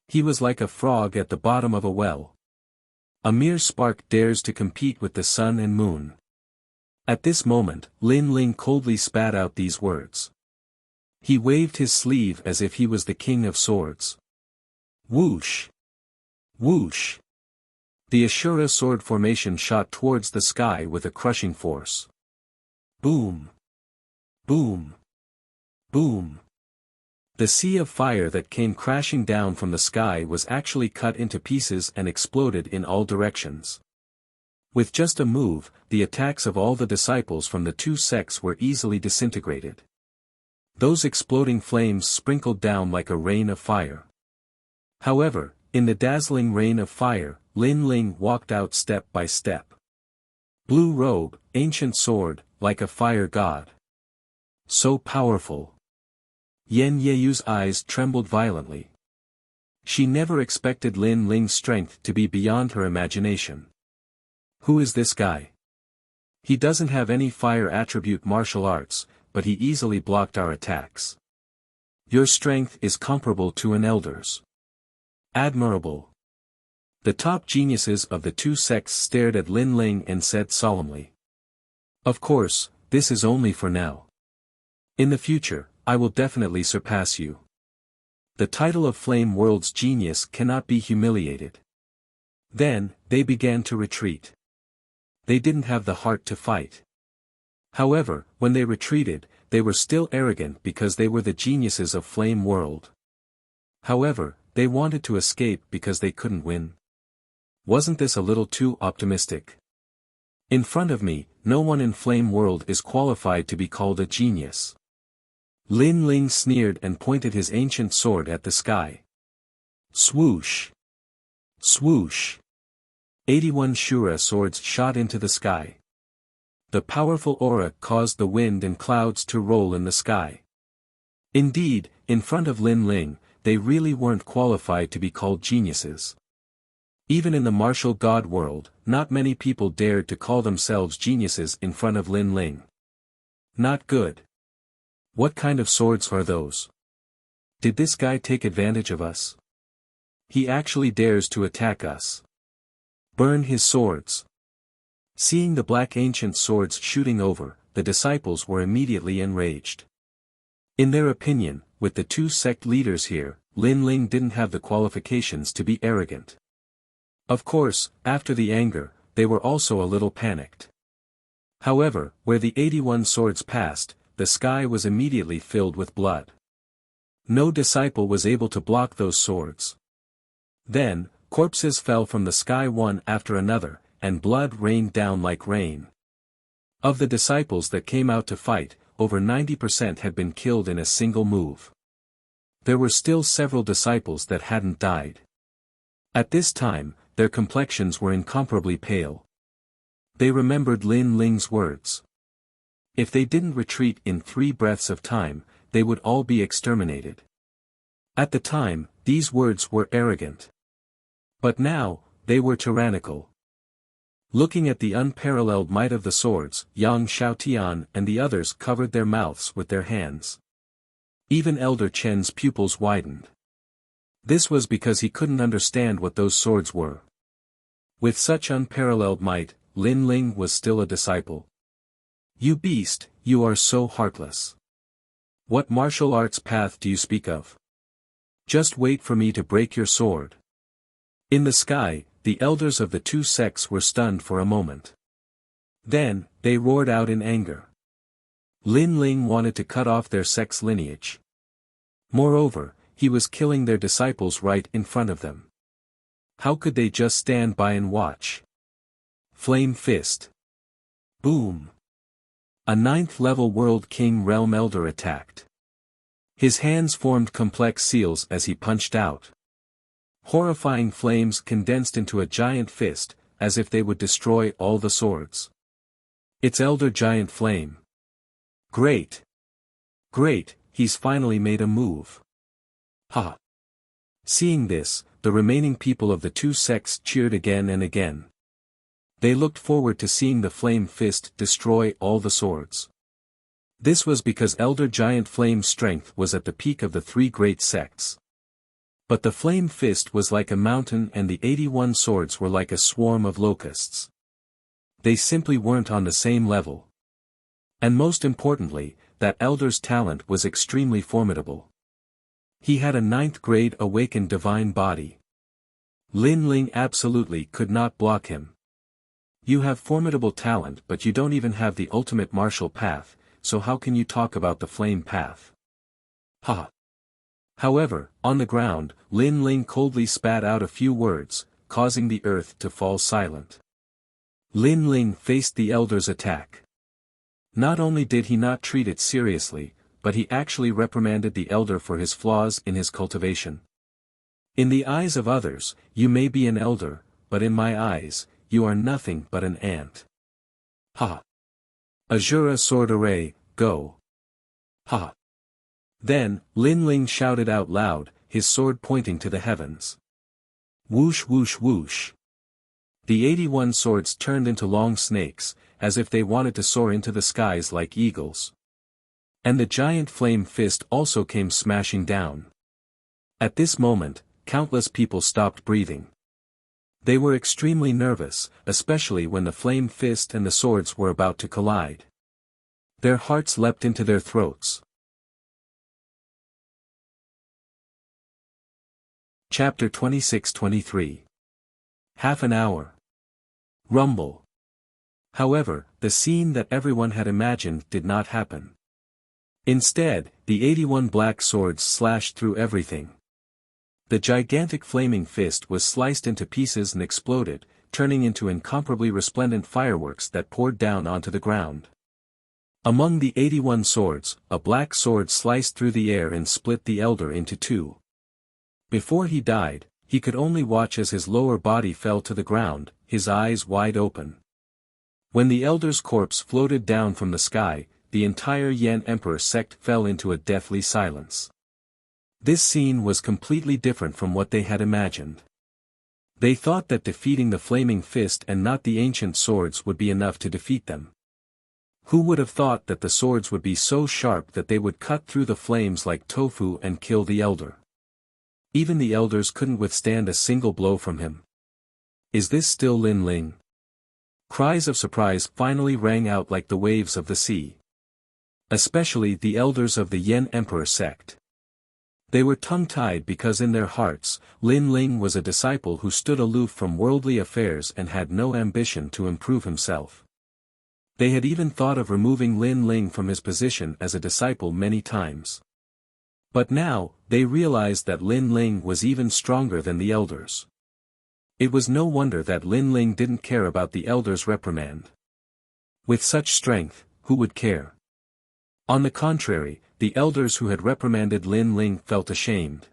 He was like a frog at the bottom of a well. A mere spark dares to compete with the sun and moon. At this moment, Lin Ling coldly spat out these words. He waved his sleeve as if he was the king of swords. Whoosh! Whoosh! The Ashura sword formation shot towards the sky with a crushing force. Boom! Boom! Boom! The sea of fire that came crashing down from the sky was actually cut into pieces and exploded in all directions. With just a move, the attacks of all the disciples from the two sects were easily disintegrated. Those exploding flames sprinkled down like a rain of fire. However, in the dazzling rain of fire, Lin Ling walked out step by step. Blue robe, ancient sword, like a fire god. So powerful. Yen Yeyu's eyes trembled violently. She never expected Lin Ling's strength to be beyond her imagination. Who is this guy? He doesn't have any fire attribute martial arts, but he easily blocked our attacks. Your strength is comparable to an elder's. Admirable. The top geniuses of the two sects stared at Lin Ling and said solemnly. Of course, this is only for now. In the future, I will definitely surpass you. The title of Flame World's genius cannot be humiliated. Then, they began to retreat. They didn't have the heart to fight. However, when they retreated, they were still arrogant because they were the geniuses of Flame World. However, they wanted to escape because they couldn't win. Wasn't this a little too optimistic? In front of me, no one in Flame World is qualified to be called a genius. Lin Ling sneered and pointed his ancient sword at the sky. Swoosh! Swoosh! 81 Shura swords shot into the sky. The powerful aura caused the wind and clouds to roll in the sky. Indeed, in front of Lin Ling, they really weren't qualified to be called geniuses. Even in the martial god world, not many people dared to call themselves geniuses in front of Lin Ling. Not good. What kind of swords are those? Did this guy take advantage of us? He actually dares to attack us. Burn his swords. Seeing the black ancient swords shooting over, the disciples were immediately enraged. In their opinion, with the two sect leaders here, Lin Ling didn't have the qualifications to be arrogant. Of course, after the anger, they were also a little panicked. However, where the 81 swords passed, the sky was immediately filled with blood. No disciple was able to block those swords. Then, corpses fell from the sky one after another, and blood rained down like rain. Of the disciples that came out to fight, over 90% had been killed in a single move. There were still several disciples that hadn't died. At this time, their complexions were incomparably pale. They remembered Lin Ling's words. If they didn't retreat in 3 breaths of time, they would all be exterminated. At the time, these words were arrogant. But now, they were tyrannical. Looking at the unparalleled might of the swords, Yang Xiaotian and the others covered their mouths with their hands. Even Elder Chen's pupils widened. This was because he couldn't understand what those swords were. With such unparalleled might, Lin Ling was still a disciple. You beast, you are so heartless. What martial arts path do you speak of? Just wait for me to break your sword. In the sky, the elders of the two sects were stunned for a moment. Then, they roared out in anger. Lin Ling wanted to cut off their sect's lineage. Moreover, he was killing their disciples right in front of them. How could they just stand by and watch? Flame Fist. Boom. A 9th-level World King Realm Elder attacked. His hands formed complex seals as he punched out. Horrifying flames condensed into a giant fist, as if they would destroy all the swords. It's Elder Giant Flame. Great. Great, he's finally made a move. Ha! Seeing this, the remaining people of the two sects cheered again and again. They looked forward to seeing the Flame Fist destroy all the swords. This was because Elder Giant Flame's strength was at the peak of the 3 great sects. But the Flame Fist was like a mountain and the 81 swords were like a swarm of locusts. They simply weren't on the same level. And most importantly, that Elder's talent was extremely formidable. He had a 9th grade awakened divine body. Lin Ling absolutely could not block him. You have formidable talent but you don't even have the ultimate martial path, so how can you talk about the flame path? Ha! However, on the ground, Lin Ling coldly spat out a few words, causing the earth to fall silent. Lin Ling faced the elder's attack. Not only did he not treat it seriously, but he actually reprimanded the elder for his flaws in his cultivation. In the eyes of others, you may be an elder, but in my eyes, you are nothing but an ant. Ha! Azura Sword Array, go! Ha! Then, Lin Ling shouted out loud, his sword pointing to the heavens. Whoosh whoosh whoosh. The 81 swords turned into long snakes, as if they wanted to soar into the skies like eagles. And the giant flame fist also came smashing down. At this moment, countless people stopped breathing. They were extremely nervous, especially when the flame fist and the swords were about to collide. Their hearts leapt into their throats. Chapter 26-23. Half an hour. Rumble. However, the scene that everyone had imagined did not happen. Instead, the 81 black swords slashed through everything. The gigantic flaming fist was sliced into pieces and exploded, turning into incomparably resplendent fireworks that poured down onto the ground. Among the 81 swords, a black sword sliced through the air and split the elder into two. Before he died, he could only watch as his lower body fell to the ground, his eyes wide open. When the elder's corpse floated down from the sky, the entire Yan Emperor sect fell into a deathly silence. This scene was completely different from what they had imagined. They thought that defeating the flaming fist and not the ancient swords would be enough to defeat them. Who would have thought that the swords would be so sharp that they would cut through the flames like tofu and kill the elder? Even the elders couldn't withstand a single blow from him. Is this still Lin Ling? Cries of surprise finally rang out like the waves of the sea. Especially the elders of the Yan Emperor sect. They were tongue-tied because in their hearts, Lin Ling was a disciple who stood aloof from worldly affairs and had no ambition to improve himself. They had even thought of removing Lin Ling from his position as a disciple many times. But now, they realized that Lin Ling was even stronger than the elders. It was no wonder that Lin Ling didn't care about the elders' reprimand. With such strength, who would care? On the contrary, the elders who had reprimanded Lin Ling felt ashamed.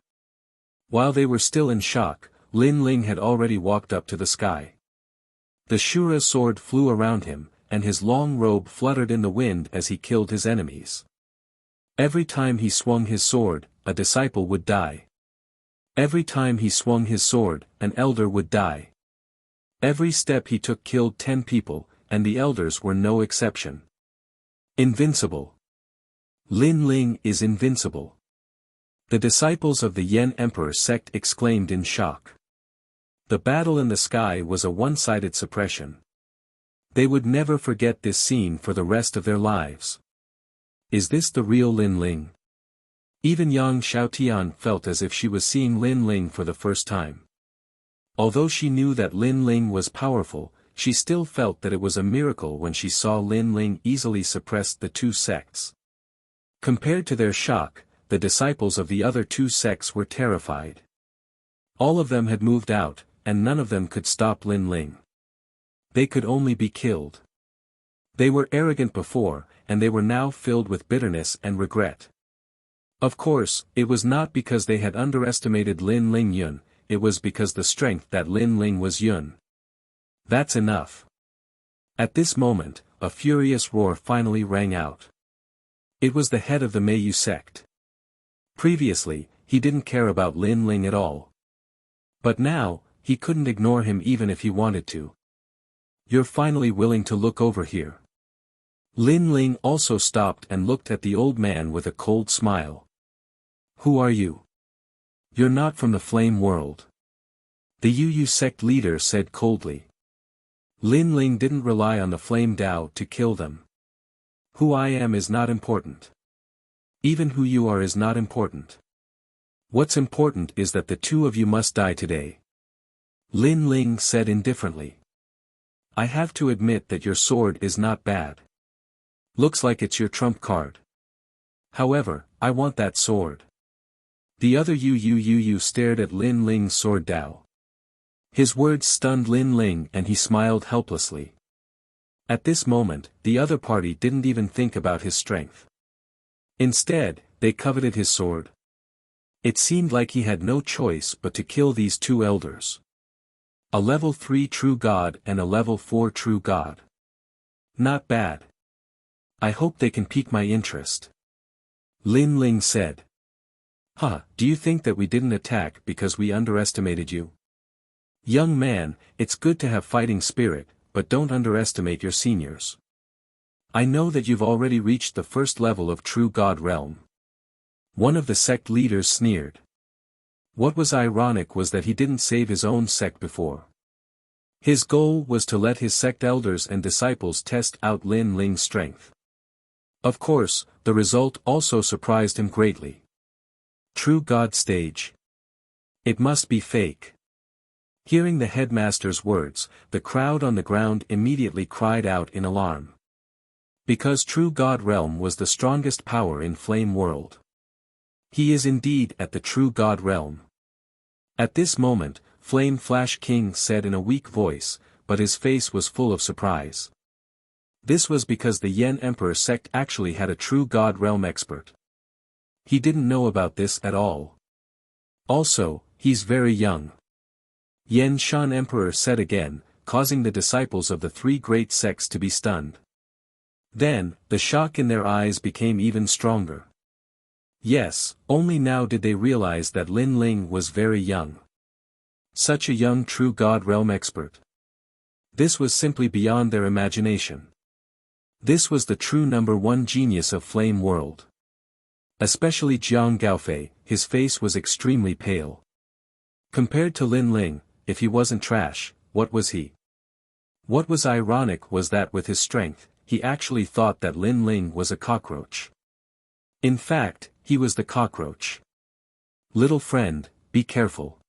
While they were still in shock, Lin Ling had already walked up to the sky. The Shura's sword flew around him, and his long robe fluttered in the wind as he killed his enemies. Every time he swung his sword, a disciple would die. Every time he swung his sword, an elder would die. Every step he took killed 10 people, and the elders were no exception. Invincible. Lin Ling is invincible. The disciples of the Yan Emperor sect exclaimed in shock. The battle in the sky was a one-sided suppression. They would never forget this scene for the rest of their lives. Is this the real Lin Ling? Even Yang Xiaotian felt as if she was seeing Lin Ling for the first time. Although she knew that Lin Ling was powerful, she still felt that it was a miracle when she saw Lin Ling easily suppress the two sects. Compared to their shock, the disciples of the other two sects were terrified. All of them had moved out, and none of them could stop Lin Ling. They could only be killed. They were arrogant before, and they were now filled with bitterness and regret. Of course, it was not because they had underestimated Lin Ling Yun, it was because the strength that Lin Ling was Yun. That's enough. At this moment, a furious roar finally rang out. It was the head of the Meiyu sect. Previously, he didn't care about Lin Ling at all. But now, he couldn't ignore him even if he wanted to. You're finally willing to look over here. Lin Ling also stopped and looked at the old man with a cold smile. Who are you? You're not from the flame world. The Yu sect leader said coldly. Lin Ling didn't rely on the flame Dao to kill them. Who I am is not important. Even who you are is not important. What's important is that the two of you must die today. Lin Ling said indifferently. I have to admit that your sword is not bad. Looks like it's your trump card. However, I want that sword. The other Yu stared at Lin Ling's sword Dao. His words stunned Lin Ling and he smiled helplessly. At this moment, the other party didn't even think about his strength. Instead, they coveted his sword. It seemed like he had no choice but to kill these two elders. A level 3 true god and a level 4 true god. Not bad. I hope they can pique my interest. Lin Ling said. Do you think that we didn't attack because we underestimated you? Young man, it's good to have fighting spirit, but don't underestimate your seniors. I know that you've already reached the first level of true God realm. One of the sect leaders sneered. What was ironic was that he didn't save his own sect before. His goal was to let his sect elders and disciples test out Lin Ling's strength. Of course, the result also surprised him greatly. True God stage. It must be fake. Hearing the headmaster's words, the crowd on the ground immediately cried out in alarm. Because True God realm was the strongest power in Flame World. He is indeed at the True God realm. At this moment, Flame Flash King said in a weak voice, but his face was full of surprise. This was because the Yen Emperor sect actually had a True God realm expert. He didn't know about this at all. Also, he's very young. Yen Shan Emperor said again, causing the disciples of the three great sects to be stunned. Then, the shock in their eyes became even stronger. Yes, only now did they realize that Lin Ling was very young. Such a young True God realm expert. This was simply beyond their imagination. This was the true number one genius of Flame World. Especially Jiang Gaofei, his face was extremely pale. Compared to Lin Ling, if he wasn't trash, what was he? What was ironic was that with his strength, he actually thought that Lin Ling was a cockroach. In fact, he was the cockroach. Little friend, be careful.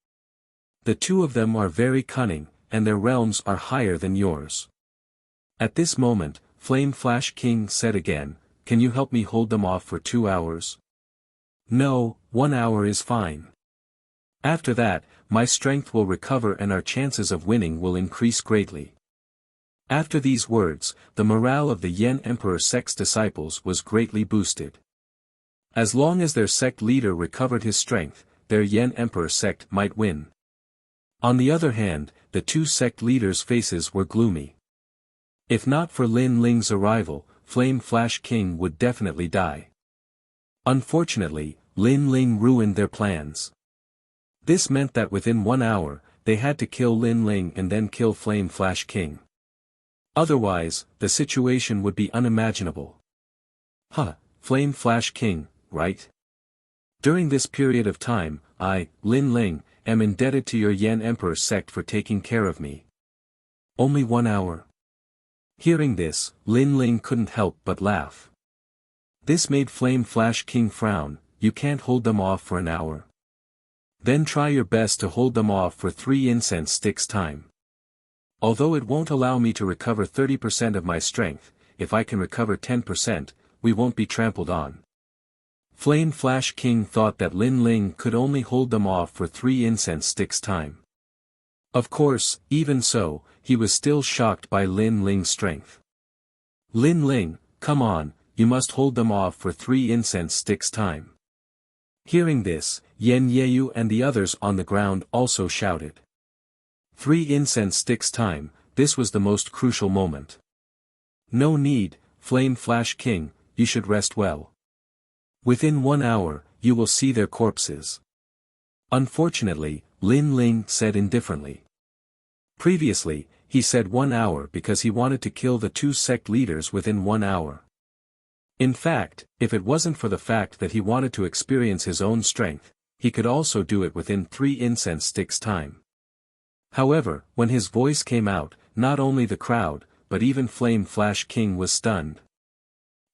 The two of them are very cunning, and their realms are higher than yours. At this moment, Flame Flash King said again, can you help me hold them off for 2 hours? No, 1 hour is fine. After that, my strength will recover and our chances of winning will increase greatly. After these words, the morale of the Yen Emperor sect's disciples was greatly boosted. As long as their sect leader recovered his strength, their Yen Emperor sect might win. On the other hand, the two sect leaders' faces were gloomy. If not for Lin Ling's arrival, Flame Flash King would definitely die. Unfortunately, Lin Ling ruined their plans. This meant that within 1 hour, they had to kill Lin Ling and then kill Flame Flash King. Otherwise, the situation would be unimaginable. Flame Flash King, right? During this period of time, I, Lin Ling, am indebted to your Yen Emperor sect for taking care of me. Only 1 hour. Hearing this, Lin Ling couldn't help but laugh. This made Flame Flash King frown. You can't hold them off for an hour. Then try your best to hold them off for 3 incense sticks time. Although it won't allow me to recover 30% of my strength, if I can recover 10%, we won't be trampled on. Flame Flash King thought that Lin Ling could only hold them off for 3 incense sticks time. Of course, even so, he was still shocked by Lin Ling's strength. Lin Ling, come on, you must hold them off for 3 incense sticks time. Hearing this, Yen Yeyu and the others on the ground also shouted. 3 incense sticks time, this was the most crucial moment. No need, Flame Flash King, you should rest well. Within 1 hour, you will see their corpses. Unfortunately, Lin Ling said indifferently. Previously, he said 1 hour because he wanted to kill the 2 sect leaders within 1 hour. In fact, if it wasn't for the fact that he wanted to experience his own strength, he could also do it within 3 incense sticks time. However, when his voice came out, not only the crowd, but even Flame Flash King was stunned.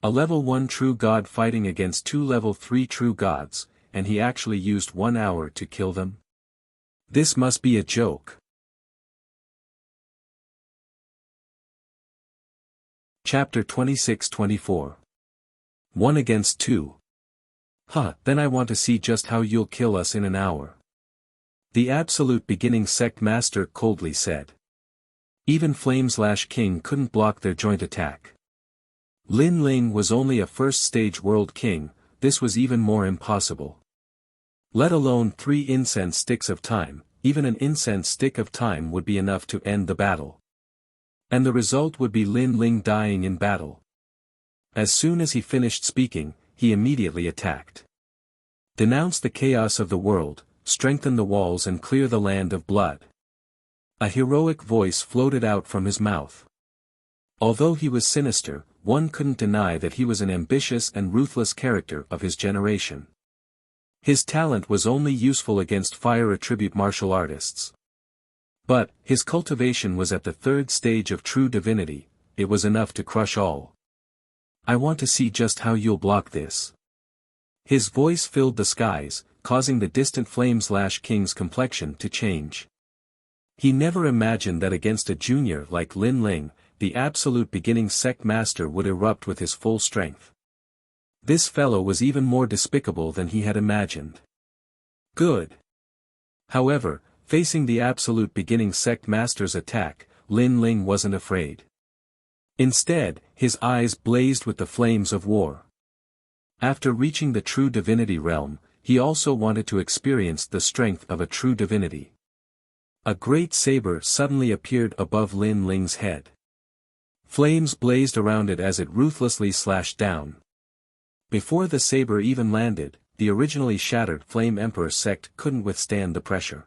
A level 1 true god fighting against 2 level 3 true gods, and he actually used 1 hour to kill them? This must be a joke. Chapter 26-24. 1 against 2. Then I want to see just how you'll kill us in an hour. The absolute beginning sect master coldly said. Even Flame Flash King couldn't block their joint attack. Lin Ling was only a first stage world king, this was even more impossible. Let alone 3 incense sticks of time, even an incense stick of time would be enough to end the battle. And the result would be Lin Ling dying in battle. As soon as he finished speaking, he immediately attacked. Denounce the chaos of the world, strengthen the walls and clear the land of blood. A heroic voice floated out from his mouth. Although he was sinister, one couldn't deny that he was an ambitious and ruthless character of his generation. His talent was only useful against fire attribute martial artists. But, his cultivation was at the third stage of true divinity, it was enough to crush all. I want to see just how you'll block this. His voice filled the skies, causing the distant Flameslash King's complexion to change. He never imagined that against a junior like Lin Ling, the absolute beginning sect master would erupt with his full strength. This fellow was even more despicable than he had imagined. Good. However, facing the absolute beginning sect master's attack, Lin Ling wasn't afraid. Instead, his eyes blazed with the flames of war. After reaching the true divinity realm, he also wanted to experience the strength of a true divinity. A great saber suddenly appeared above Lin Ling's head. Flames blazed around it as it ruthlessly slashed down. Before the saber even landed, the originally shattered Flame Emperor sect couldn't withstand the pressure.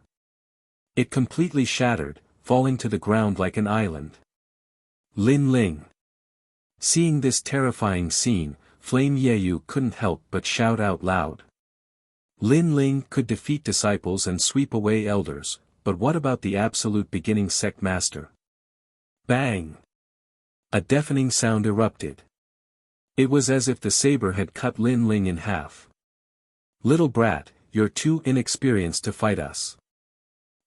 It completely shattered, falling to the ground like an island. Lin Ling. Seeing this terrifying scene, Flame Yeyu couldn't help but shout out loud. Lin Ling could defeat disciples and sweep away elders, but what about the absolute beginning sect master? Bang! A deafening sound erupted. It was as if the saber had cut Lin Ling in half. Little brat, you're too inexperienced to fight us.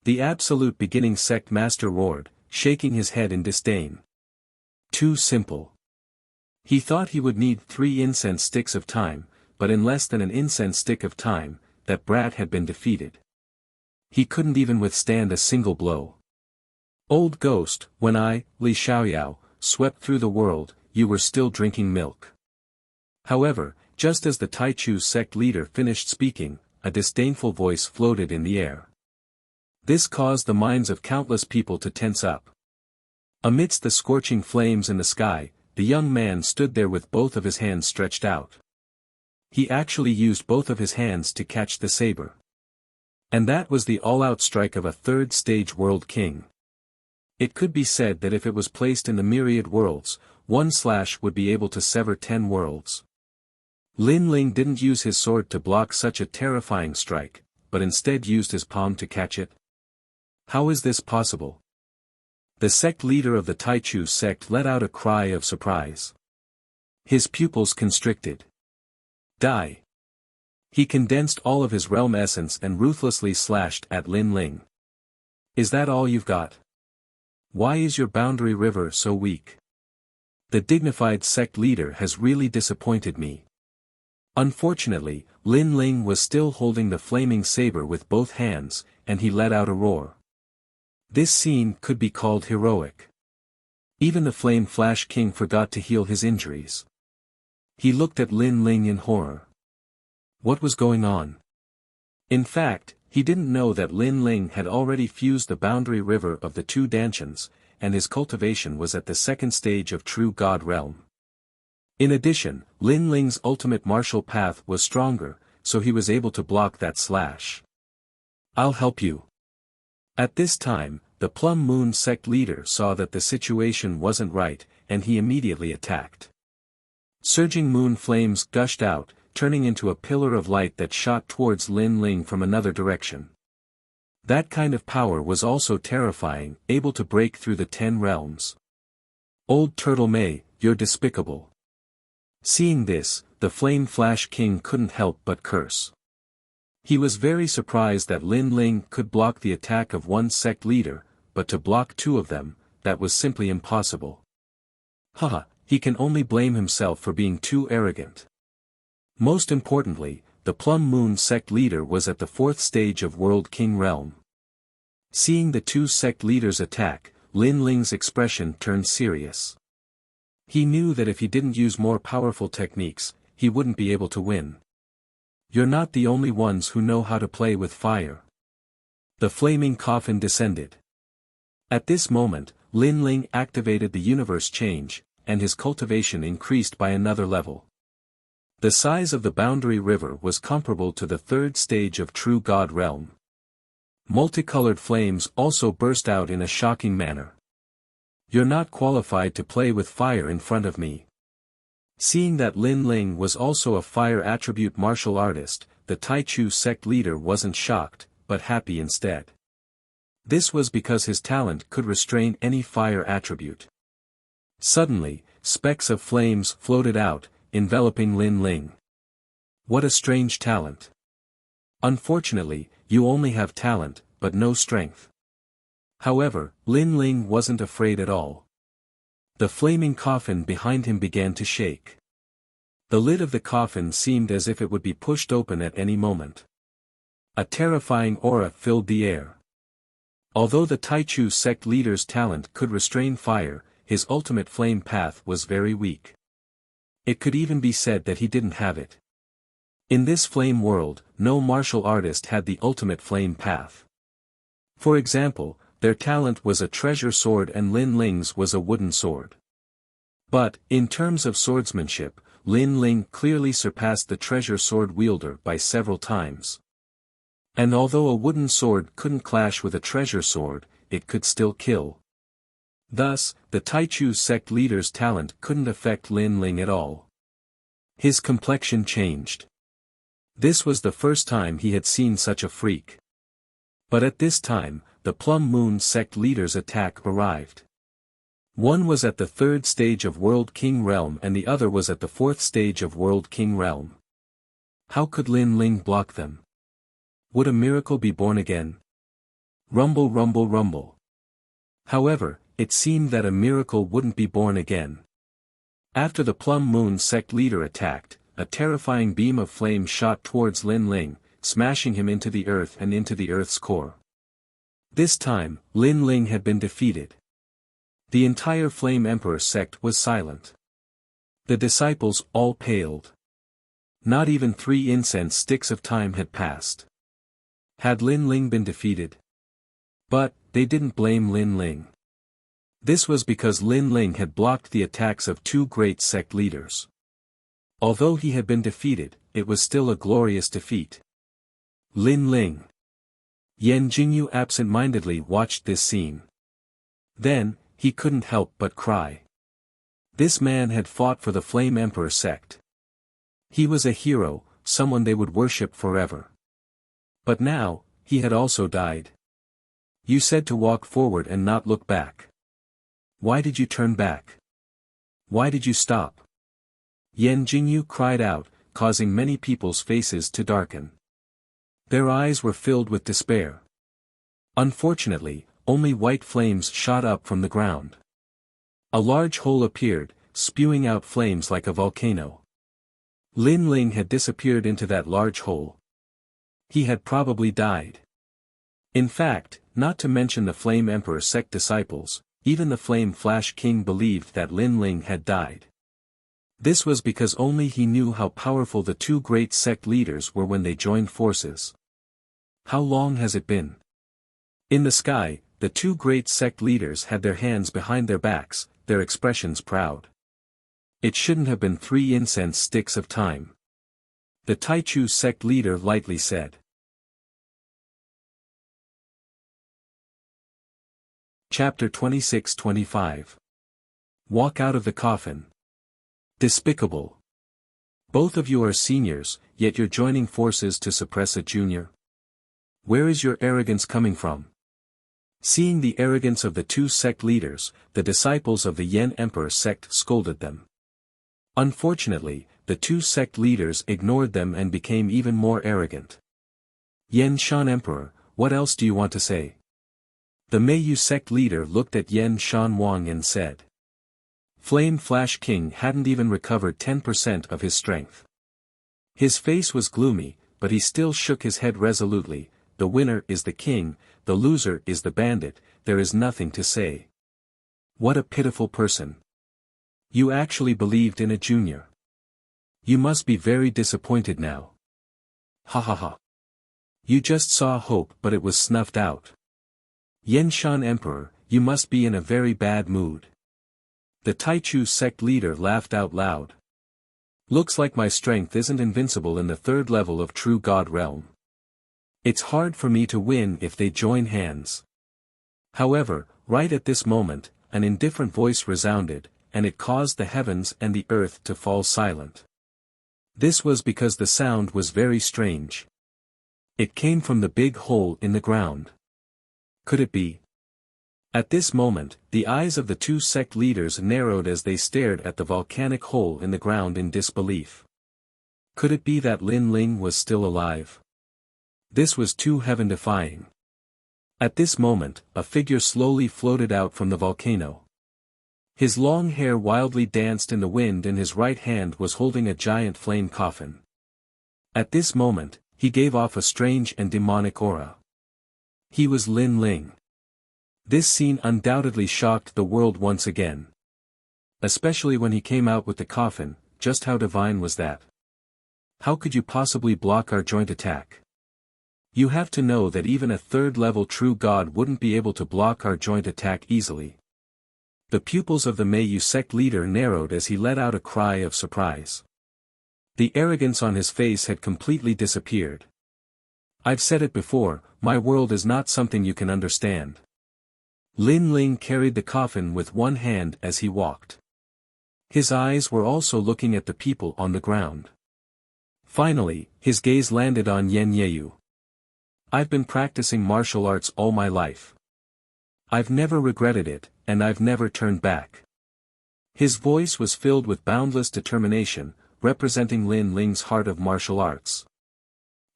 The absolute beginning sect master roared, shaking his head in disdain. Too simple. He thought he would need 3 incense sticks of time, but in less than an incense stick of time, that brat had been defeated. He couldn't even withstand a single blow. Old ghost, when I, Li Xiaoyao, swept through the world, you were still drinking milk. However, just as the Taichu sect leader finished speaking, a disdainful voice floated in the air. This caused the minds of countless people to tense up. Amidst the scorching flames in the sky, the young man stood there with both of his hands stretched out. He actually used both of his hands to catch the saber. And that was the all-out strike of a third-stage world king. It could be said that if it was placed in the myriad worlds, one slash would be able to sever 10 worlds. Lin Ling didn't use his sword to block such a terrifying strike, but instead used his palm to catch it. How is this possible? The sect leader of the Taichu sect let out a cry of surprise. His pupils constricted. Die. He condensed all of his realm essence and ruthlessly slashed at Lin Ling. Is that all you've got? Why is your boundary river so weak? The dignified sect leader has really disappointed me. Unfortunately, Lin Ling was still holding the flaming saber with both hands, and he let out a roar. This scene could be called heroic. Even the Flame Flash King forgot to heal his injuries. He looked at Lin Ling in horror. What was going on? In fact, he didn't know that Lin Ling had already fused the boundary river of the 2 Danchans, and his cultivation was at the 2nd stage of true God realm. In addition, Lin Ling's ultimate martial path was stronger, so he was able to block that slash. I'll help you. At this time, the Plum Moon sect leader saw that the situation wasn't right, and he immediately attacked. Surging moon flames gushed out, turning into a pillar of light that shot towards Lin Ling from another direction. That kind of power was also terrifying, able to break through the 10 realms. Old Turtle May, you're despicable. Seeing this, the Flame Flash King couldn't help but curse. He was very surprised that Lin Ling could block the attack of one sect leader, but to block 2 of them, that was simply impossible. Haha, he can only blame himself for being too arrogant. Most importantly, the Plum Moon sect leader was at the 4th stage of World King realm. Seeing the 2 sect leaders attack, Lin Ling's expression turned serious. He knew that if he didn't use more powerful techniques, he wouldn't be able to win. You're not the only ones who know how to play with fire. The flaming coffin descended. At this moment, Lin Ling activated the universe change, and his cultivation increased by another level. The size of the boundary river was comparable to the third stage of True God realm. Multicolored flames also burst out in a shocking manner. You're not qualified to play with fire in front of me. Seeing that Lin Ling was also a fire attribute martial artist, the Taichu sect leader wasn't shocked, but happy instead. This was because his talent could restrain any fire attribute. Suddenly, specks of flames floated out, enveloping Lin Ling. What a strange talent. Unfortunately, you only have talent, but no strength. However, Lin Ling wasn't afraid at all. The flaming coffin behind him began to shake. The lid of the coffin seemed as if it would be pushed open at any moment. A terrifying aura filled the air. Although the Taichu sect leader's talent could restrain fire, his ultimate flame path was very weak. It could even be said that he didn't have it. In this flame world, no martial artist had the ultimate flame path. For example, their talent was a treasure sword and Lin Ling's was a wooden sword. But, in terms of swordsmanship, Lin Ling clearly surpassed the treasure sword wielder by several times. And although a wooden sword couldn't clash with a treasure sword, it could still kill. Thus, the Taichu sect leader's talent couldn't affect Lin Ling at all. His complexion changed. This was the first time he had seen such a freak. But at this time, the Plum Moon sect leader's attack arrived. One was at the third stage of World King Realm and the other was at the fourth stage of World King Realm. How could Lin Ling block them? Would a miracle be born again? Rumble, rumble, rumble. However, it seemed that a miracle wouldn't be born again. After the Plum Moon sect leader attacked, a terrifying beam of flame shot towards Lin Ling, smashing him into the earth and into the earth's core. This time, Lin Ling had been defeated. The entire Flame Emperor sect was silent. The disciples all paled. Not even 3 incense sticks of time had passed. Had Lin Ling been defeated? But, they didn't blame Lin Ling. This was because Lin Ling had blocked the attacks of 2 great sect leaders. Although he had been defeated, it was still a glorious defeat. Lin Ling. Yan Jingyu absent-mindedly watched this scene. Then, he couldn't help but cry. This man had fought for the Flame Emperor sect. He was a hero, someone they would worship forever. But now, he had also died. You said to walk forward and not look back. Why did you turn back? Why did you stop? Yan Jingyu cried out, causing many people's faces to darken. Their eyes were filled with despair. Unfortunately, only white flames shot up from the ground. A large hole appeared, spewing out flames like a volcano. Lin Ling had disappeared into that large hole. He had probably died. In fact, not to mention the Flame Emperor sect disciples, even the Flame Flash King believed that Lin Ling had died. This was because only he knew how powerful the 2 great sect leaders were when they joined forces. How long has it been? In the sky, the 2 great sect leaders had their hands behind their backs, their expressions proud. It shouldn't have been 3 incense sticks of time. The Taichu sect leader lightly said. Chapter 26-25. Walk out of the coffin. Despicable. Both of you are seniors, yet you're joining forces to suppress a junior. Where is your arrogance coming from? Seeing the arrogance of the 2 sect leaders, the disciples of the Yen Emperor sect scolded them. Unfortunately, the 2 sect leaders ignored them and became even more arrogant. Yen Shan Emperor, what else do you want to say? The Meiyu sect leader looked at Yen Shan Wang and said. Flame Flash King hadn't even recovered 10% of his strength. His face was gloomy, but he still shook his head resolutely. The winner is the king, the loser is the bandit, there is nothing to say. What a pitiful person. You actually believed in a junior. You must be very disappointed now. Ha ha ha. You just saw hope but it was snuffed out. Yen Shan Emperor, you must be in a very bad mood. The Taichu sect leader laughed out loud. Looks like my strength isn't invincible in the third level of true God realm. It's hard for me to win if they join hands. However, right at this moment, an indifferent voice resounded, and it caused the heavens and the earth to fall silent. This was because the sound was very strange. It came from the big hole in the ground. Could it be? At this moment, the eyes of the two sect leaders narrowed as they stared at the volcanic hole in the ground in disbelief. Could it be that Lin Ling was still alive? This was too heaven-defying. At this moment, a figure slowly floated out from the volcano. His long hair wildly danced in the wind and his right hand was holding a giant flame coffin. At this moment, he gave off a strange and demonic aura. He was Lin Ling. This scene undoubtedly shocked the world once again. Especially when he came out with the coffin, just how divine was that? How could you possibly block our joint attack? You have to know that even a third-level true god wouldn't be able to block our joint attack easily. The pupils of the Meiyu sect leader narrowed as he let out a cry of surprise. The arrogance on his face had completely disappeared. I've said it before, my world is not something you can understand. Lin Ling carried the coffin with one hand as he walked. His eyes were also looking at the people on the ground. Finally, his gaze landed on Yen Yeyu. I've been practicing martial arts all my life. I've never regretted it, and I've never turned back. His voice was filled with boundless determination, representing Lin Ling's heart of martial arts.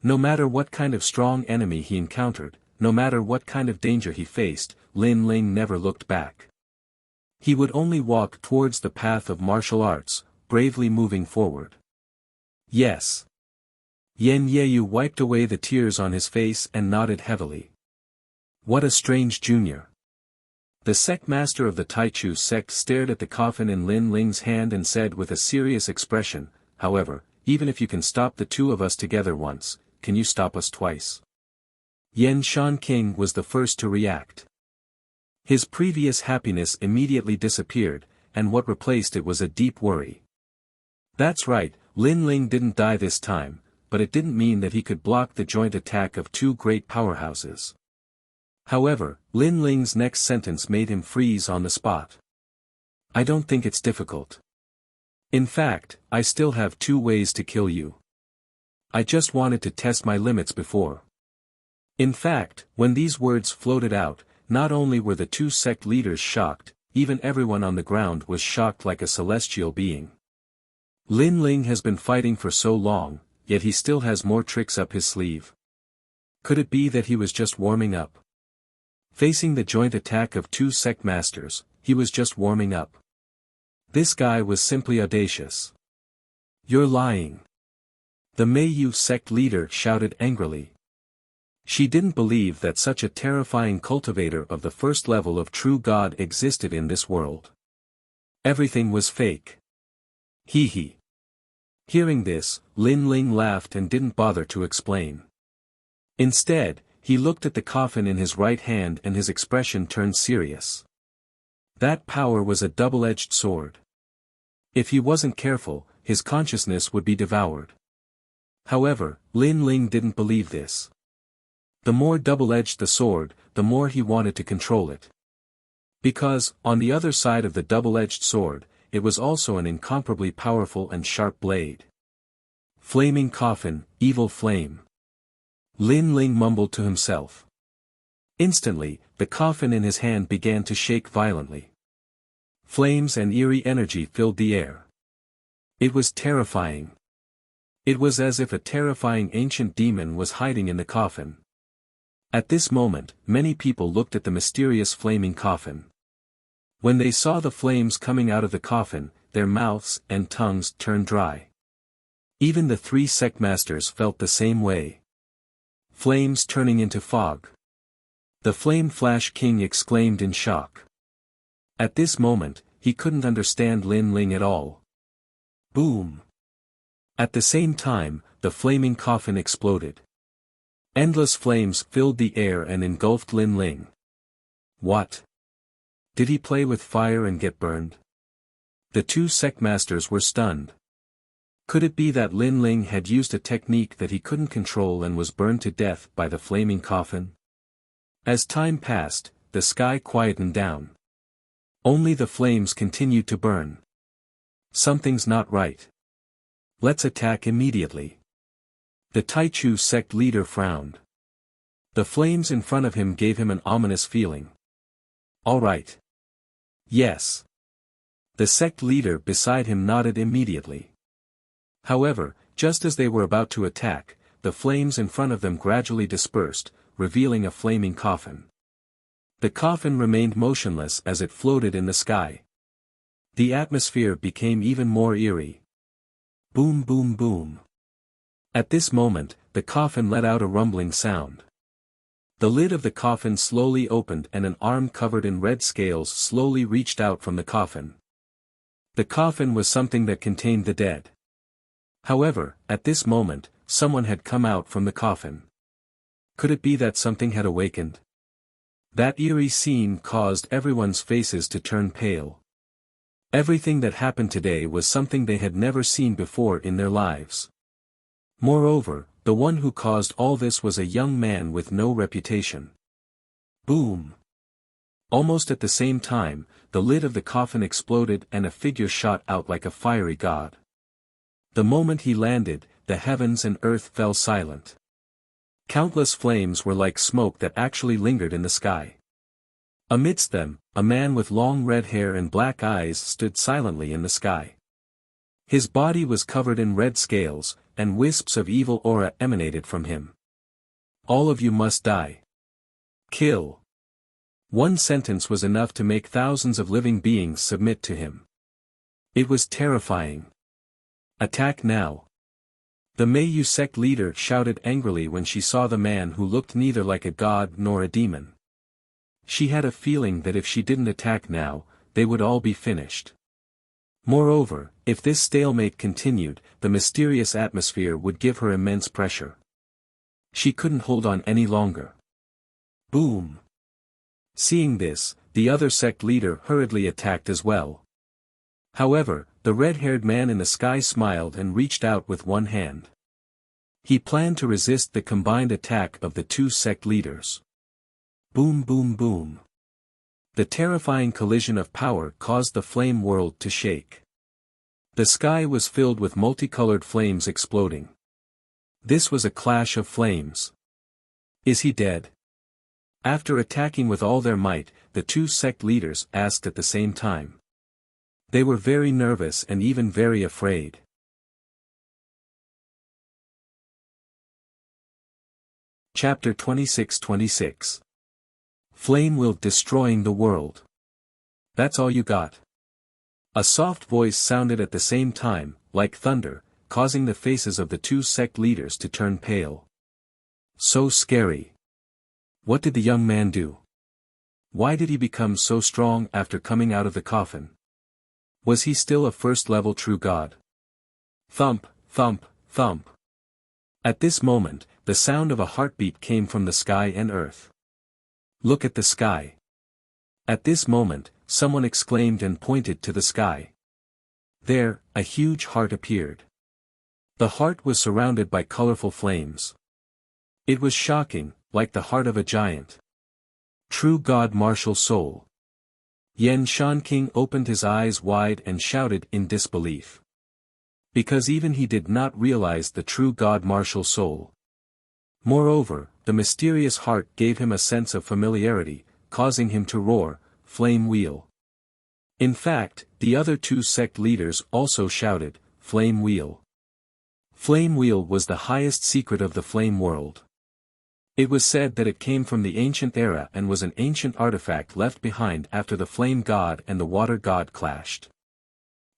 No matter what kind of strong enemy he encountered, no matter what kind of danger he faced, Lin Ling never looked back. He would only walk towards the path of martial arts, bravely moving forward. Yes. Yen Yeyu wiped away the tears on his face and nodded heavily. What a strange junior. The sect master of the Taichu sect stared at the coffin in Lin Ling's hand and said with a serious expression, however, even if you can stop the two of us together once, can you stop us twice? Yen Shan King was the first to react. His previous happiness immediately disappeared, and what replaced it was a deep worry. That's right, Lin Ling didn't die this time, but it didn't mean that he could block the joint attack of two great powerhouses. However, Lin Ling's next sentence made him freeze on the spot. I don't think it's difficult. In fact, I still have two ways to kill you. I just wanted to test my limits before. In fact, when these words floated out, not only were the two sect leaders shocked, even everyone on the ground was shocked like a celestial being. Lin Ling has been fighting for so long, yet he still has more tricks up his sleeve. Could it be that he was just warming up? Facing the joint attack of two sect masters, he was just warming up. This guy was simply audacious. You're lying. The Meiyu sect leader shouted angrily. She didn't believe that such a terrifying cultivator of the first level of true God existed in this world. Everything was fake. Hee hee. Hearing this, Lin Ling laughed and didn't bother to explain. Instead, he looked at the coffin in his right hand and his expression turned serious. That power was a double-edged sword. If he wasn't careful, his consciousness would be devoured. However, Lin Ling didn't believe this. The more double-edged the sword, the more he wanted to control it. Because, on the other side of the double-edged sword, it was also an incomparably powerful and sharp blade. Flaming coffin, evil flame. Lin Ling mumbled to himself. Instantly, the coffin in his hand began to shake violently. Flames and eerie energy filled the air. It was terrifying. It was as if a terrifying ancient demon was hiding in the coffin. At this moment, many people looked at the mysterious flaming coffin. When they saw the flames coming out of the coffin, their mouths and tongues turned dry. Even the three sect masters felt the same way. Flames turning into fog. The Flame Flash King exclaimed in shock. At this moment, he couldn't understand Lin Ling at all. Boom! At the same time, the flaming coffin exploded. Endless flames filled the air and engulfed Lin Ling. What? Did he play with fire and get burned? The two sect masters were stunned. Could it be that Lin Ling had used a technique that he couldn't control and was burned to death by the flaming coffin? As time passed, the sky quietened down. Only the flames continued to burn. Something's not right. Let's attack immediately. The Taichu sect leader frowned. The flames in front of him gave him an ominous feeling. All right. Yes. The sect leader beside him nodded immediately. However, just as they were about to attack, the flames in front of them gradually dispersed, revealing a flaming coffin. The coffin remained motionless as it floated in the sky. The atmosphere became even more eerie. Boom, boom, boom. At this moment, the coffin let out a rumbling sound. The lid of the coffin slowly opened and an arm covered in red scales slowly reached out from the coffin. The coffin was something that contained the dead. However, at this moment, someone had come out from the coffin. Could it be that something had awakened? That eerie scene caused everyone's faces to turn pale. Everything that happened today was something they had never seen before in their lives. Moreover, the one who caused all this was a young man with no reputation. Boom! Almost at the same time, the lid of the coffin exploded and a figure shot out like a fiery god. The moment he landed, the heavens and earth fell silent. Countless flames were like smoke that actually lingered in the sky. Amidst them, a man with long red hair and black eyes stood silently in the sky. His body was covered in red scales, and wisps of evil aura emanated from him. All of you must die. Kill. One sentence was enough to make thousands of living beings submit to him. It was terrifying. Attack now. The Meiyu sect leader shouted angrily when she saw the man who looked neither like a god nor a demon. She had a feeling that if she didn't attack now, they would all be finished. Moreover, if this stalemate continued, the mysterious atmosphere would give her immense pressure. She couldn't hold on any longer. Boom! Seeing this, the other sect leader hurriedly attacked as well. However, the red-haired man in the sky smiled and reached out with one hand. He planned to resist the combined attack of the two sect leaders. Boom, boom, boom. The terrifying collision of power caused the flame world to shake. The sky was filled with multicolored flames exploding. This was a clash of flames. Is he dead? After attacking with all their might, the two sect leaders asked at the same time. They were very nervous and even very afraid. Chapter 26-26. Flame will destroying the world. That's all you got? A soft voice sounded at the same time, like thunder, causing the faces of the two sect leaders to turn pale. So scary. What did the young man do? Why did he become so strong after coming out of the coffin? Was he still a first-level true god? Thump, thump, thump. At this moment, the sound of a heartbeat came from the sky and earth. Look at the sky. At this moment, someone exclaimed and pointed to the sky. There, a huge heart appeared. The heart was surrounded by colorful flames. It was shocking, like the heart of a giant. True God martial soul. Yen Shanking opened his eyes wide and shouted in disbelief. Because even he did not realize the true God martial soul. Moreover, the mysterious heart gave him a sense of familiarity, causing him to roar, Flame Wheel. In fact, the other two sect leaders also shouted, Flame Wheel. Flame Wheel was the highest secret of the flame world. It was said that it came from the ancient era and was an ancient artifact left behind after the flame god and the water god clashed.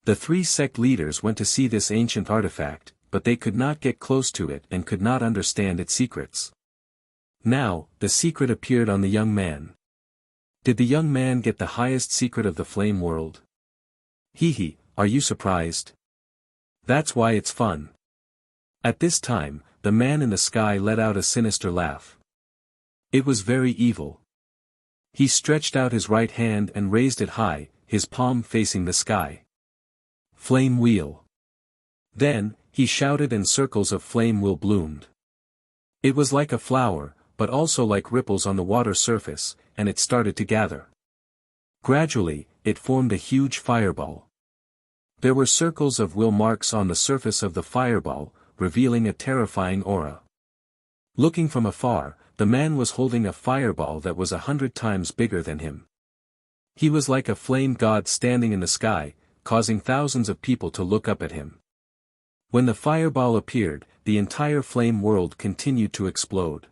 The three sect leaders went to see this ancient artifact, but they could not get close to it and could not understand its secrets. Now, the secret appeared on the young man. Did the young man get the highest secret of the flame world? Hee, are you surprised? That's why it's fun. At this time, the man in the sky let out a sinister laugh. It was very evil. He stretched out his right hand and raised it high, his palm facing the sky. Flame Wheel. Then, he shouted and circles of flame will bloomed. It was like a flower, but also like ripples on the water surface, and it started to gather. Gradually, it formed a huge fireball. There were circles of will marks on the surface of the fireball, revealing a terrifying aura. Looking from afar, the man was holding a fireball that was 100 times bigger than him. He was like a flame god standing in the sky, causing thousands of people to look up at him. When the fireball appeared, the entire flame world continued to explode.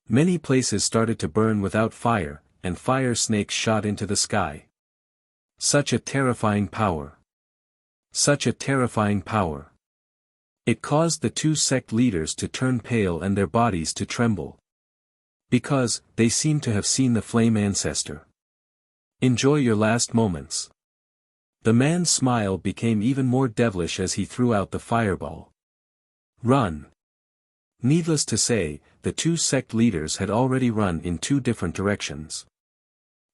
Many places started to burn without fire, and fire snakes shot into the sky. Such a terrifying power. Such a terrifying power. It caused the two sect leaders to turn pale and their bodies to tremble. Because, they seemed to have seen the flame ancestor. Enjoy your last moments. The man's smile became even more devilish as he threw out the fireball. Run. Needless to say, the two sect leaders had already run in two different directions.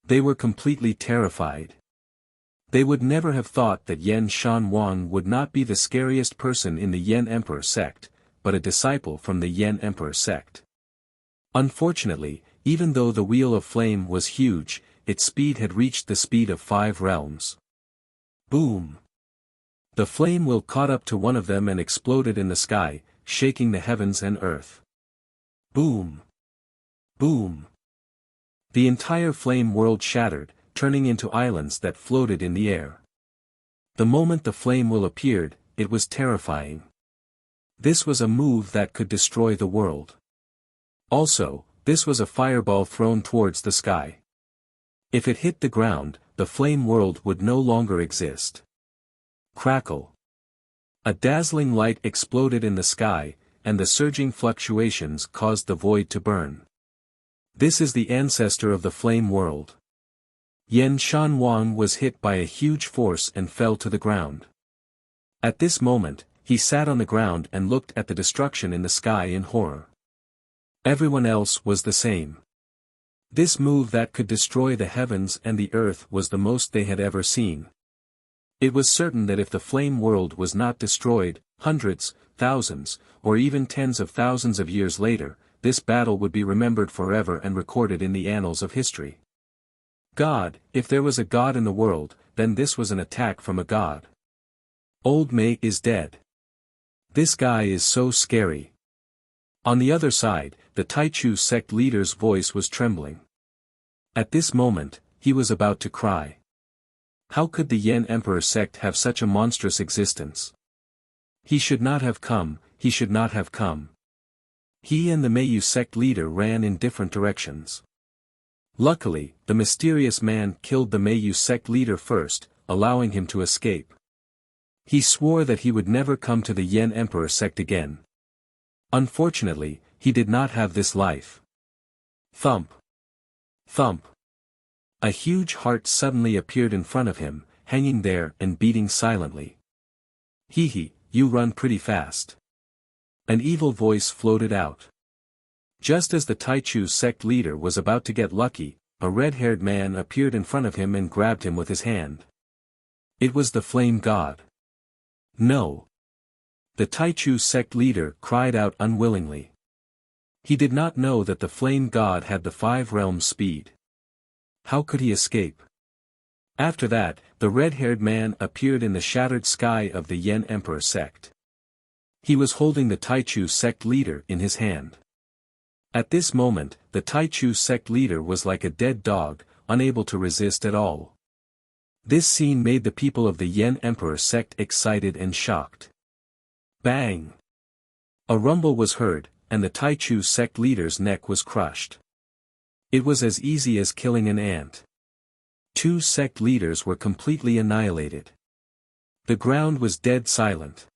They were completely terrified. They would never have thought that Yen Shanwang would not be the scariest person in the Yen Emperor sect, but a disciple from the Yen Emperor sect. Unfortunately, even though the wheel of flame was huge, its speed had reached the speed of 5 realms. Boom! The flame wheel caught up to one of them and exploded in the sky, shaking the heavens and earth. Boom! Boom! The entire flame world shattered, turning into islands that floated in the air. The moment the flame wheel appeared, it was terrifying. This was a move that could destroy the world. Also, this was a fireball thrown towards the sky. If it hit the ground, the flame world would no longer exist. Crackle. A dazzling light exploded in the sky, and the surging fluctuations caused the void to burn. This is the ancestor of the flame world. Yen Shanwang was hit by a huge force and fell to the ground. At this moment, he sat on the ground and looked at the destruction in the sky in horror. Everyone else was the same. This move that could destroy the heavens and the earth was the most they had ever seen. It was certain that if the flame world was not destroyed, hundreds, thousands, or even tens of thousands of years later, this battle would be remembered forever and recorded in the annals of history. God, if there was a God in the world, then this was an attack from a God. Old Mei is dead. This guy is so scary. On the other side, the Taichu sect leader's voice was trembling. At this moment, he was about to cry. How could the Yen Emperor sect have such a monstrous existence? He should not have come, he should not have come. He and the Meiyu sect leader ran in different directions. Luckily, the mysterious man killed the Meiyu sect leader first, allowing him to escape. He swore that he would never come to the Yen Emperor sect again. Unfortunately, he did not have this life. Thump. Thump. A huge heart suddenly appeared in front of him, hanging there and beating silently. Hee, you run pretty fast. An evil voice floated out. Just as the Taichu sect leader was about to get lucky, a red-haired man appeared in front of him and grabbed him with his hand. It was the flame god. No. The Taichu sect leader cried out unwillingly. He did not know that the flame god had the 5 realms speed. How could he escape? After that, the red-haired man appeared in the shattered sky of the Yen Emperor sect. He was holding the Taichu sect leader in his hand. At this moment, the Taichu sect leader was like a dead dog, unable to resist at all. This scene made the people of the Yen Emperor sect excited and shocked. Bang! A rumble was heard, and the Taichu sect leader's neck was crushed. It was as easy as killing an ant. 2 sect leaders were completely annihilated. The ground was dead silent.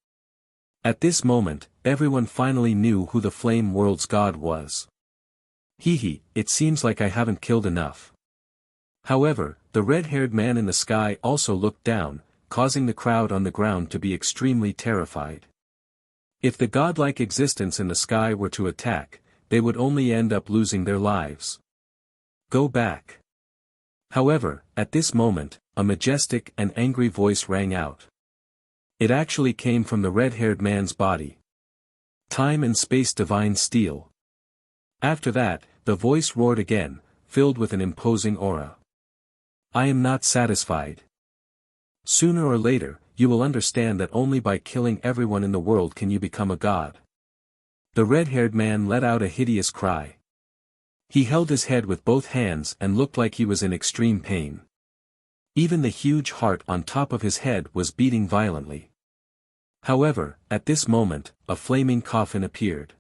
At this moment, everyone finally knew who the flame world's god was. Hee, it seems like I haven't killed enough. However, the red-haired man in the sky also looked down, causing the crowd on the ground to be extremely terrified. If the godlike existence in the sky were to attack, they would only end up losing their lives. Go back. However, at this moment, a majestic and angry voice rang out. It actually came from the red-haired man's body. Time and space divine steel. After that, the voice roared again, filled with an imposing aura. I am not satisfied. Sooner or later, you will understand that only by killing everyone in the world can you become a god. The red-haired man let out a hideous cry. He held his head with both hands and looked like he was in extreme pain. Even the huge heart on top of his head was beating violently. However, at this moment, a flaming coffin appeared.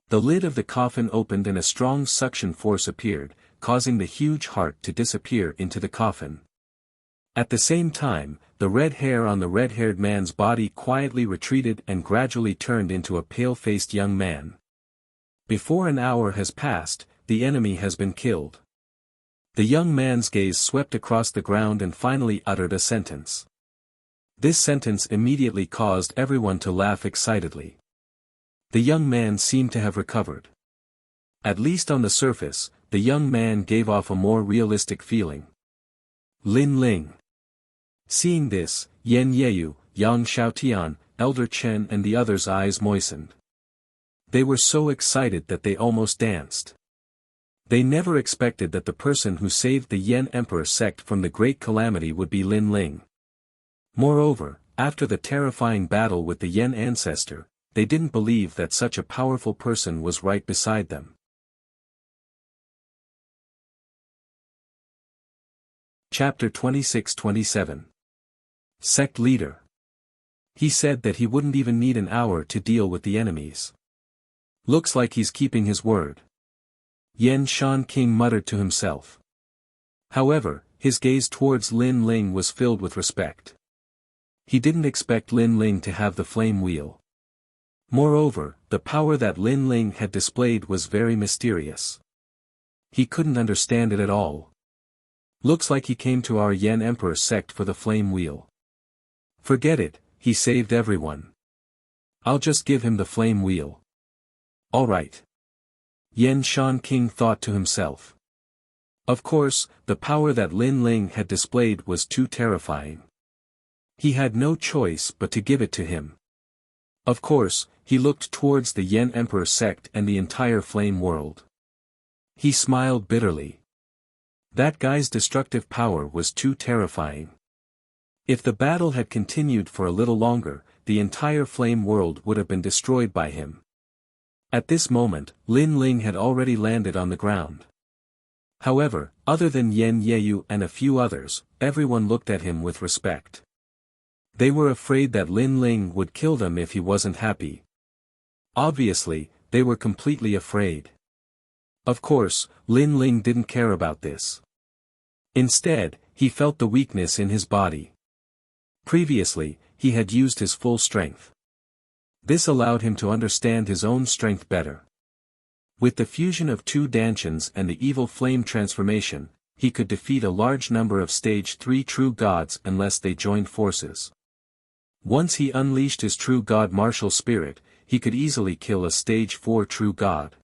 The lid of the coffin opened and a strong suction force appeared, causing the huge heart to disappear into the coffin. At the same time, the red hair on the red-haired man's body quietly retreated and gradually turned into a pale-faced young man. Before an hour has passed, the enemy has been killed. The young man's gaze swept across the ground and finally uttered a sentence. This sentence immediately caused everyone to laugh excitedly. The young man seemed to have recovered. At least on the surface, the young man gave off a more realistic feeling. Lin Ling. Seeing this, Yan Yeyu, Yang Xiaotian, Elder Chen and the others' eyes moistened. They were so excited that they almost danced. They never expected that the person who saved the Yan Emperor sect from the great calamity would be Lin Ling. Moreover, after the terrifying battle with the Yan ancestor, they didn't believe that such a powerful person was right beside them. Chapter 26-27. Sect Leader. He said that he wouldn't even need an hour to deal with the enemies. Looks like he's keeping his word. Yan Shan King muttered to himself. However, his gaze towards Lin Ling was filled with respect. He didn't expect Lin Ling to have the flame wheel. Moreover, the power that Lin Ling had displayed was very mysterious. He couldn't understand it at all. Looks like he came to our Yan Emperor sect for the flame wheel. Forget it, he saved everyone. I'll just give him the flame wheel. Alright. Yan Shan King thought to himself. Of course, the power that Lin Ling had displayed was too terrifying. He had no choice but to give it to him. Of course, he looked towards the Yan Emperor sect and the entire flame world. He smiled bitterly. That guy's destructive power was too terrifying. If the battle had continued for a little longer, the entire flame world would have been destroyed by him. At this moment, Lin Ling had already landed on the ground. However, other than Yan Yeyu and a few others, everyone looked at him with respect. They were afraid that Lin Ling would kill them if he wasn't happy. Obviously, they were completely afraid. Of course, Lin Ling didn't care about this. Instead, he felt the weakness in his body. Previously, he had used his full strength. This allowed him to understand his own strength better. With the fusion of two Dantians and the evil flame transformation, he could defeat a large number of stage 3 true gods unless they joined forces. Once he unleashed his true god martial spirit, he could easily kill a stage 4 true god.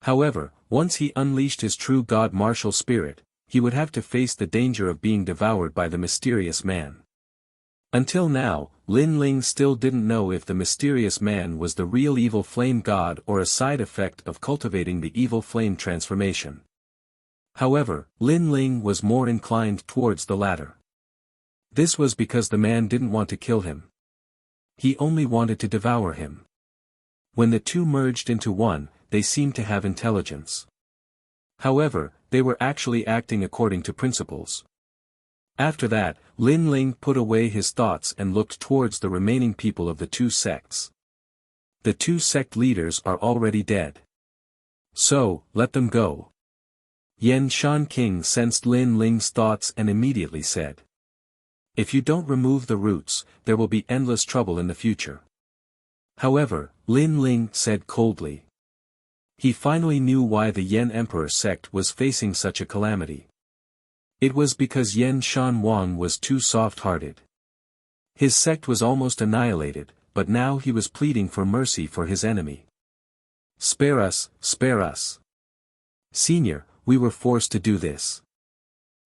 However, once he unleashed his true god martial spirit, he would have to face the danger of being devoured by the mysterious man. Until now, Lin Ling still didn't know if the mysterious man was the real evil flame god or a side effect of cultivating the evil flame transformation. However, Lin Ling was more inclined towards the latter. This was because the man didn't want to kill him. He only wanted to devour him. When the two merged into one, they seemed to have intelligence. However, they were actually acting according to principles. After that, Lin Ling put away his thoughts and looked towards the remaining people of the two sects. The two sect leaders are already dead. So, let them go. Yan Shan King sensed Lin Ling's thoughts and immediately said. If you don't remove the roots, there will be endless trouble in the future. However, Lin Ling said coldly. He finally knew why the Yan Emperor sect was facing such a calamity. It was because Yan Shan Wang was too soft-hearted. His sect was almost annihilated, but now he was pleading for mercy for his enemy. Spare us, spare us. Senior, we were forced to do this.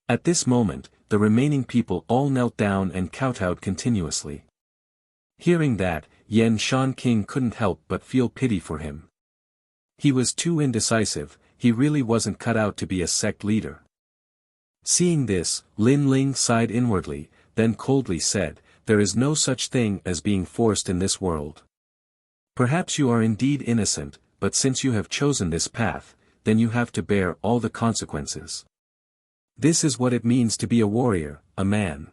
At this moment, the remaining people all knelt down and kowtowed continuously. Hearing that, Yan Shan King couldn't help but feel pity for him. He was too indecisive, he really wasn't cut out to be a sect leader. Seeing this, Lin Ling sighed inwardly, then coldly said, "There is no such thing as being forced in this world. Perhaps you are indeed innocent, but since you have chosen this path, then you have to bear all the consequences. This is what it means to be a warrior, a man."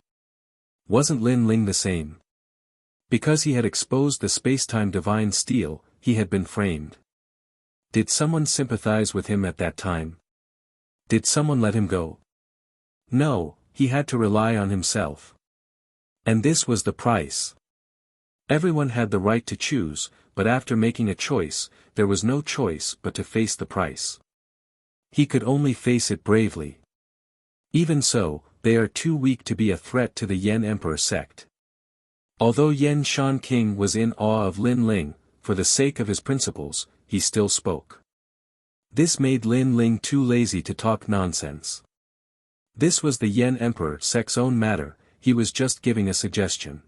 Wasn't Lin Ling the same? Because he had exposed the space-time divine steel, he had been framed. Did someone sympathize with him at that time? Did someone let him go? No, he had to rely on himself. And this was the price. Everyone had the right to choose, but after making a choice, there was no choice but to face the price. He could only face it bravely. Even so, they are too weak to be a threat to the Yen Emperor sect. Although Yan Shan King was in awe of Lin Ling, for the sake of his principles, he still spoke. This made Lin Ling too lazy to talk nonsense. This was the Yen Emperor sect's own matter, he was just giving a suggestion.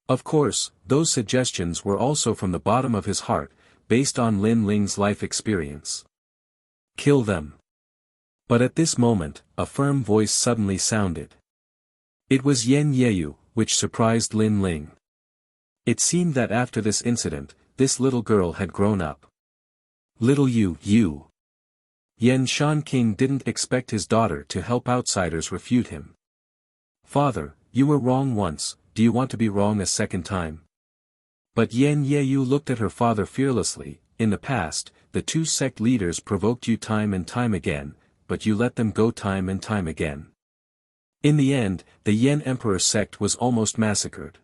Of course, those suggestions were also from the bottom of his heart, based on Lin Ling's life experience. Kill them. But at this moment, a firm voice suddenly sounded. It was Yen Yeyu, which surprised Lin Ling. It seemed that after this incident, this little girl had grown up. Little you. Yan Shan King didn't expect his daughter to help outsiders refute him. Father, you were wrong once, do you want to be wrong a second time? But Yen Yeyu looked at her father fearlessly. In the past, the two sect leaders provoked you time and time again, but you let them go time and time again. In the end, the Yen Emperor sect was almost massacred.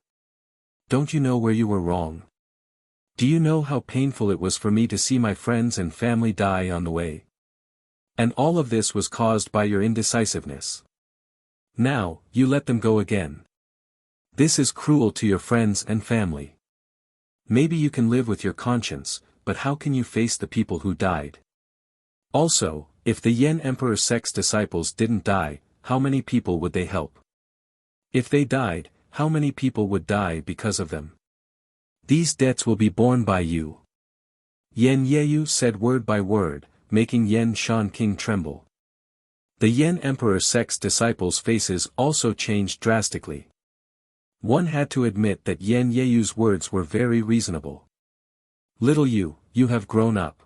Don't you know where you were wrong? Do you know how painful it was for me to see my friends and family die on the way? And all of this was caused by your indecisiveness. Now, you let them go again. This is cruel to your friends and family. Maybe you can live with your conscience, but how can you face the people who died? Also, if the Yen Emperor sect's disciples didn't die, how many people would they help? If they died, how many people would die because of them? These debts will be borne by you. Yen Yeyu said word by word, making Yan Shan King tremble. The Yen Emperor sect's disciples' faces also changed drastically. One had to admit that Yen Yeyu's words were very reasonable. Little you have grown up.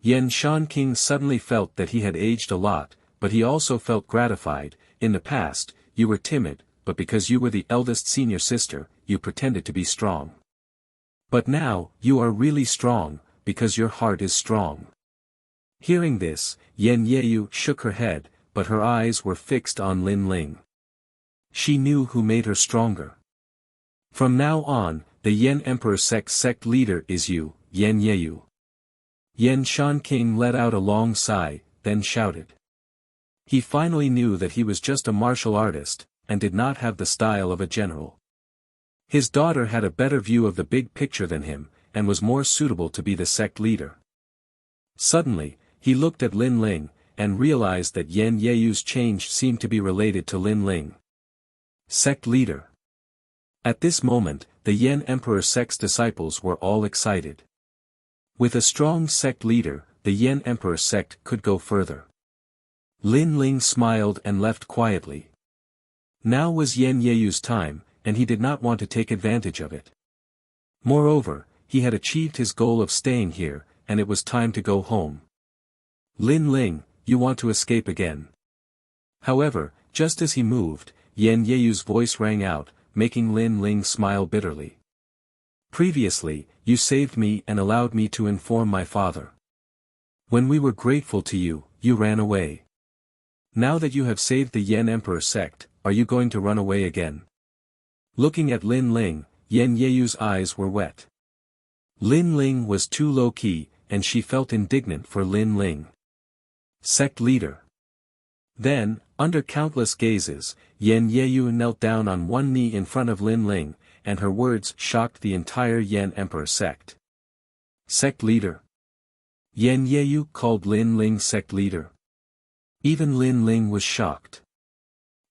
Yan Shan King suddenly felt that he had aged a lot, but he also felt gratified. In the past, you were timid, but because you were the eldest senior sister, you pretended to be strong. But now, you are really strong, because your heart is strong. Hearing this, Yen Yeyu shook her head, but her eyes were fixed on Lin Ling. She knew who made her stronger. From now on, the Yen Emperor sect leader is you, Yen Yeyu. Yan Shan King let out a long sigh, then shouted. He finally knew that he was just a martial artist, and did not have the style of a general. His daughter had a better view of the big picture than him, and was more suitable to be the sect leader. Suddenly, he looked at Lin Ling, and realized that Yen Yeyu's change seemed to be related to Lin Ling. Sect leader. At this moment, the Yen Emperor sect's disciples were all excited. With a strong sect leader, the Yen Emperor sect could go further. Lin Ling smiled and left quietly. Now was Yen Yeyu's time, and he did not want to take advantage of it. Moreover, he had achieved his goal of staying here, and it was time to go home. Lin Ling, you want to escape again. However, just as he moved, Yen Yeyu's voice rang out, making Lin Ling smile bitterly. Previously, you saved me and allowed me to inform my father. When we were grateful to you, you ran away. Now that you have saved the Yen Emperor sect, are you going to run away again? Looking at Lin Ling, Yen Yeyu's eyes were wet. Lin Ling was too low-key, and she felt indignant for Lin Ling. Sect leader. Then, under countless gazes, Yen Yeyu knelt down on one knee in front of Lin Ling, and her words shocked the entire Yen Emperor sect. Sect leader. Yen Yeyu called Lin Ling sect leader. Even Lin Ling was shocked.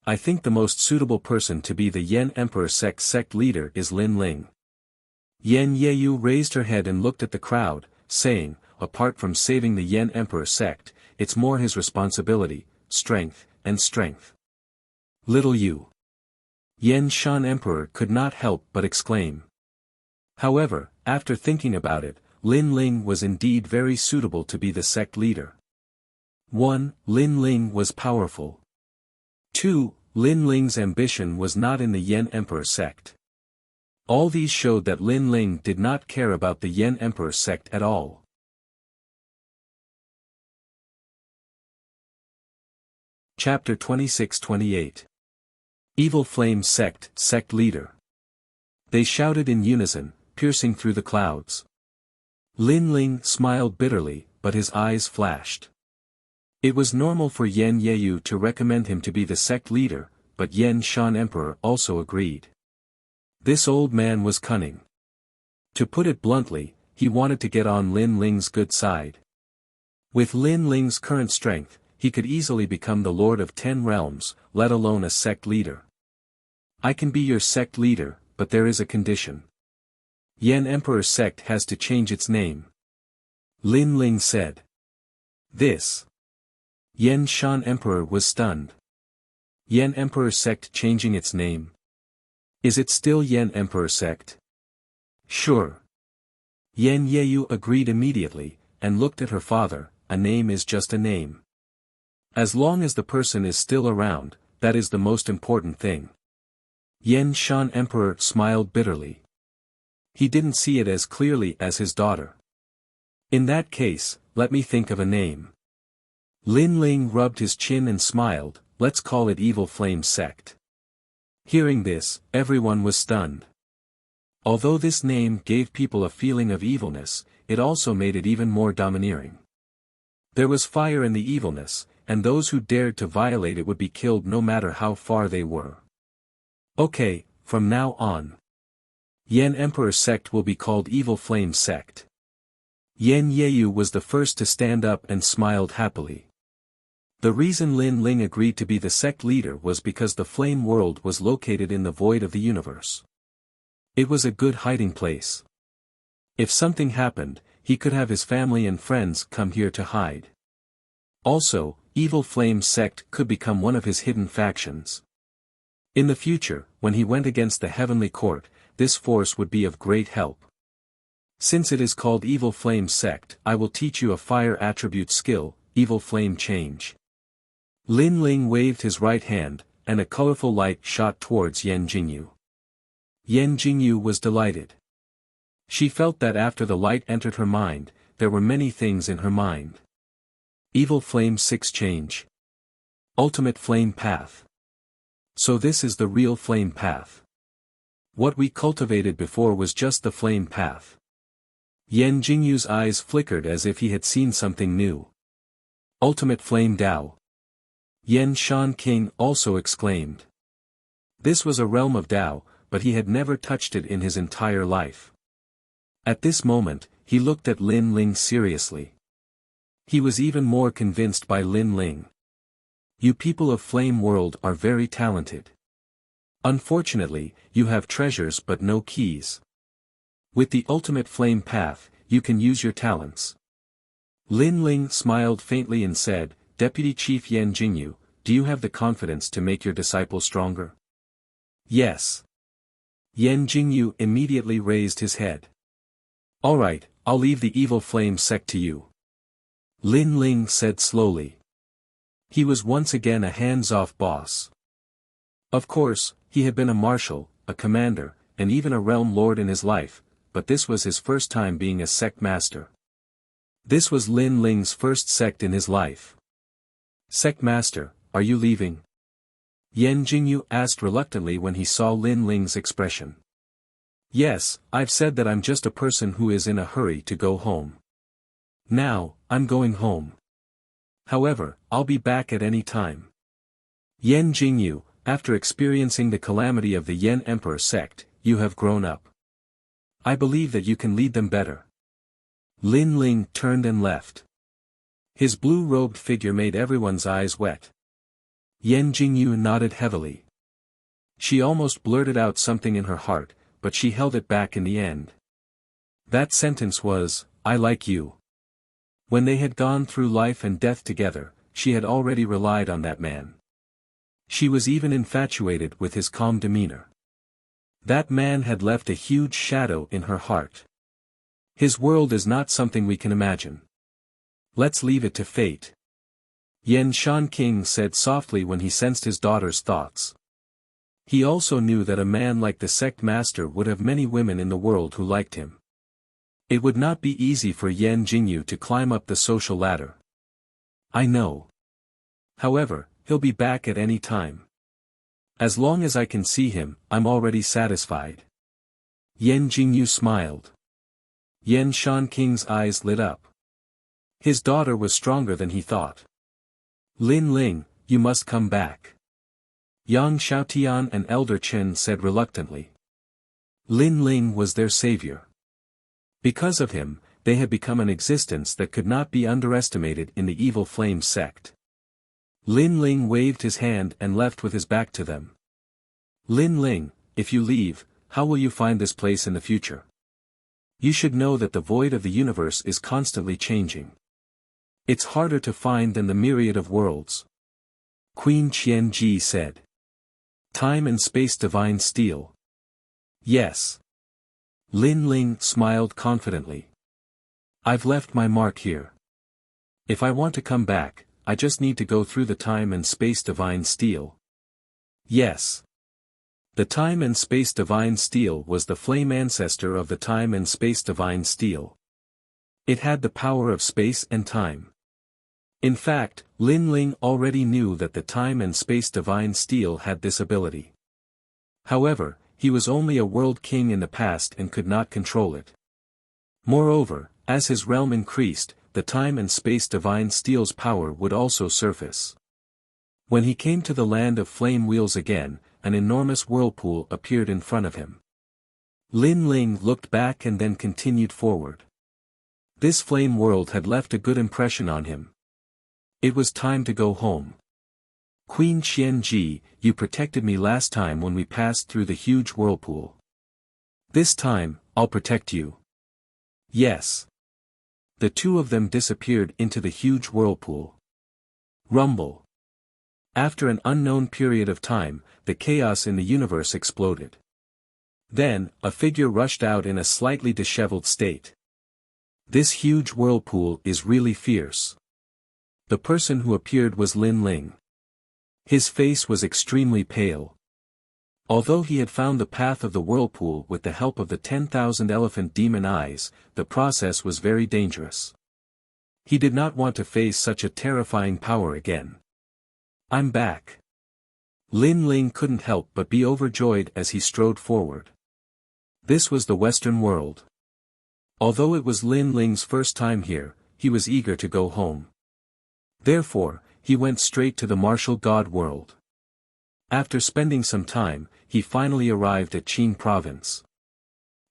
I think the most suitable person to be the Yan Emperor sect leader is Lin Ling. Yan Yeyu raised her head and looked at the crowd, saying, apart from saving the Yan Emperor sect, it's more his responsibility, strength. Little you. Yan Shan Emperor could not help but exclaim. However, after thinking about it, Lin Ling was indeed very suitable to be the sect leader. 1. Lin Ling was powerful. 2. Lin Ling's ambition was not in the Yan Emperor sect. All these showed that Lin Ling did not care about the Yan Emperor sect at all. Chapter 26-28. Evil Flame Sect Leader. They shouted in unison, piercing through the clouds. Lin Ling smiled bitterly, but his eyes flashed. It was normal for Yan Yeyu to recommend him to be the sect leader, but Yan Shan Emperor also agreed. This old man was cunning. To put it bluntly, he wanted to get on Lin Ling's good side. With Lin Ling's current strength, he could easily become the Lord of 10 realms, let alone a sect leader. I can be your sect leader, but there is a condition. Yan Emperor sect has to change its name. Lin Ling said. This. Yan Shan Emperor was stunned. Yan Emperor sect changing its name? Is it still Yan Emperor sect? Sure. Yan Yeyu agreed immediately, and looked at her father. A name is just a name. As long as the person is still around, that is the most important thing. Yan Shan Emperor smiled bitterly. He didn't see it as clearly as his daughter. In that case, let me think of a name. Lin Ling rubbed his chin and smiled. Let's call it Evil Flame Sect. Hearing this, everyone was stunned. Although this name gave people a feeling of evilness, it also made it even more domineering. There was fire in the evilness, and those who dared to violate it would be killed no matter how far they were. Okay, from now on, Yan Emperor Sect will be called Evil Flame Sect. Yan Yeyu was the first to stand up and smiled happily. The reason Lin Ling agreed to be the sect leader was because the flame world was located in the void of the universe. It was a good hiding place. If something happened, he could have his family and friends come here to hide. Also, Evil Flame Sect could become one of his hidden factions. In the future, when he went against the Heavenly Court, this force would be of great help. Since it is called Evil Flame Sect, I will teach you a fire attribute skill, Evil Flame Change. Lin Ling waved his right hand, and a colorful light shot towards Yan Jingyu. Yan Jingyu was delighted. She felt that after the light entered her mind, there were many things in her mind. Evil Flame 6 Change. Ultimate Flame Path. So this is the real flame path. What we cultivated before was just the flame path. Yan Jingyu's eyes flickered as if he had seen something new. Ultimate Flame Dao. Yan Shan King also exclaimed. This was a realm of Dao, but he had never touched it in his entire life. At this moment, he looked at Lin Ling seriously. He was even more convinced by Lin Ling. You people of Flame World are very talented. Unfortunately, you have treasures but no keys. With the ultimate flame path, you can use your talents. Lin Ling smiled faintly and said, Deputy Chief Yan Jingyu, do you have the confidence to make your disciple stronger? Yes. Yan Jingyu immediately raised his head. Alright, I'll leave the Evil Flame Sect to you. Lin Ling said slowly. He was once again a hands-off boss. Of course, he had been a marshal, a commander, and even a realm lord in his life, but this was his first time being a sect master. This was Lin Ling's first sect in his life. Sect master, are you leaving? Yan Jingyu asked reluctantly when he saw Lin Ling's expression. Yes, I've said that I'm just a person who is in a hurry to go home. Now, I'm going home. However, I'll be back at any time. Yan Jingyu, after experiencing the calamity of the Yan Emperor sect, you have grown up. I believe that you can lead them better. Lin Ling turned and left. His blue-robed figure made everyone's eyes wet. Yan Jingyu nodded heavily. She almost blurted out something in her heart, but she held it back in the end. That sentence was, "I like you." When they had gone through life and death together, she had already relied on that man. She was even infatuated with his calm demeanor. That man had left a huge shadow in her heart. His world is not something we can imagine. Let's leave it to fate. Yan Shanqing said softly when he sensed his daughter's thoughts. He also knew that a man like the sect master would have many women in the world who liked him. It would not be easy for Yan Jingyu to climb up the social ladder. I know. However, he'll be back at any time. As long as I can see him, I'm already satisfied. Yan Jingyu smiled. Yan Shanqing's eyes lit up. His daughter was stronger than he thought. Lin Ling, you must come back. Yang Xiaotian and Elder Chen said reluctantly. Lin Ling was their savior. Because of him, they had become an existence that could not be underestimated in the evil flame sect. Lin Ling waved his hand and left with his back to them. Lin Ling, if you leave, how will you find this place in the future? You should know that the void of the universe is constantly changing. It's harder to find than the myriad of worlds. Queen Qianji said. Time and space divine steel. Yes. Lin Ling smiled confidently. I've left my mark here. If I want to come back, I just need to go through the time and space divine steel. Yes. The time and space divine steel was the flame ancestor of the time and space divine steel. It had the power of space and time. In fact, Lin Ling already knew that the time and space divine steel had this ability. However, he was only a world king in the past and could not control it. Moreover, as his realm increased, the time and space divine steel's power would also surface. When he came to the land of flame wheels again, an enormous whirlpool appeared in front of him. Lin Ling looked back and then continued forward. This flame world had left a good impression on him. It was time to go home. Queen Qianji, you protected me last time when we passed through the huge whirlpool. This time, I'll protect you. Yes. The two of them disappeared into the huge whirlpool. Rumble. After an unknown period of time, the chaos in the universe exploded. Then, a figure rushed out in a slightly disheveled state. This huge whirlpool is really fierce. The person who appeared was Lin Ling. His face was extremely pale. Although he had found the path of the whirlpool with the help of the 10,000 elephant demon eyes, the process was very dangerous. He did not want to face such a terrifying power again. I'm back. Lin Ling couldn't help but be overjoyed as he strode forward. This was the Western world. Although it was Lin Ling's first time here, he was eager to go home. Therefore, he went straight to the martial god world. After spending some time, he finally arrived at Qin province.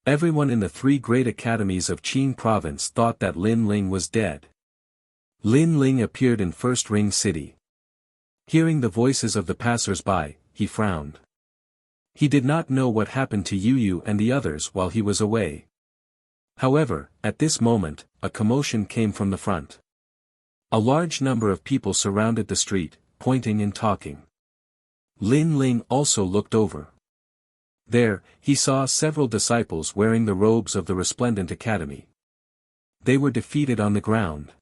Everyone in the three great academies of Qin province thought that Lin Ling was dead. Lin Ling appeared in First Ring City. Hearing the voices of the passers-by, he frowned. He did not know what happened to Yu and the others while he was away. However, at this moment, a commotion came from the front. A large number of people surrounded the street, pointing and talking. Lin Ling also looked over. There, he saw several disciples wearing the robes of the Resplendent Academy. They were defeated on the ground.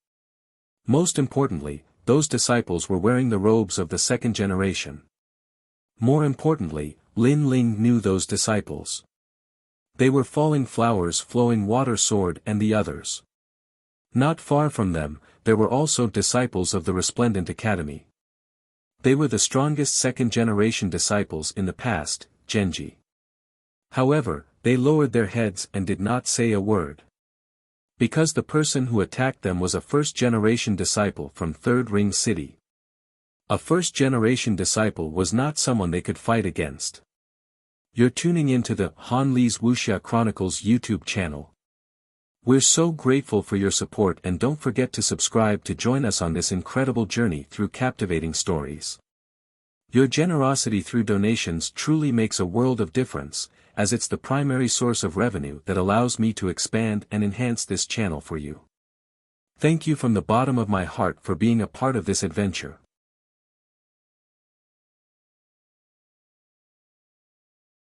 Most importantly, those disciples were wearing the robes of the second generation. More importantly, Lin Ling knew those disciples. They were Falling Flowers, Flowing Water Sword and the others. Not far from them, there were also disciples of the Resplendent Academy. They were the strongest second-generation disciples in the past, Genji. However, they lowered their heads and did not say a word. Because the person who attacked them was a first-generation disciple from Third Ring City. A first-generation disciple was not someone they could fight against. You're tuning into the Han Li's Wuxia Chronicles YouTube channel. We're so grateful for your support and don't forget to subscribe to join us on this incredible journey through captivating stories. Your generosity through donations truly makes a world of difference, as it's the primary source of revenue that allows me to expand and enhance this channel for you. Thank you from the bottom of my heart for being a part of this adventure.